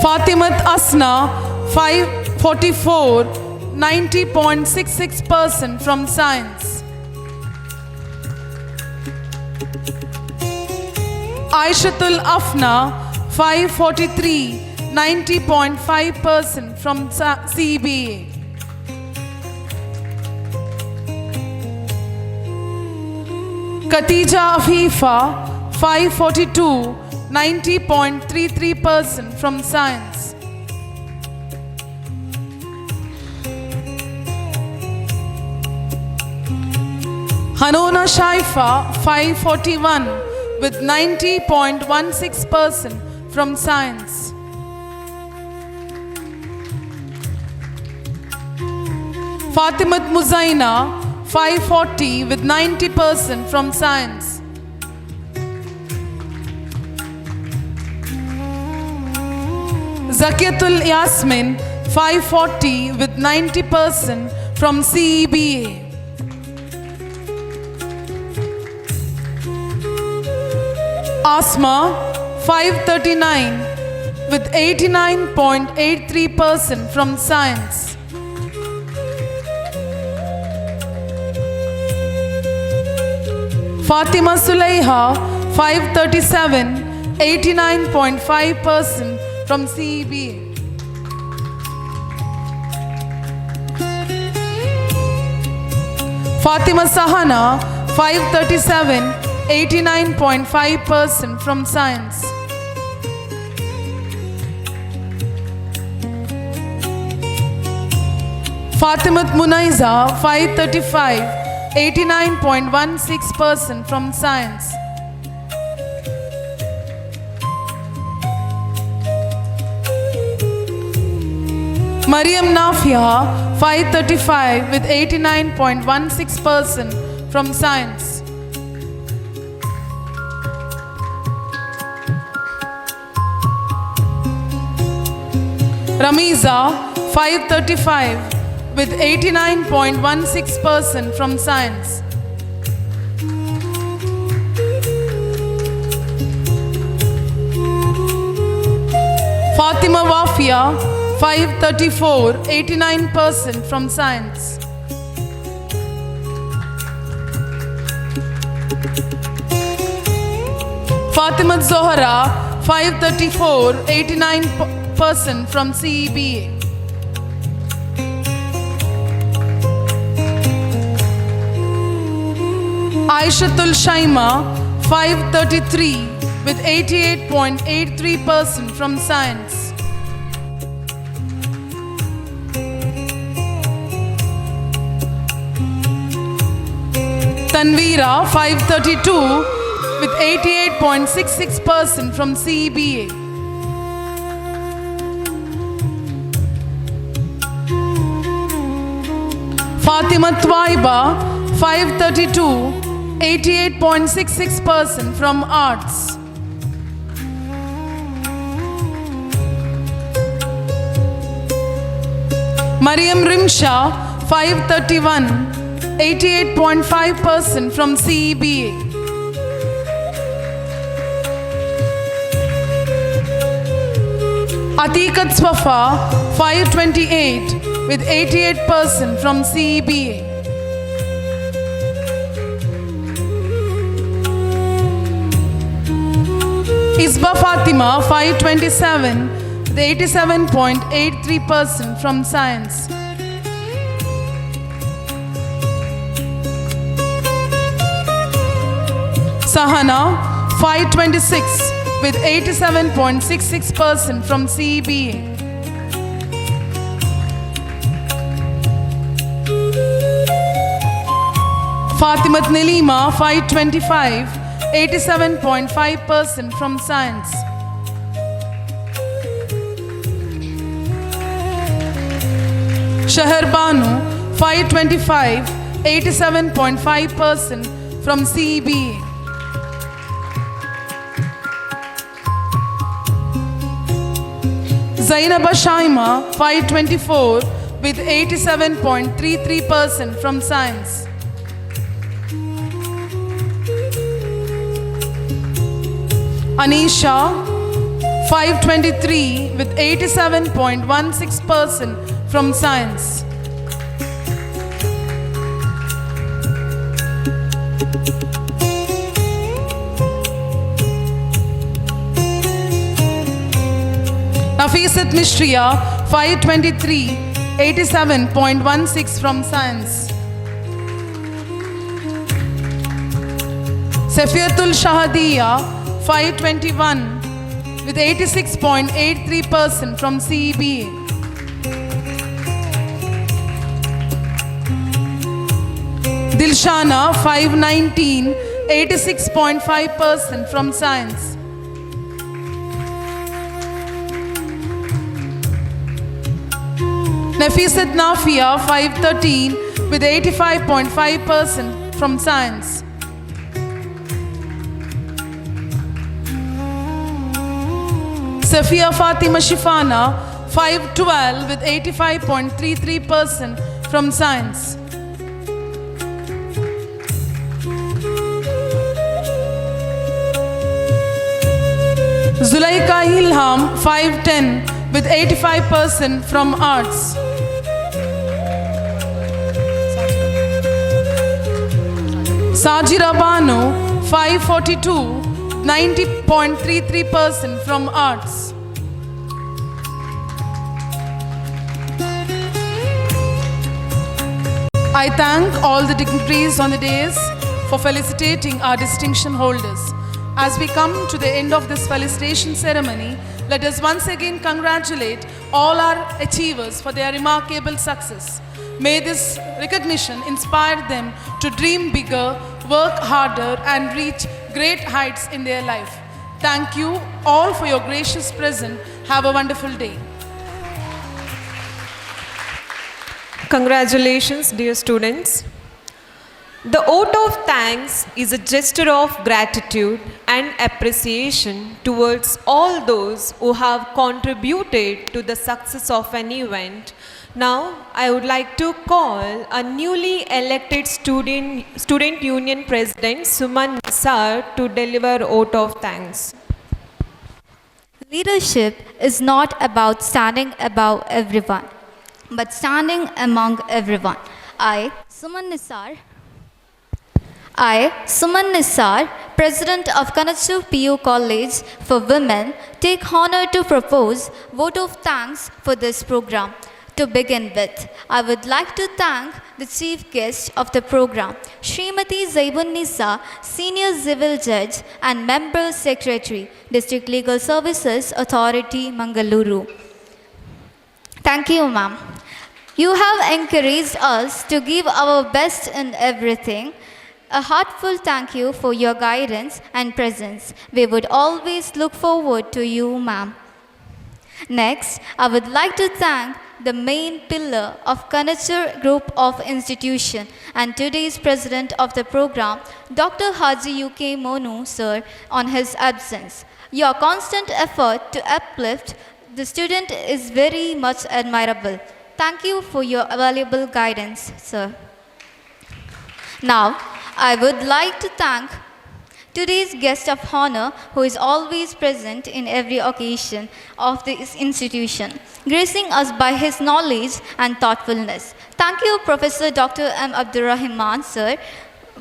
[SPEAKER 5] Fatimat Asna 544 90.66% from Science. Aishatul Afna 543 90.5% from CBA. Khatija Afifa 542 90.33% from Science. Hanona Shaifa 541 with 90.16% from Science. Fatimat Muzaina 540 with 90% from Science. Zakiatul Yasmin 540 with 90% from CEBA. Asma 539 with 89.83% from Science. Fatima Sulaiha 537 89.5% from CEBA. Fatima Sahana 537 89.5% from Science. Fatimat Munaiza 535 89.16% from Science. Mariam Nafia 535 with 89.16% from Science. Ramiza 535 with 89.16% from Science. Fatima Wafia 534 89% from Science. Fatima Zohra 534 89% from CEBA. Aishatul Shaima 533 with 88.83% from Science. Tanveera 532 with 88.66% from CEBA. Fatima Twaiba 532 88.66% from Arts. Mariam Rimsha 531 88.5% from CEBA. Atiqat Swafa 528 with 88% from CEBA. Isba Fatima 527 with 87.83% from Science. Sahana 526 with 87.66% from CEBA. Fatimat Nilima 525 87.5% from Science. Shahar Banu, 525, 87.5% from CEBA. Zainaba Shaima, 524, with 87.33% from Science. Anisha, 523, with 87.16% from Science. Nafisat Mishriya, 523, 87.16 from Science. Safiatul Shahadiya, 521, with 86.83% from CEBA. Dilshana, 519, 86.5% from Science. Nafisat Nafia, 513, with 85.5% from Science. Safia Fatima Shifana, 512, with 85.33% from Science. Zulaika Ilham, 510, with 85% from Arts. Sajira Banu, 542, 90.33% from Arts. I thank all the dignitaries on the dais for felicitating our distinction holders. As we come to the end of this felicitation ceremony, let us once again congratulate all our achievers for their remarkable success. May this recognition inspire them to dream bigger, work harder, and reach great heights in their life. Thank you all for your gracious presence. Have a wonderful day.
[SPEAKER 1] Congratulations, dear students. The vote of thanks is a gesture of gratitude and appreciation towards all those who have contributed to the success of an event. Now, I would like to call a newly elected Student Union President Suman Nisar to deliver vote of thanks.
[SPEAKER 2] Leadership is not about standing above everyone, but standing among everyone. I, Suman Nisar, President of Kanachur PU College for Women, take honor to propose vote of thanks for this program. To begin with, I would like to thank the chief guest of the program, Srimati Zaibun Nisa, Senior Civil Judge and Member Secretary, District Legal Services Authority, Mangaluru. Thank you, ma'am. You have encouraged us to give our best in everything. A heartfelt thank you for your guidance and presence. We would always look forward to you, ma'am. Next, I would like to thank the main pillar of Kanachur Group of Institution and today's president of the program, Dr. Haji UK Monu, sir, on his absence. Your constant effort to uplift the student is very much admirable. Thank you for your valuable guidance, sir. Now, I would like to thank today's guest of honor who is always present in every occasion of this institution, gracing us by his knowledge and thoughtfulness. Thank you, Professor Dr. M. Abdurrahman, sir,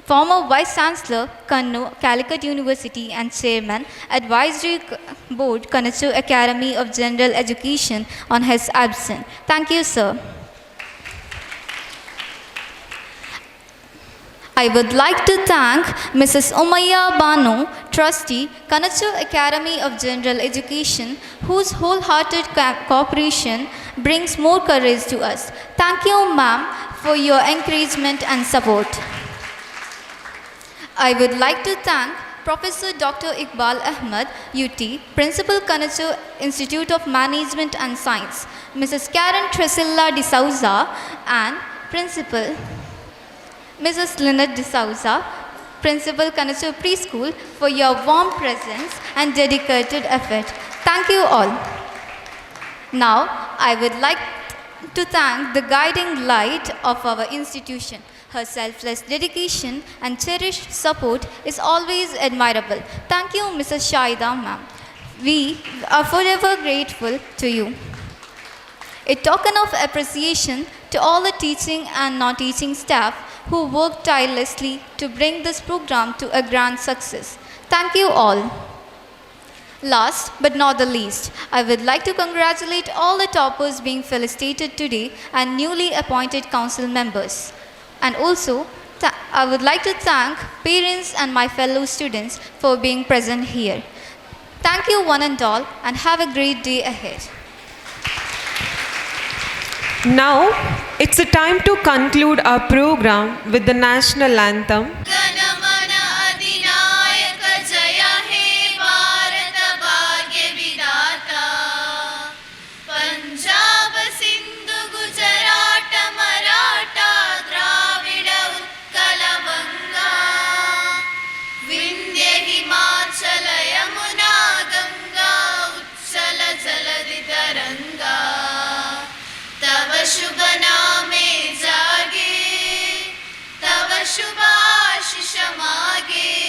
[SPEAKER 2] former Vice Chancellor, Kannu, Calicut University and Chairman, Advisory Board, Kanachur Academy of General Education on his absence. Thank you, sir. I would like to thank Mrs. Umayya Banu, Trustee, Kanachur Academy of General Education, whose wholehearted cooperation brings more courage to us. Thank you, ma'am, for your encouragement and support. I would like to thank Professor Dr. Iqbal Ahmed, UT, Principal, Kanachur Institute of Management and Science,
[SPEAKER 8] Mrs. Karen Tresilla de Souza, and Principal Mrs. Lynette de Souza, Principal Kanachu Preschool, for your warm presence and dedicated effort. Thank you all. Now, I would like to thank the guiding light of our institution. Her selfless dedication and cherished support is always admirable. Thank you, Mrs. Shaida ma'am. We are forever grateful to you. A token of appreciation to all the teaching and non-teaching staff who worked tirelessly to bring this program to a grand success. Thank you all. Last but not the least, I would like to congratulate all the toppers being felicitated today and newly appointed council members. And also, I would like to thank parents and my fellow students for being present here. Thank you one and all, and have a great day ahead.
[SPEAKER 1] Now, it's a time to conclude our program with the national anthem.
[SPEAKER 9] शुभ नामे जागे तव शुभ आशीष मागे